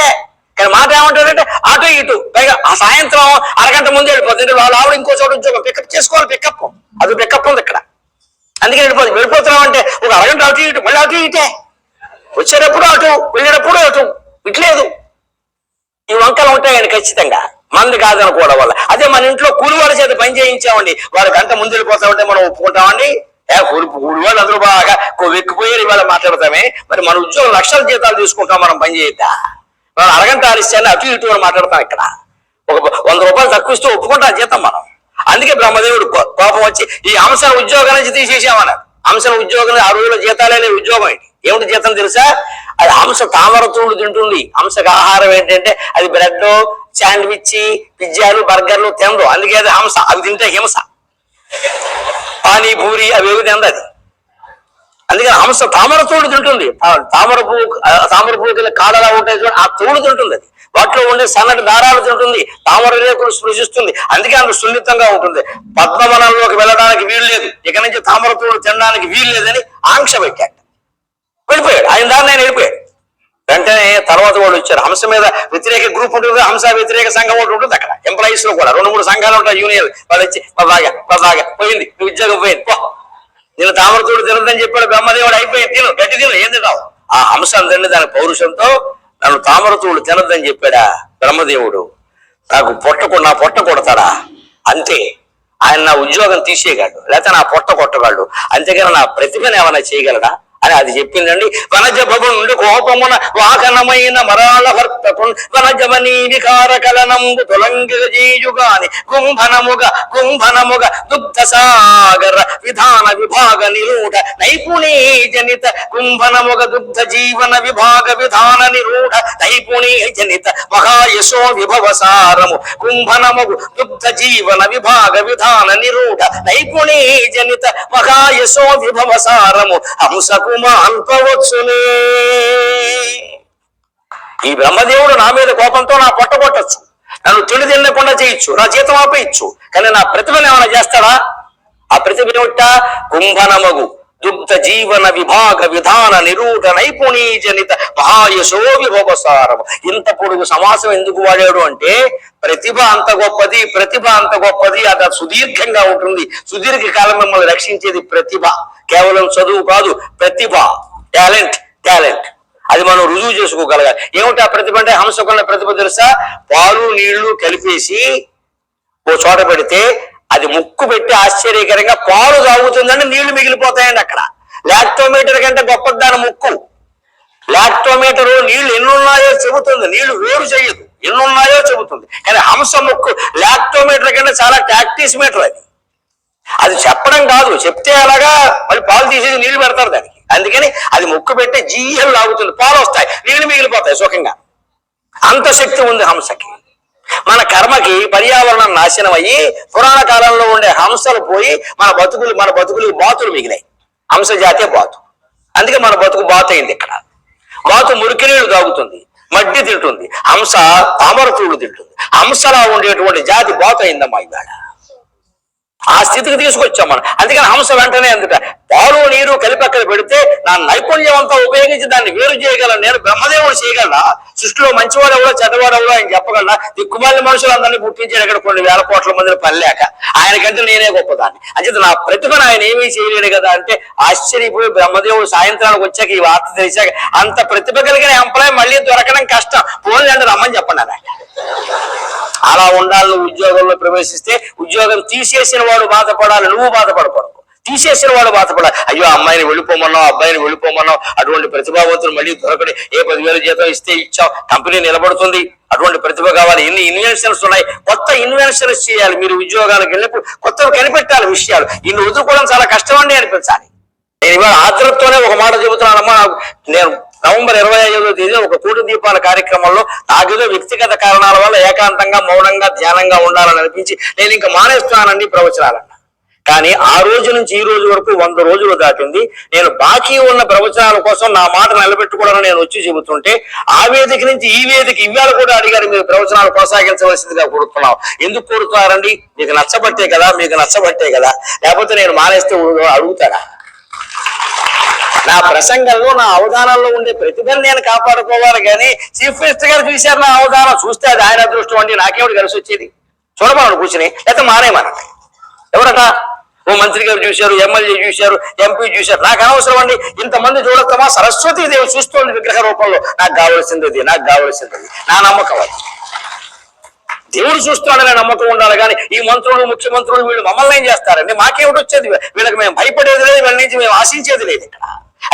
కానీ మాట ఏమంటాడంటే అటు ఇటు. పైగా ఆ సాయంత్రం అరగంట ముందే వెళ్ళిపోతుంది. వాళ్ళు ఆవిడ ఇంకో చోట ఉద్యోగం పికప్ చేసుకోవాలి. పికప్ అది పికప్ ఉంది ఇక్కడ. అందుకే వెళ్ళిపోతున్నాం అంటే ఒక అరగంట అటు ఇటు, మళ్ళీ అటు ఇటే. వచ్చేటప్పుడు అటు, వెళ్ళేటప్పుడు అటు. ఇట్లేదు. ఈ వంకలు ఉంటాయండి ఖచ్చితంగా, మంది కాదనుకోవడం వల్ల. అదే మన ఇంట్లో కూలివాళ్ళ చేత పని చేయించామండి, వాడు గంట ముందు వెళ్ళిపోతామంటే మనం ఒప్పుకుంటామండి? కూలివాళ్ళు అందరూ బాగా వెక్కిపోయారు ఇవాళ మాట్లాడతామే. మరి మన ఉద్యోగం లక్షల జీతాలు తీసుకుంటాం, మనం పని చేయొద్దా? మనం అరగంట ఆలస్యాన్ని అటు ఇటు అని మాట్లాడతాం. ఇక్కడ ఒక 100 రూపాయలు తక్కువ ఇస్తూ ఒప్పుకుంటాం జీతం మనం. అందుకే బ్రహ్మదేవుడు కోపం వచ్చి ఈ హంసను ఉద్యోగం నుంచి తీసేసామన్నాడు. హంసను ఉద్యోగం, ఆ రోజుల జీతాలే ఉద్యోగం ఏంటి? ఏమిటి జీతం తెలుసా? అది హంస తామర తూడు తింటుంది. హంసకు ఆహారం ఏంటంటే అది బ్రెడ్, శాండ్విచ్, పిజ్జాలు, బర్గర్లు తినదు. అందుకే అది హంస. అవి తింటే హింస. పానీపూరి అవేవి తినదు. అందుకని హంస తామర తోడు తింటుంది. తామర పువ్వుకి కాడలా ఉంటాయి చూడండి, ఆ తోడు తింటుంది. అది వాటిలో ఉండే సన్నటి దారాలు తింటుంది. తామర రేకులు స్పృశిస్తుంది. అందుకే అంత సున్నితంగా ఉంటుంది. పద్మవనంలోకి వెళ్ళడానికి వీలు లేదు, ఇక నుంచి తామర తోడు తినడానికి వీలు లేదని ఆంక్ష పెట్టాడు. వెళ్ళిపోయాడు. ఆయన దాన్ని ఆయన వెళ్ళిపోయాడు. వెంటనే తర్వాత వాళ్ళు వచ్చారు. హంస మీద వ్యతిరేక గ్రూప్ ఉంటుంది, హంస వ్యతిరేక సంఘం ఒకటి ఉంటుంది. అక్కడ ఎంప్లాయీస్ లో కూడా 2-3 సంఘాలు ఉంటాయి, యూనియన్. వాళ్ళు వచ్చి బాగా పోయింది, నువ్వు ఉద్యోగం పోయింది, పో, నేను తామరతోడు తినదని చెప్పాడు బ్రహ్మదేవుడు. అయిపోయింది, తిను, గట్టి తిను, ఏం తిన్నావు? ఆ హంస అందండి దాని పౌరుషంతో నన్ను తామరతోడు తినద్దని చెప్పాడా బ్రహ్మదేవుడు. నా పొట్ట కొడతాడా? అంతే. ఆయన నా ఉద్యోగం తీసేయగలడు, లేకపోతే నా పొట్ట కొట్టగలడు. అంతేగాని నా ప్రతిభను ఏమైనా చేయగలడా అని అది చెప్పిందండి. వనజభుండు కోపమున వాహనమైన మరాళ భర్తకున్ వనజమనీ వికార కలనంబు తొలంగిజేయుగాని కుంభనముగ దుగ్ధ సాగర విధాన విభాగ నిరూఢ నైపుణీ జనిత కుంభనముగ దుగ్ధ జీవన విభాగ విధాన నిరూఢ నైపుణీ జనిత మహాయశో విభవసారము కుంభనముగు దుగ్ధ జీవన విభాగ విధాన నిరూఢ నైపుణీ జనిత మహాయశో విభవసారము హంసకు మాన్పవచ్చునే. ఈ బ్రహ్మదేవుడు నా మీద కోపంతో నా పొట్ట కొట్టచ్చు, నన్ను తిండి తినకుండా చేయొచ్చు, నా జీతం ఆపేయచ్చు. కానీ నా ప్రతిభను ఏమైనా చేస్తాడా? ఆ ప్రతిభ ఏమిట? కుంభనమగు దుగ్ధ జీవన విభాగ విధాన నిరూఢ నైపుణీ జనిత మహాయశో విభవసారము. ఇంత పొడుగు సమాసం ఎందుకు వాడాడు అంటే ప్రతిభ అంత గొప్పది, అది సుదీర్ఘంగా ఉంటుంది. సుదీర్ఘ కాలం మిమ్మల్ని రక్షించేది ప్రతిభ. కేవలం చదువు కాదు, ప్రతిభ, టాలెంట్. అది మనం రుజువు చేసుకోగలగాలి. ఏమిటి ఆ ప్రతిభ అంటే? హంసకున్న ప్రతిభ తెలుసా? పాలు నీళ్లు కలిపేసి ఓ చోట పెడితే అది ముక్కు పెట్టి ఆశ్చర్యకరంగా పాలు తాగుతుందని నీళ్లు మిగిలిపోతాయండి అక్కడ. లాక్టోమీటర్ కంటే గొప్పది దాని ముక్కు. లాక్టోమీటర్ నీళ్లు ఎన్నున్నాయో చెబుతుంది, నీళ్లు వేరు చేయదు, ఎన్నున్నాయో చెబుతుంది. కానీ హంస ముక్కు లాక్టోమీటర్ కంటే చాలా టాక్టీస్ మీటర్. అది చెప్పడం కాదు, చెప్తే అలాగా మళ్ళీ పాలు తీసేసి నీళ్లు పెడతారు దానికి. అందుకని అది ముక్కు పెట్టే జీఎల్ లాగుతుంది, పాలు వస్తాయి, నీళ్లు మిగిలిపోతాయి సుఖంగా. అంత శక్తి ఉంది హంసకి. మన కర్మకి పర్యావరణం నాశనం అయ్యి పురాణ కాలంలో ఉండే హంసలు పోయి మన బతుకులు బాతులు మిగిలాయి. హంస జాతే బాతు. అందుకే మన బతుకు బాతు అయింది. ఇక్కడ బాతు మురికి నీళ్లు తాగుతుంది, మడ్డి తింటుంది. హంస తామరతూడు తింటుంది. హంసలా ఉండేటువంటి జాతి బాతు అయిందమ్మా ఇవాళ. ఆ స్థితికి తీసుకొచ్చాం మనం. అందుకని హంస వెంటనే అందుట పాలు నీరు కలిపి అక్కడ పెడితే నా నైపుణ్యం అంతా ఉపయోగించి దాన్ని వేరు చేయగలను. నేను బ్రహ్మదేవుడు చేయగలనా? సృష్టిలో మంచివాడు ఎవరో చెడ్డవాడు ఎవరో ఆయన చెప్పగలనా? దిక్కుమాలిన మనుషులందరినీ పుట్టించాడు ఇక్కడ కొన్ని వేల కోట్ల మందిని పనిలేక. ఆయనకంటే నేనే గొప్పదాన్ని. అంటే నా ప్రతిభను ఆయన ఏమీ చేయలేడు కదా అంటే ఆశ్చర్యపోయి బ్రహ్మదేవుడు సాయంత్రానికి వచ్చాక ఈ వార్త తెలిసాక అంత ప్రతిభ కలిగిన ఎంప్లాయ్ మళ్ళీ దొరకడం కష్టం, పోన్లేండి రమ్మని చెప్పండి అన్న. అలా ఉండాలి. నువ్వు ఉద్యోగంలో ప్రవేశిస్తే ఉద్యోగం తీసేసిన వాడు బాధపడాలి, నువ్వు బాధపడకూడదు. తీసేసిన వాడు బాధపడాలి. అయ్యో అమ్మాయిని వెళ్ళిపోమన్నావు, అబ్బాయిని వెళ్ళిపోమన్నావు, అటువంటి ప్రతిభావంతులు మళ్ళీ దొరకని, ఏ 10,000 జీతం ఇస్తే ఇచ్చావు, కంపెనీ నిలబడుతుంది, అటువంటి ప్రతిభ కావాలి. ఎన్ని ఇన్వెన్షన్స్ ఉన్నాయి, కొత్త ఇన్వెన్షన్స్ చేయాలి. మీరు ఉద్యోగాలకు వెళ్ళినప్పుడు కొత్తవి కనిపెట్టాలి విషయాలు. ఇన్ని వదులుకోవడం చాలా కష్టం అండి అనిపించాలి. నేను ఇవాళ ఆదరణతోనే ఒక మాట చెబుతున్నానమ్మా. నేను నవంబర్ 25వ తేదీ ఒక కోటి దీపాల కార్యక్రమంలో నాకేదో వ్యక్తిగత కారణాల వల్ల ఏకాంతంగా మౌనంగా ధ్యానంగా ఉండాలని అనిపించి నేను ఇంకా మానేస్తున్నానండి ప్రవచనాలన్న. కానీ ఆ రోజు నుంచి ఈ రోజు వరకు 100 రోజులు దాటింది. నేను బాకీ ఉన్న ప్రవచనాల కోసం నా మాట నిలబెట్టుకోవడానికి నేను వచ్చి చెబుతుంటే ఆ వేదిక నుంచి ఈ వేదిక ఇవాళ కూడా అడిగారు, మీరు ప్రవచనాలు కొనసాగించవలసిందిగా కోరుతున్నాం. ఎందుకు కోరుతున్నారండి? మీకు నచ్చబట్టే కదా, మీకు నచ్చబట్టే కదా, లేకపోతే నేను మానేస్తే అడుగుతారా? నా ప్రసంగంలో నా అవధానాల్లో ఉండే ప్రతిభను నేను కాపాడుకోవాలి. కానీ చీఫ్ మినిస్టర్ గారు చూశారు నా అవధానం, చూస్తే అది ఆయన అదృష్టం అండి, నాకేమిటి కలిసి వచ్చేది? చూడమని కూర్చుని లేకపోతే మానేమనండి. ఎవరట? ఓ మంత్రి గారు చూశారు, ఎమ్మెల్యే చూశారు, ఎంపీ చూశారు, నాకు అనవసరం అండి. ఇంతమంది చూడొస్తామా? సరస్వతి దేవి చూస్తోంది విగ్రహ రూపంలో. నాకు కావలసింది నాకు కావలసింది నా నమ్మకం. అది దేవుడు చూస్తున్నాడనే నమ్మకం ఉండాలి. కానీ ఈ మంత్రులు ముఖ్యమంత్రులు వీళ్ళు మమ్మల్ని ఏం చేస్తారండి? మాకేమిటి వచ్చేది? వీళ్ళకి మేము భయపడేది లేదు, వీళ్ళ నుంచి మేము ఆశించేది లేదు ఇక్కడ.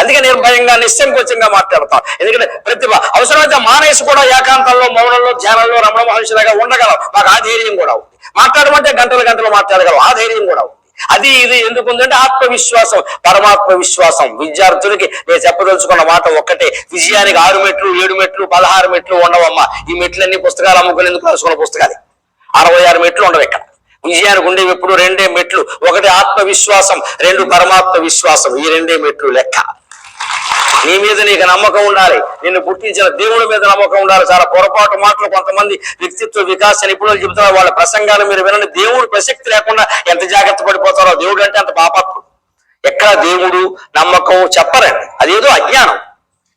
అందుకే నిర్భయంగా నిస్సంకోచంగా మాట్లాడతాం. ఎందుకంటే ప్రతిభ అవసరమైతే మానేసి కూడా ఏకాంతంలో మౌనంలో ధ్యానంలో రమణ మహర్షిలాగా ఉండగలం. మాకు ఆ ధైర్యం కూడా ఉంది. మాట్లాడమంటే గంటలు మాట్లాడగలం, ఆ ధైర్యం కూడా ఉంది. అది ఇది ఎందుకు ఉందంటే ఆత్మవిశ్వాసం, పరమాత్మ విశ్వాసం. విద్యార్థులకి నేను చెప్పదలుచుకున్న మాట ఒక్కటే, విజయానికి 6 మెట్లు 7 మెట్లు 16 మెట్లు ఉండవమ్మా. ఈ మెట్లన్నీ పుస్తకాలు అమ్ముకుని ఎందుకు రాసుకున్న పుస్తకాలు? 66 మెట్లు ఉండవు ఇక్కడ. విజయానికి ఉండేవి ఎప్పుడు 2 మెట్లు. ఒకటి ఆత్మవిశ్వాసం, 2 పరమాత్మ విశ్వాసం. ఈ 2 మెట్లు లెక్క. నీ మీద నీకు నమ్మకం ఉండాలి, నిన్ను పుట్టించిన దేవుడి మీద నమ్మకం ఉండాలి. చాలా పొరపాటు మాటలు కొంతమంది వ్యక్తిత్వ వికాస నిపుణులు చెబుతున్నారు. వాళ్ళ ప్రసంగాలు మీరు వినండి. దేవుడు ప్రసక్తి లేకుండా ఎంత జాగ్రత్త పడిపోతారో. దేవుడు అంటే అంత పాపాత్ముడు. ఎక్కడ దేవుడు నమ్మకం చెప్పరండి, అదేదో అజ్ఞానం.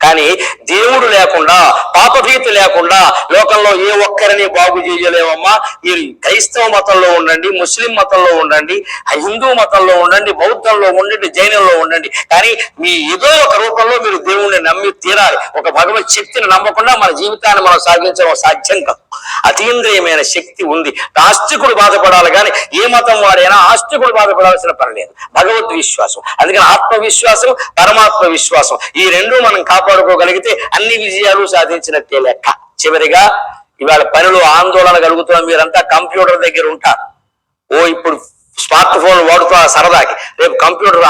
కానీ దేవుడు లేకుండా, పాపభీతి లేకుండా లోకంలో ఏ ఒక్కరిని బాగు చేయలేమమ్మా. మీరు క్రైస్తవ మతంలో ఉండండి, ముస్లిం మతంలో ఉండండి, హిందూ మతంలో ఉండండి, బౌద్ధంలో ఉండండి, జైనంలో ఉండండి, కానీ మీ ఏదో ఒక రూపంలో మీరు దేవుణ్ణి నమ్మి తీరాలి. ఒక భగవత్ శక్తిని నమ్మకుండా మన జీవితాన్ని మనం సాగించడం సాధ్యం కాదు. అతీంద్రియమైన శక్తి ఉంది. ఆస్తికుడు బాధపడాలి, కానీ ఏ మతం వాడైనా ఆస్తికుడు బాధపడాల్సిన పని లేదు. భగవద్ విశ్వాసం. అందుకని ఆత్మవిశ్వాసం, పరమాత్మ విశ్వాసం, ఈ 2 మనం కాపాడుకోగలిగితే అన్ని విజయాలు సాధించినట్టే లెక్క. చివరిగా ఇవాళ పనిలో ఆందోళన కలుగుతున్న మీరంతా కంప్యూటర్ దగ్గర ఉంటారు. ఇప్పుడు స్మార్ట్ ఫోన్ వాడుతున్న సరదాకి, రేపు కంప్యూటర్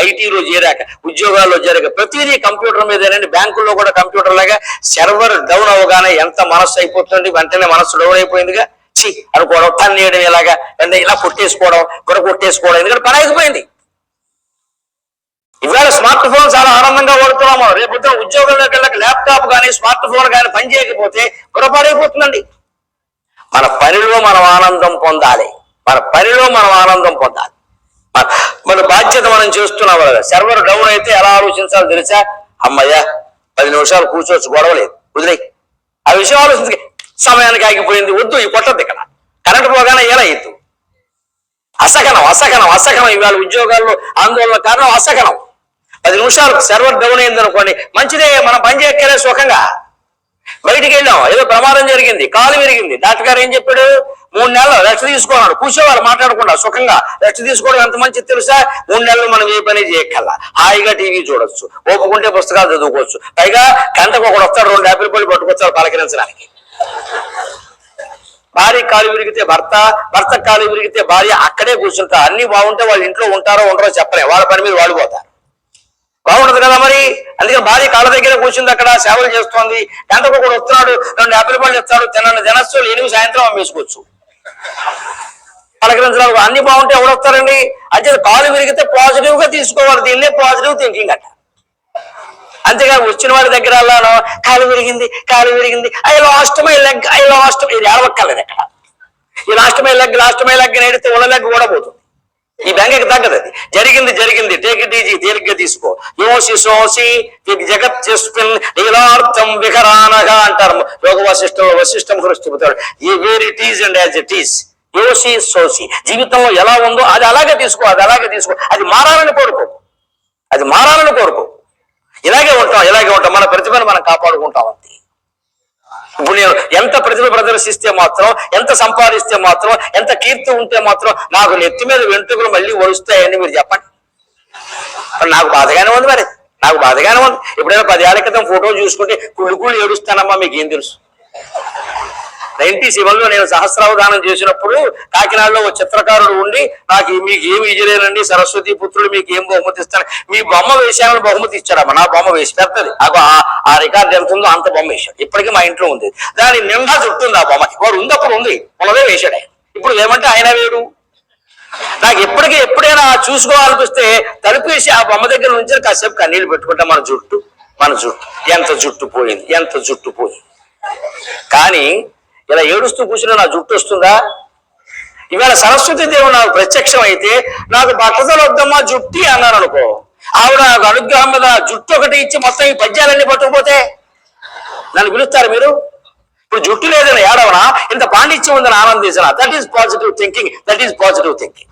ఐటీలో చేరాక, ఉద్యోగాల్లో చేరాక ప్రతిదీ కంప్యూటర్ మీదేనండి. బ్యాంకుల్లో కూడా కంప్యూటర్ లాగా సర్వర్ డౌన్ అవగానే ఎంత మనస్సు అయిపోతుంది, వెంటనే మనస్సు డౌన్ అయిపోయిందిగా, అనుకోవడం, తన్నేయడం, ఇలాగా ఇలా కొట్టేసుకోవడం, కొట్టేసుకోవడం, ఎందుకంటే పని అయిపోయింది. ఇవాళ స్మార్ట్ ఫోన్ చాలా ఆనందంగా వాడుతున్నాము. రేపు ఉద్యోగంలోకి వెళ్ళక ల్యాప్టాప్ కానీ స్మార్ట్ ఫోన్ కానీ పని చేయకపోతే పొరపాడైపోతుందండి. మన పనిలో మనం ఆనందం పొందాలి. మన బాధ్యత మనం చేస్తున్నాం. సర్వర్ డౌన్ అయితే ఎలా ఆలోచించాలో తెలుసా? అమ్మయ్య 10 నిమిషాలు కూర్చోవచ్చు, గొడవలేదు, వదిలే. ఆ విషయం ఆలోచించి సమయానికి ఆగిపోయింది, వద్దు, ఈ కొట్టద్దు. ఇక్కడ కరెంట్ పోగానే ఎలా అయ్యద్దు. అసహనం. ఇవాళ ఉద్యోగాల్లో ఆందోళన కారణం అసహనం. 10 నిమిషాలు సర్వర్ డౌన్ అయింది అనుకోండి, మంచిదే, మనం పని చేయక్కలే సుఖంగా. బయటికి వెళ్ళాం, ఏదో ప్రమాదం జరిగింది, కాలు విరిగింది, డాక్టర్ గారు ఏం చెప్పాడు? 3 నెలలు రెస్ట్ తీసుకోవాలి. కూర్చోవాలి, మాట్లాడకుండా సుఖంగా రెస్ట్ తీసుకోవడం ఎంత మంచిది తెలుసా? 3 నెలలు మనం ఏ పని చేయక్కల్లా, హాయిగా టీవీ చూడొచ్చు, ఓపుకుంటే పుస్తకాలు చదువుకోవచ్చు. పైగా గంటకు ఒకడు వస్తాడు, 2 యాపిల్ పళ్ళు పట్టుకొచ్చాడు పలకరించడానికి. భార్య కాలు విరిగితే భర్త కాలు విరిగితే భార్య అక్కడే కూర్చుంటారు. అన్ని బాగుంటే వాళ్ళు ఇంట్లో ఉంటారో ఉండరో చెప్పలే, వాళ్ళ పని మీద వాళ్ళు పోతారు. బాగుండదు కదా మరి. అందుకని భార్య కాళ్ళ దగ్గర కూర్చుంది, అక్కడ సేవలు చేస్తోంది. గంటకు కూడా వస్తున్నాడు, 2 యాపిల్ పళ్ళు ఇస్తాడు, తినచ్చు, 8 సాయంత్రం అమ్మేసుకోవచ్చు. పలకరించడానికి అన్ని బాగుంటే ఎవరు వస్తారండి? అంటే కాలు విరిగితే పాజిటివ్ గా తీసుకోవాలి, దీన్నే పాజిటివ్ థింకింగ్ అంట. అంతేగాని వచ్చిన వాడి దగ్గర కాలు విరిగింది ఐ లాస్ట్ మై లెగ్ ఇది ఏడవక్కర్లేదు. ఎక్కడ ఈ లాస్ట్ మై లెగ్ నేడితే ఉన్న లెగ్ కూడా పోతుంది. ఈ బెంగకి తగ్గదు. అది జరిగింది, టేక్ ఇట్ ఈజీ, తేలిగ్గా తీసుకో. సోసి జగత్ చేసుకుని నీలార్థం విహరానగా అంటారు యోగ వశిష్ఠ మహర్షి చెబుతాడు. ఈ where it is and as it is. సోసి జీవితంలో ఎలా ఉందో అది అలాగే తీసుకో. అది మారాలని కోరుకో. ఇలాగే ఉంటాం. మన ప్రతిభను మనం కాపాడుకుంటాం అంతే. ఇప్పుడు నేను ఎంత ప్రతిభ ప్రదర్శిస్తే మాత్రం, ఎంత సంపాదిస్తే మాత్రం, ఎంత కీర్తి ఉంటే మాత్రం నాకు నెత్తి మీద వెంట్రుకలు మళ్ళీ వరుస్తాయని మీరు చెప్పండి. నాకు బాధగానే ఉంది, మరి నాకు బాధగానే ఉంది. ఎప్పుడైనా 10 ఏళ్ల క్రితం ఫోటో చూసుకుంటే కుళ్ళు ఏడుస్తానమ్మా, మీకు ఏం తెలుసు. 97లో నేను సహస్రావధానం చేసినప్పుడు కాకినాడలో ఒక చిత్రకారుడు ఉండి, మీకు ఏమి ఇజలేనండి, సరస్వతి పుత్రులు మీకు ఏం బహుమతి ఇస్తాను, మీ బొమ్మ వేశానని బహుమతి ఇచ్చాడమ్మా. నా బొమ్మ వేసి పెద్దది, ఆ రికార్డు ఎంత ఉందో అంత బొమ్మ వేశాడు. ఇప్పటికీ మా ఇంట్లో ఉంది. దాని నిండా చుట్టుంది ఆ బొమ్మకి. వాడు ఉంది, అప్పుడు ఉంది, ఉన్నదే వేశాడు. ఇప్పుడు ఏమంటే ఆయన వేడు. నాకు ఎప్పుడైనా చూసుకోవాలనిపిస్తే తలుపేసి ఆ బొమ్మ దగ్గర నుంచి కాసేపు కన్నీళ్ళు పెట్టుకుంటా. మన జుట్టు ఎంత జుట్టు పోయింది. కానీ ఇలా ఏడుస్తూ కూర్చుని నా జుట్టు వస్తుందా? ఇవాళ సరస్వతి దేవుడు నాకు ప్రత్యక్షం అయితే నాకు బట్టతలు వద్దమ్మా జుట్టి అన్నాను అనుకో, ఆవిడ నాకు అనుగ్రహం మీద జుట్టు ఒకటి ఇచ్చి మొత్తం ఈ పద్యాలన్నీ పట్టుకుపోతే నన్ను పిలుస్తారు మీరు? ఇప్పుడు జుట్టు లేదని ఏడవనా, ఇంత పాండిత్యం ఉందని ఆనందించిన. That is positive thinking.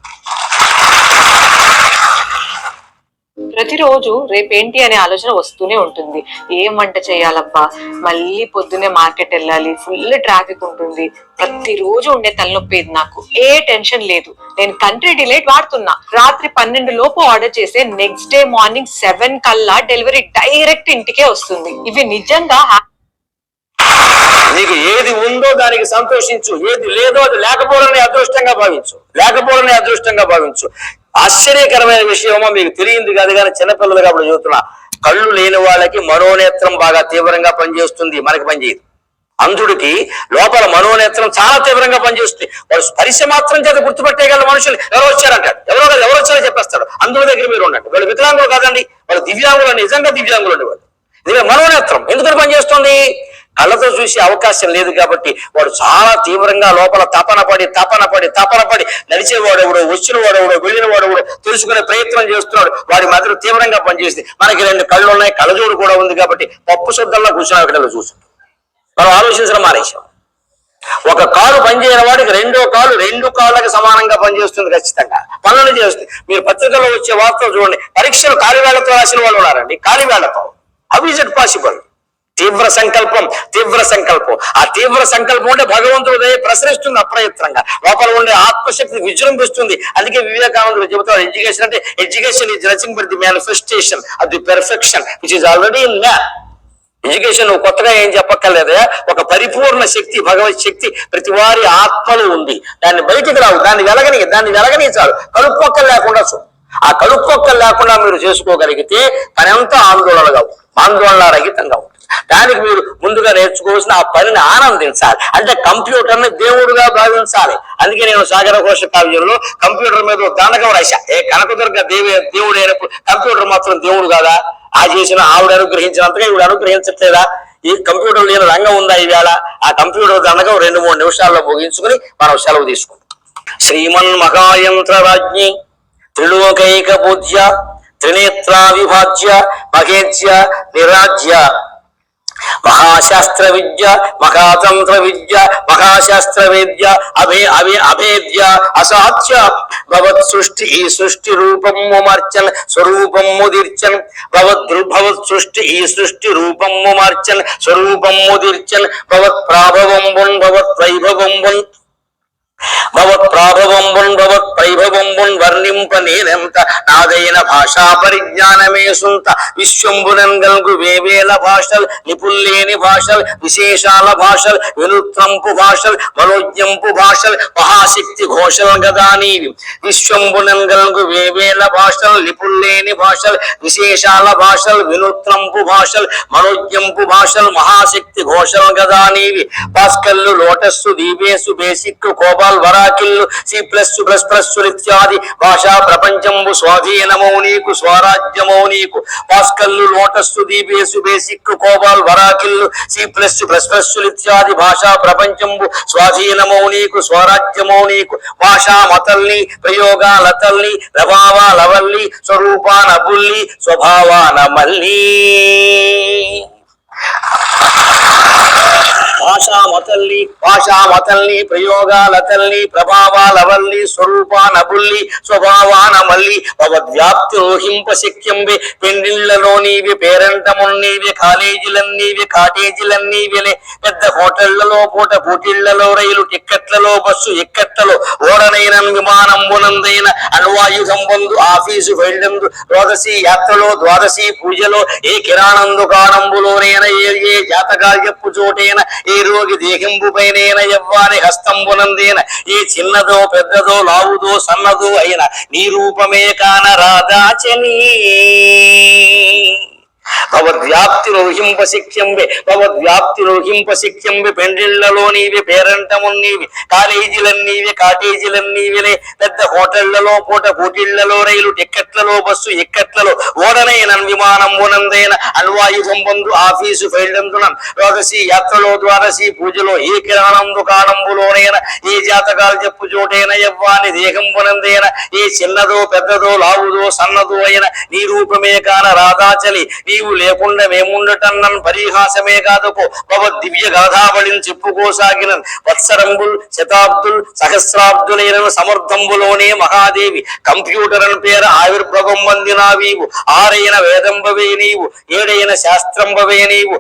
ప్రతిరోజు రేపేంటి అనే ఆలోచన వస్తూనే ఉంటుంది. ఏం వంట చేయాలబ్బా, మళ్ళీ పొద్దున్నే మార్కెట్ వెళ్ళాలి, ఫుల్ ట్రాఫిక్ ఉంటుంది. ప్రతిరోజు ఉండే తలనొప్పి ఇది. నాకు ఏ టెన్షన్ లేదు. నేను కంట్రీ డిలైట్ వాడుతున్నా. రాత్రి 12 లోపు ఆర్డర్ చేస్తే నెక్స్ట్ డే మార్నింగ్ 7 కల్లా డెలివరీ డైరెక్ట్ ఇంటికే వస్తుంది. ఇవి నిజంగా నీకు ఏది ఉందో దానికి సంతోషించు, ఏది లేదో అది లేకపోవడని అదృష్టంగా భావించు. ఆశ్చర్యకరమైన విషయమో మీకు తెలియంది కాదు, కానీ చిన్నపిల్లలు కాబట్టి చెబుతున్నా. కళ్ళు లేని వాళ్ళకి మనోనేత్రం బాగా తీవ్రంగా పనిచేస్తుంది, మనకి పనిచేయదు. అంధుడికి లోపల మనోనేత్రం చాలా తీవ్రంగా పనిచేస్తుంది. వాడు స్పర్శ మాత్రం చేత గుర్తుపట్టేయగల మనుషులు ఎవరో వచ్చారంటాడు, ఎవరు వచ్చారో చెప్పేస్తాడు. అందుల దగ్గర మీరు ఉన్నట్టు వాళ్ళు వికలాంగులు కాదండి, వాళ్ళు దివ్యాంగులు, నిజంగా దివ్యాంగులు అండి వాళ్ళు. ఇది మనోనేత్రం ఎందుకని పనిచేస్తుంది? కళ్ళతో చూసే అవకాశం లేదు కాబట్టి వాడు చాలా తీవ్రంగా లోపల తపన పడి నడిచేవాడెవడో, వచ్చిన వాడెవడో, వెళ్ళిన వాడెవడో తెలుసుకునే ప్రయత్నం చేస్తున్నాడు. వాడి మాత్రం తీవ్రంగా పనిచేస్తుంది. మనకి 2 కళ్ళు ఉన్నాయి, కళ్ళజోడు కూడా ఉంది కాబట్టి పప్పు శుద్ధంలో కూర్చున్న ఒకటిలో చూస్తుంది. మనం ఆలోచించడం మానేసాం. ఒక కాలు పనిచేయని వాడికి 2వ కాలు 2 కాళ్ళకి సమానంగా పనిచేస్తుంది, ఖచ్చితంగా పనులు చేస్తుంది. మీరు పత్రికల్లో వచ్చే వార్తలు చూడండి, పరీక్షలు కాలివేళ్లతో రాసిన వాళ్ళు ఉన్నారండి, కాలివేళ్లతో. How is it possible? తీవ్ర సంకల్పం. ఆ తీవ్ర సంకల్పం ఉంటే భగవంతుడు ప్రసరిస్తుంది అప్రయత్నంగా. లోపల ఉండే ఆత్మశక్తి విజృంభిస్తుంది. అందుకే వివేకానందుడు చెబుతారు, education is nothing but the manifestation of the perfection which is already in man. Education నువ్వు కొత్తగా ఏం చెప్పక్కర్లేదా, ఒక పరిపూర్ణ శక్తి, భగవత్ శక్తి ప్రతి వారి ఆత్మలో ఉంది. దాన్ని బయటికి రావు, దాన్ని వెలగని చాలు. కలుపుకొక్కలు లేకుండా చూడు. ఆ కలుపుకొక్కలు లేకుండా మీరు చేసుకోగలిగితే పని అంతా ఆందోళన రహితంగా ఉంటుంది. దానికి మీరు ముందుగా నేర్చుకోవాల్సిన ఆ పనిని ఆనందించాలి. అంటే కంప్యూటర్ని దేవుడుగా భావించాలి. అందుకే నేను సాగర ఘోష కావ్యంలో కంప్యూటర్ మీద దండకం రాశా. కనకదుర్గ దేవుడు అయినప్పుడు కంప్యూటర్ మాత్రం దేవుడు కాదా? ఆ చేసిన ఆవిడ అనుగ్రహించినంతగా ఈవిడ అనుగ్రహించట్లేదా? ఈ కంప్యూటర్ లేని రంగం ఉందా ఈవేళ? ఆ కంప్యూటర్ దండకం 2-3 నిమిషాల్లో ముగించుకుని మనం సెలవు తీసుకుంటాం. శ్రీమన్ మహాయంత్ర రాజ్ఞి త్రిలోకైక పూజ్య త్రినేత్రా విభాజ్య మహేజ్య నిరాజ్య మహాశాస్త్ర విద్య మహాతంత్ర విద్య మహాశాస్త్ర వేద్య అభేద్య అసాధ్య భవత్ సృష్టి రూపం మార్చన్ స్వరూపం ముదిర్చన్ భవత్ సృష్టి రూపం మార్చన్ స్వరూపం ముదిర్చన్ భవత్ ప్రాభవంబున్ భవత్ వైభవంబున్ భవత్ వైభవంబున్ వర్ణింప నేనెంత నాదైన భాషా పరిజ్ఞానమే సుంత విశ్వంబునంగల్గు వేవేల భాషల్ నిపుల్లేని భాషల్ విశేషాల భాషల్ వినూత్నంపు భాషల్ మనోజ్ఞంపు భాషల్ మహాశక్తి ఘోషల్ గదా నీవి. విశ్వంబునంగల్గు వేవేల భాషల్ నిపుల్లేని భాషల్ విశేషాల భాషల్ వినూత్నంపు భాషల్ మనోజ్ఞంపు భాషల్ మహాశక్తి ఘోషల్ గదా నీవి. పాస్కల్లు లోటస్సు దీపేసు బేసిక్ కోబా వరాకిల్లు C++ ఇత్యాది భాషా ప్రపంచంబు స్వాధీనమౌ నీకు స్వరాజ్యమౌ నీకు. పాస్కల్లు లోటస్సు దీపేసు బేసిక్ కోబాల్ వరాకిల్లు C++ ఇత్యాది భాషా ప్రపంచంబు స్వాధీనమౌ నీకు స్వరాజ్యమౌ నీకు. భాషా మతల్ని ప్రయోగాలతల్ని ప్రభావాలవల్లి స్వరూపాన బుల్లి స్వభావాన మల్లి. భాషామతల్ని ప్రయోగాలతల్ని ప్రభావాలవల్లి స్వరూపానబుల్లి స్వభావాన మల్లి భగవద్వ్యాప్తి రోహింప శక్యంబే పెండిళ్లలో నీవి పేరంటమున్నీవి కాలేజీలన్నీవి కాటేజీలన్నీవిలే పెద్ద హోటళ్లలో పూట పోటీళ్లలో రైలు టిక్కెట్లలో బస్సు ఎక్కట్లలో ఓడనైన విమానంబునందైన అణ్వాయుధం పొందు ఆఫీసు వెళ్ళందు ద్వాదశి యాత్రలో ద్వాదశి పూజలో ఏ కిరాణం దుకాణంబులోనైనా ఏ జాతకాలు చెప్పు చోటైన ఏ రోగి దేహింబు పైన ఎవ్వాని హస్తంబునందేన ఏ చిన్నదో పెద్దదో లావుదో సన్నదో అయిన నీ రూపమే కాన రాదాచని భగవద్వ్యాప్తి రోహింప శక్యంబే పెండిళ్లలో నీవి పేరంటమున్నీవి కాలేజీలన్నీవి కాటేజీలన్నీవిలే పెద్ద హోటళ్లలో పూట పోటీళ్లలో రైలు టిక్కెట్లలో బస్సు ఎక్కట్లలో ఓడనైన విమానం ఓనందైన అణ్వాయుధం పొందు ఆఫీసు ఫైల్డందున ద్వాదశి యాత్రలో ద్వాదశి పూజలో ఏ కిరాణం దుకాణంబులోనైన ఏ జాతకాలు చెప్పు చోటైన ఎవ్వాని దేహంబునందైన ఏ చిన్నదో పెద్దదో లావుదో సన్నదో అయిన నీ రూపమే కాన రాధాచలి నీవు లేకుండా మేముండటన్నన్ పరిహాసమే కాదుకో భగవద్ గాథావళిని చెప్పుకోసాగిన వత్సరంబుల్ శతాబ్దుల్ సహస్రాబ్దులైన సమర్థంబులోనే మహాదేవి కంప్యూటర్ అని పేర ఆవిర్భవం వందినావీవు ఆరైన వేదంబవే నీవు ఏడైన శాస్త్రంబవే నీవు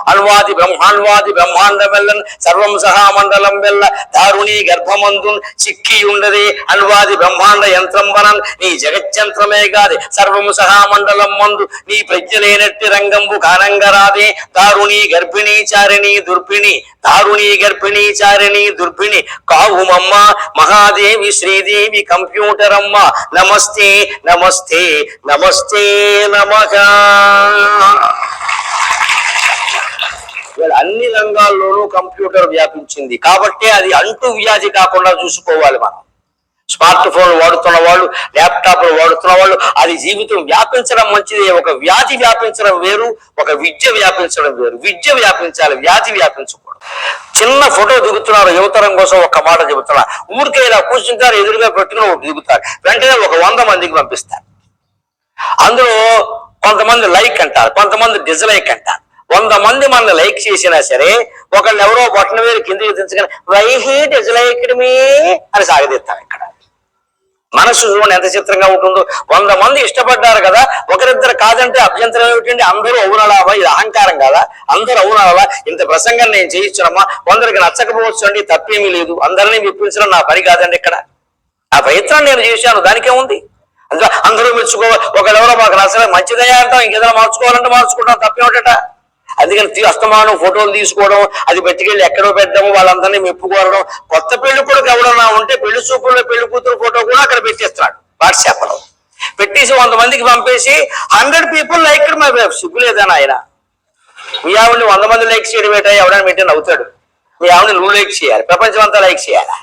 అణ్వాది బ్రహ్మాండమెల్లన్ సర్వం సహామండలం వెల్ల దారుణీ గర్భమందున్ చిక్కియుండదే అణ్వాది బ్రహ్మాండ యంత్రంబనన్ నీ జగజ్యంత్రమే గాది సర్వము సహామండలం మందు నీ ప్రజ్ఞలేనట్టి రంగంబు కానంగరాదే దారుణీ గర్భిణీ చారిణీ దుర్భిణి కావుమమ్మ మహాదేవి శ్రీదేవి కంప్యూటరమ్మ నమస్తే నమస్తే నమస్తే నమః. అన్ని రంగాల్లోనూ కంప్యూటర్ వ్యాపించింది కాబట్టి అది అంటూ వ్యాధి కాకుండా చూసుకోవాలి మనం. స్మార్ట్ ఫోన్ వాడుతున్న వాళ్ళు, ల్యాప్టాప్లు వాడుతున్న వాళ్ళు, అది జీవితం వ్యాపించడం మంచిదే. ఒక వ్యాధి వ్యాపించడం వేరు, ఒక విద్య వ్యాపించడం వేరు. విద్య వ్యాపించాలి, వ్యాధి వ్యాపించకూడదు. చిన్న ఫోటో దిగుతున్నారు యువతరం కోసం, ఒక్క మాట చెబుతున్నారు. ఊరికే ఇలా కూర్చుంటారు, ఎదురుగా పెట్టుకుని ఒకటి దిగుతారు, వెంటనే ఒక 100 మందికి పంపిస్తారు. అందులో కొంతమంది లైక్ అంటారు, కొంతమంది డిస్లైక్ అంటారు. 100 మంది మన లైక్ చేసినా సరే ఒకళ్ళు ఎవరో బొట్టన వేరు కిందకి దించగానే వై హీ డిస్లైక్డ్ మీ అని సాగదీస్తారు. ఇక్కడ మనసు చూడండి ఎంత చిత్రంగా ఉంటుందో. 100 మంది ఇష్టపడ్డారు కదా, ఒకరిద్దరు కాదంటే అభ్యంతరం ఏమిటండి? అందరూ అవునలావా? ఇది అహంకారం కదా. అందరూ అవునలావా? ఇంత ప్రసంగం నేను చేయించడమ్మా, కొందరికి నచ్చకపోవచ్చు అండి, తప్పేమీ లేదు. అందరినీ మెప్పించడం నా పని కాదండి. ఇక్కడ ఆ ప్రయత్నం నేను చేశాను, దానికేముంది? అందరూ మెచ్చుకోవాలి. ఒకళ్ళెవరో మాకు నచ్చలేదు, మంచిదయ్యా అంటాం, ఇంకేదైనా మార్చుకోవాలంటే మార్చుకుంటాం, తప్పేమిటట. అందుకని అస్తమానం ఫోటోలు తీసుకోవడం, అది పెట్టుకెళ్ళి ఎక్కడో పెట్టడం, వాళ్ళందరినీ మెప్పుకోవడం. కొత్త పెళ్లి కొడుకు ఎవడన్నా ఉంటే పెళ్లి చూపుల్లో పెళ్లి కూతురు ఫోటో కూడా అక్కడ పెట్టేస్తున్నాడు వాట్సాప్ లో. పెట్టేసి 100 మందికి పంపేసి 100 people లైక్ మై వైఫ్. సిగ్గులేదని ఆయన మీ ఆవిడని 100 మంది లైక్ చేయడం ఏంటో, ఎవడని పెట్టని అవుతాడు. మీ ఆవిడని నువ్వు లైక్ చేయాలి, ప్రపంచం అంతా లైక్ చేయాలా?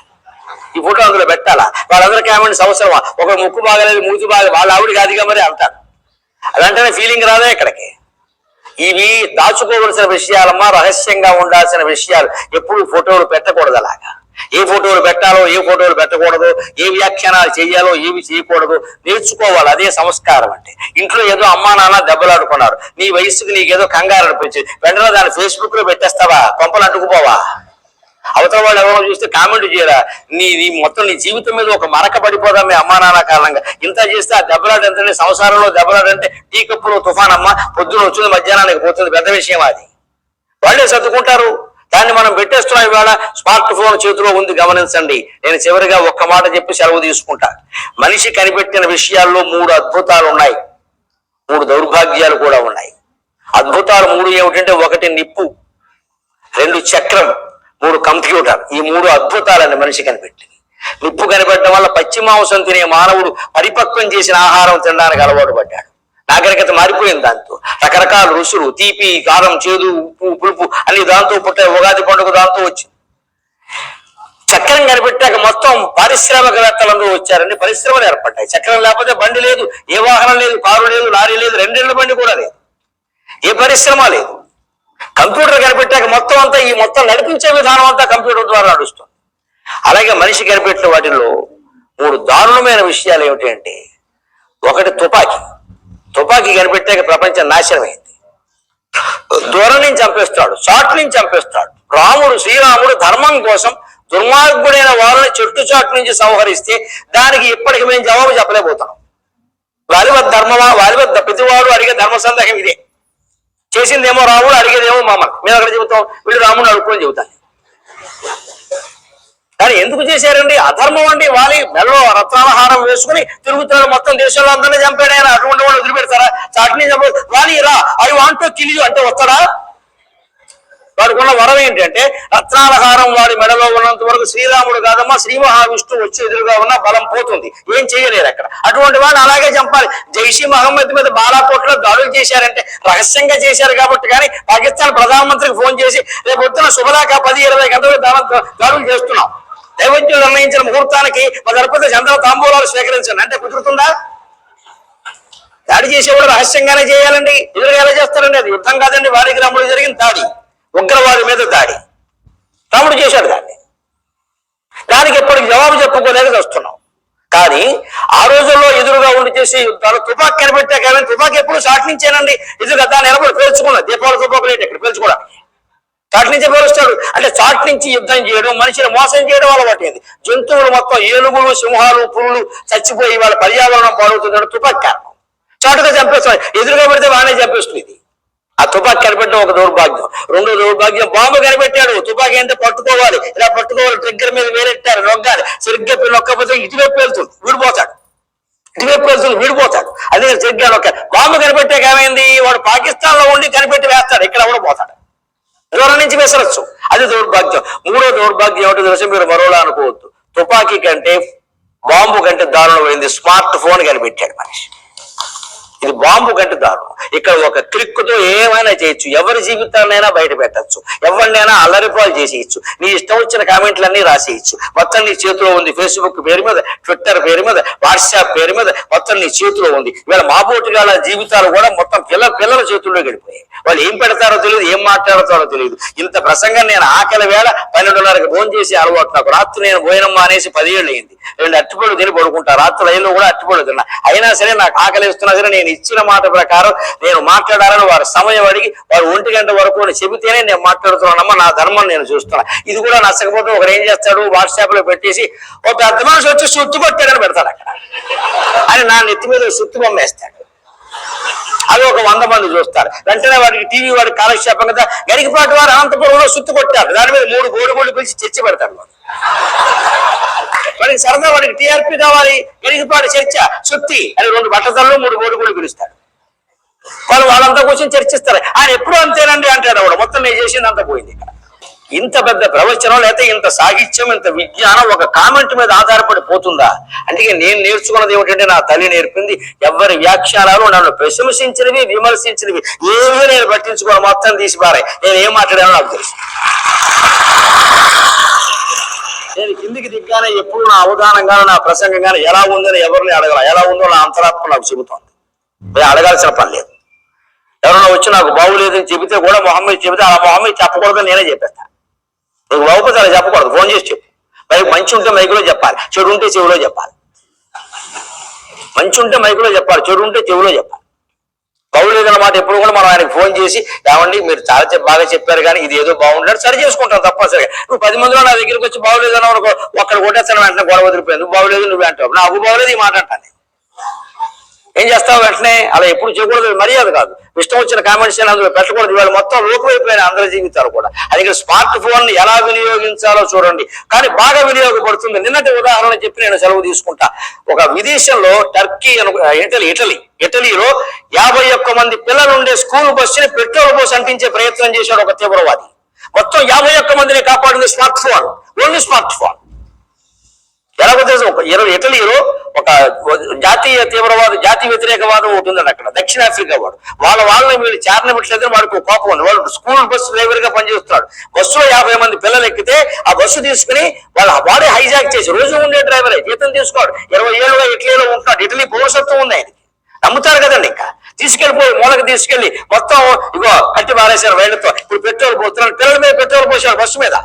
ఈ ఫోటో అందులో పెట్టాలా? వాళ్ళందరూ కామెంట్స్ అవసరమా? ఒక ముక్కు బాగలేదు, మూతి బాగలేదు, వాళ్ళ ఆవిడ కాదుగా మరి అంటారు. అదంటేనే ఫీలింగ్ రాదా ఇక్కడికి? ఇవి దాచుకోవలసిన విషయాలమ్మా, రహస్యంగా ఉండాల్సిన విషయాలు. ఎప్పుడు ఫోటోలు పెట్టకూడదు. అలాగా ఏ ఫోటోలు పెట్టాలో, ఏ ఫోటోలు పెట్టకూడదు, ఏ వ్యాఖ్యానాలు చేయాలో, ఏవి చేయకూడదు నేర్చుకోవాలి. అదే సంస్కారం అంటే. ఇంట్లో ఏదో అమ్మా నాన్న దెబ్బలాడుకున్నారు, నీ వయసుకి నీకేదో కంగారు అనిపించింది, వెంటనే దాన్ని ఫేస్బుక్ లో పెట్టేస్తావా? కొంపలు అంటుకుపోవా? అవతల వాళ్ళు ఎవరో చూస్తే కామెంట్ చేయరా? నీ మొత్తం నీ జీవితం మీద ఒక మరక పడిపోదా మీ అమ్మా నాన్న కారణంగా. ఇంత చేస్తే ఆ దెబ్బలాట ఎంత? సంసారంలో దెబ్బలాటంటే టీ కప్పులో తుఫాన్ అమ్మ, పొద్దున వచ్చింది మధ్యాహ్నానికి పోతుంది, పెద్ద విషయం అది. వాళ్ళే సర్దుకుంటారు. దాన్ని మనం పెట్టేస్తున్నాం. ఇవాళ స్మార్ట్ ఫోన్ చేతిలో ఉంది, గమనించండి. నేను చివరిగా ఒక్క మాట చెప్పి సెలవు తీసుకుంటా. మనిషి కనిపెట్టిన విషయాల్లో 3 అద్భుతాలు ఉన్నాయి, 3 దౌర్భాగ్యాలు కూడా ఉన్నాయి. అద్భుతాలు 3 ఏమిటంటే, 1 నిప్పు, 2 చక్రం, 3 కంప్యూటర్. ఈ 3 అద్భుతాలని మనిషి కనిపెట్టి. నిప్పు కనిపెట్టడం వల్ల పచ్చి మాంసం తినే మానవుడు పరిపక్వం చేసిన ఆహారం తినడానికి అలవాటు పడ్డాడు. నాగరికత మారిపోయింది. దాంతో రకరకాల రుచులు, తీపి, కారం, చేదు, ఉప్పు, పులుపు అన్ని దాంతో పుట్టాయి. ఉగాది పండుగ దాంతో వచ్చింది. చక్రం కనిపెట్టాక మొత్తం పారిశ్రామికవేత్తలందరూ వచ్చారండి, పరిశ్రమలు ఏర్పడ్డాయి. చక్రం లేకపోతే బండి లేదు, ఏ వాహనం లేదు, కారు లేదు, లారీ లేదు, 2 బండి కూడా లేదు, ఏ పరిశ్రమ లేదు. కంప్యూటర్ కనిపెట్టాక మొత్తం అంతా, ఈ మొత్తం నడిపించే విధానం అంతా కంప్యూటర్ ద్వారా నడుస్తుంది. అలాగే మనిషి కనిపెట్టిన వాటిల్లో 3 దారుణమైన విషయాలు ఏమిటి అంటే, 1 తుపాకీ. తుపాకీ కనిపెట్టాక ప్రపంచం నాశనమైంది. దూరం నుంచి చంపేస్తాడు, చాటు నుంచి చంపేస్తాడు. శ్రీరాముడు ధర్మం కోసం దుర్మార్గుడైన వాళ్ళని చెట్టు చాటు నుంచి సంహరిస్తే దానికి ఇప్పటికి మేము జవాబు చెప్పలేకపోతున్నాం. వారి వద్ద ధర్మమా, వారి వద్ద ప్రతివాడు అడిగే ధర్మ సందేహం ఇదే. చేసిందేమో రాముడు, అడిగేదేమో మమ్మల్ని. మేము అక్కడ చెబుతాం, వీళ్ళు రాముడు అడుక్కొని చెబుతాను. కానీ ఎందుకు చేశారండి? అధర్మం అండి. వాలి మెడలో రత్నాలహారం వేసుకుని తిరుగుతాడు, మొత్తం దేశంలో అందరినీ చంపాడు ఆయన. అటువంటి వాళ్ళు వదిలిపెడతారా? చాటిని చంప వాలి రా, I want to kill you అంటే వస్తాడా? వాడికున్న వరం ఏంటంటే రత్నాలహారం వాడి మెడలో ఉన్నంత వరకు శ్రీరాముడు కాదమ్మా శ్రీ మహావిష్ణువు వచ్చి ఎదురుగా ఉన్న బలం పోతుంది, ఏం చేయలేరు అక్కడ. అటువంటి వాడిని అలాగే చంపాలి. జైషీ మహమ్మద్ మీద బాలాకోట్లో దాడులు చేశారంటే రహస్యంగా చేశారు కాబట్టి. కానీ పాకిస్తాన్ ప్రధానమంత్రికి ఫోన్ చేసి రేపు పొద్దున శుభదాకా 10-20 గంటలు దాడులు చేస్తున్నాం, దైవజ్ఞులు నిర్ణయించిన ముహూర్తానికి మా గణపతి చంద్ర తాంబూలాలు స్వీకరించండి అంటే కుదురుతుందా? దాడి చేసేవాడు రహస్యంగానే చేయాలండి. ఎదురుగా ఎలా చేస్తారండి? అది యుద్ధం కాదండి. వారికి రాముడు జరిగిన దాడి, ఉగ్రవాది మీద దాడి. రాముడు చేశాడు దాన్ని. దానికి ఎప్పటికి జవాబు చెప్పుకోలేక వస్తున్నాం. కానీ ఆ రోజుల్లో ఎదురుగా ఉండి చేసి యుద్ధాలు తుపాకీ కనిపెట్టా. కానీ తుపాకీ ఎప్పుడు షాట్ నుంచేనండి. ఎదురుగా దాన్ని నిలబడి పేల్చుకున్నది. దీపావళి తుపాకు లేట్ ఇక్కడ పేల్చుకోవడానికి చాట్ నుంచి పేలుస్తాడు. అంటే చాట్ నుంచి యుద్ధం చేయడం, మనిషిని మోసం చేయడం అలవాటైంది. జంతువులు మొత్తం ఏనుగులు, సింహాలు, పులులు చచ్చిపోయి వాళ్ళ పర్యావరణం పాడవుతుందని తుపాకీ కారణం. చాటుగా చంపేస్తాడు. ఎదురుగా పెడితే బాగానే చంపేస్తుంది. ఇది ఆ తుపాకీ కనిపెట్టడం ఒక దౌర్భాగ్యం. రెండో దౌర్భాగ్యం, బాంబు కనిపెట్టాడు. తుపాకీ అంటే పట్టుకోవాలి, ఇలా పట్టుకోవాలి, ట్రిగ్గర్ మీద వేరెట్టారు, నొక్కాలి. సరిగ్గా నొక్కపోతే ఇటువైపు వెళ్తుంది, వీడిపోతాడు. ఇటువైపు వెళ్తుంది, వీడిపోతాడు. అదే సరిగ్గా నొక్కాలి. బాంబు కనిపెట్టాక ఏమైంది? వాడు పాకిస్తాన్ లో ఉండి కనిపెట్టి వేస్తాడు, ఇక్కడ కూడా పోతాడు. దూరం నుంచి వేసరచ్చు. అది దౌర్భాగ్యం. మూడో దౌర్భాగ్యం ఏమిటో తెలిసి మీరు మరోలా అనుకోవద్దు. తుపాకీ కంటే బాంబు కంటే దారుణమైంది స్మార్ట్ ఫోన్ కనిపెట్టాడు మనిషి. ఇది బాంబు కంటే దారుణం. ఇక్కడ ఒక క్లిక్తో ఏమైనా చేయొచ్చు, ఎవరి జీవితాన్నైనా బయట పెట్టచ్చు, ఎవరినైనా అల్లరిపాలు చేసేయచ్చు, నీ ఇష్టం వచ్చిన కామెంట్లన్నీ రాసేయచ్చు. మొత్తం నీ చేతిలో ఉంది. ఫేస్బుక్ పేరు మీద, ట్విట్టర్ పేరు మీద, వాట్సాప్ పేరు మీద మొత్తం నీ చేతిలో ఉంది. ఇవాళ మాబోటిగాల జీవితాలు కూడా మొత్తం పిల్లల చేతుల్లో గడిపోయాయి. వాళ్ళు ఏం పెడతారో తెలియదు, ఏం మాట్లాడతారో తెలియదు. ఇంత ప్రసంగం నేను ఆకలి వేళ 12:30కి ఫోన్ చేసి అలవాటు నాకు. రాత్రి నేను భోజనం మానేసి 10 ఏళ్ళు అయింది. 2 అట్టిపళ్ళు తిని పడుకుంటా. రాత్రి లైన్లో కూడా అట్టిపళ్ళు తిన్నా. అయినా సరే నాకు ఆకలి వేస్తున్నా సరే నేను ఇచ్చిన మాట ప్రకారం నేను మాట్లాడాలని వారి సమయం అడిగి వారు 1 గంట వరకు చెబితేనే నేను మాట్లాడుతున్నానమ్మా, నా ధర్మం నేను చూస్తున్నా. ఇది కూడా నచ్చకపోతే ఒకరు ఏం చేస్తాడు, వాట్సాప్ లో పెట్టేసి ఒక పెద్ద మనిషి వచ్చి సుత్తు కొట్టాడని పెడతాడు అక్కడ. అని నా నెత్తి మీద సుత్తు బొమ్మ వేస్తాడు. అది ఒక 100 మంది చూస్తారు. వెంటనే వాడికి టీవీ వాడికి కాలక్షేపం కదా, గరికపాటి వారు అనంతపురంలో సుత్తు కొట్టారు. దాని మీద 3 గోడుగోళ్ళు పిలిచి చర్చ పెడతాడు. వాడికి సరదా, వాడికి టీఆర్పీ కావాలి, గరికపాటి చర్చ సుత్తి అని 2 బట్టతల్లో 3 గోడుగోళ్ళు పిలుస్తాడు. వాళ్ళంతా కూర్చొని చర్చిస్తారు. ఆయన ఎప్పుడు అంతేనండి అంటాడు. వాడు మొత్తం నేను చేసింది అంతా పోయింది. ఇక్కడ ఇంత పెద్ద ప్రవచనం లేకపోతే ఇంత సాహిత్యం, ఇంత విజ్ఞానం ఒక కామెంట్ మీద ఆధారపడి పోతుందా? అంటే నేను నేర్చుకున్నది ఏమిటంటే నా తల్లి నేర్పింది. ఎవరి వ్యాఖ్యానాలు నన్ను ప్రశంసించినవి, విమర్శించినవి ఏమీ నేను పట్టించుకోవాలి, మొత్తం తీసి పారాయి. నేను ఏం మాట్లాడానో నాకు తెలుసు. నేను కిందికి దిగ్గానే ఎప్పుడు నా అవధానంగానో నా ప్రసంగంగానో ఎలా ఉందని ఎవరిని అడగల. ఎలా ఉందో నా అంతరాత్మ నాకు చెబుతోంది. నేను అడగాల్సిన పని లేదు. ఎవరైనా వచ్చి నాకు బాగులేదని చెబితే కూడా మొహమ్మద్ చెబితే ఆ మొహమ్మద్ చెప్పకూడదని నేనే చెప్పేస్తాను. నీకు బాగుపోతే అలా చెప్పకూడదు, ఫోన్ చేసి చెప్పు. మంచి ఉంటే మైకులో చెప్పాలి, చెడు ఉంటే చెవిలో చెప్పాలి. మంచి ఉంటే మైకులో చెప్పాలి, చెడు ఉంటే చెవిలో చెప్పాలి. బాగులేదన్నమాట ఎప్పుడు కూడా మనం ఆయనకు ఫోన్ చేసి ఏమండి మీరు చాలా బాగా చెప్పారు కానీ ఇది ఏదో బాగుంటాడు సరి చేసుకుంటాం తప్పనిసరిగా. నువ్వు 10 మందిలో నా దగ్గరికి వచ్చి బాగులేదన్న ఒక్కడ కొట్టేస్తాను, వెంటనే గొడవ వదిలిపోయింది. నువ్వు బాగులేదు నువ్వు అంటావు, నాకు బాగులేదు ఈ మాట అంటాను. ఏం చేస్తావు వెంటనే? అలా ఎప్పుడు చేయకూడదు, మర్యాద కాదు. ఇష్టం వచ్చిన కామెంట్స్ అందులో పెట్టకూడదు. ఇవాళ మొత్తం లోకమైపోయిన అందరి జీవితాలు కూడా. అది స్మార్ట్ ఫోన్ ని ఎలా వినియోగించాలో చూడండి, కానీ బాగా వినియోగపడుతుంది. నిన్నటి ఉదాహరణ చెప్పి నేను సెలవు తీసుకుంటా. ఒక విదేశంలో టర్కీ ఇటలీలో 51 మంది పిల్లలు ఉండే స్కూల్ బస్సుని పెట్రోల్ పోసి అంటించే ప్రయత్నం చేశాడు ఒక తీవ్రవాది. మొత్తం 51 మందిని కాపాడింది smart phone, only smart phone. ఎలాగో తెలుసు, ఇటలీలో ఒక జాతీయ వ్యతిరేకవాదం ఉంటుందండి అక్కడ. దక్షిణాఫ్రికా వాళ్ళని వీళ్ళు చేరనివ్వట్లేదని వాడికి కోపం ఉంది. వాడు స్కూల్ బస్సు డ్రైవర్ గా పనిచేస్తున్నాడు. బస్సులో 50 మంది పిల్లలు ఎక్కితే ఆ బస్సు తీసుకుని వాడే హైజాక్ చేసి, రోజు ఉండే డ్రైవరే, జీతం తీసుకోడు, 20 ఏళ్ళుగా ఇటలీలో ఉంటున్నాడు. ఇటలీ పౌరసత్వం ఉంది ఆయనకి. నమ్ముతారు కదండి. ఇంకా తీసుకెళ్లిపోయి మూలకి తీసుకెళ్లి మొత్తం ఇగో కట్టి మారేశారు వేళ్లతో. ఇప్పుడు పెట్రోల్ పోతున్నాడు, పిల్లల మీద పెట్రోల్ పోసాడు, బస్సు మీద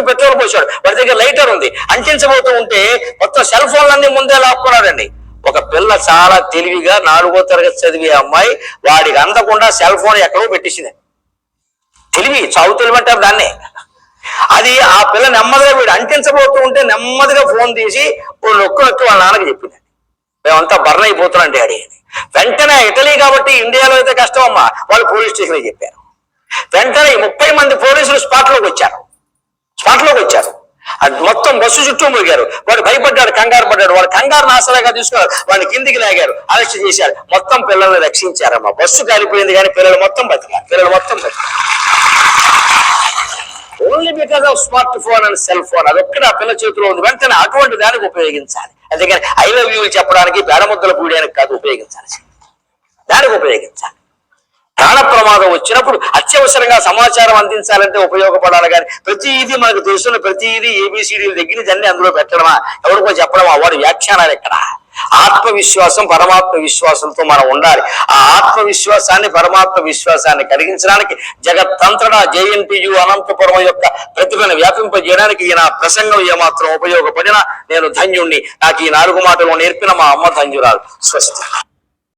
పెట్రోల్ పోసాడు. వాడి దగ్గర లైటర్ ఉంది, అంటించబోతూ ఉంటే మొత్తం సెల్ ఫోన్లన్నీ ముందే లాక్కున్నాడండి. ఒక పిల్ల చాలా తెలివిగా 4వ తరగతి చదివే అమ్మాయి వాడికి అందకుండా సెల్ ఫోన్ ఎక్కడో పెట్టేసింది. తెలివి, చావు తెలివి అంటారు దాన్నే. అది ఆ పిల్ల నెమ్మదిగా వీడు అంటించబోతూ ఉంటే నెమ్మదిగా ఫోన్ తీసి నొక్కు వాళ్ళ నాన్నకి చెప్పింది, మేమంతా బర్న్ అయిపోతున్నాం డాడీ అని. వెంటనే ఇటలీ కాబట్టి ఇండియాలో అయితే కష్టం అమ్మా, వాళ్ళు పోలీస్ స్టేషన్కి చెప్పారు. వెంటనే 30 మంది పోలీసులు స్పాట్లోకి వచ్చారు. అది మొత్తం బస్సు చుట్టూ మురిగారు. వాడు భయపడ్డాడు, కంగారు పడ్డాడు. వాడు కంగారు ఆసరాగా తీసుకున్నారు, వాడిని కిందికి లాగారు, అరెస్ట్ చేశారు. మొత్తం పిల్లల్ని రక్షించారమ్మా. బస్సు కాలిపోయింది కానీ పిల్లలు మొత్తం బతికారు. Only because of smart phone and cell phone. అదొక్కటి ఆ పిల్ల చేతిలో ఉంది. వెంటనే అటువంటి దానికి ఉపయోగించాలి. అంతేగాని ఐ లవ్ యూ చెప్పడానికి, బేడముద్దలు పూయడానికి కాదు ఉపయోగించాలి, దానికి ఉపయోగించాలి. ప్రాణ ప్రమాదం వచ్చినప్పుడు అత్యవసరంగా సమాచారం అందించాలంటే ఉపయోగపడాలి. కానీ ప్రతిదీ మనకు తెలుసున్న ప్రతిదీ ఏబిసిడీల దగ్గర అన్ని అందులో పెట్టడమా, ఎవరికో చెప్పడమా, వాడి వ్యాఖ్యానాలు ఎక్కడ? ఆత్మవిశ్వాసం, పరమాత్మ విశ్వాసంతో మనం ఉండాలి. ఆ ఆత్మవిశ్వాసాన్ని, పరమాత్మ విశ్వాసాన్ని కలిగించడానికి జగత్తంతటా జేఎన్టీయు అనంతపురం యొక్క ప్రతిభను వ్యాపింపజేయడానికి ఈ నా ప్రసంగం ఏమాత్రం ఉపయోగపడినా నేను ధన్యుణ్ణి. నాకు ఈ 4 మాటలు నేర్పిన మా అమ్మ ధన్యురాలు. స్వస్తి.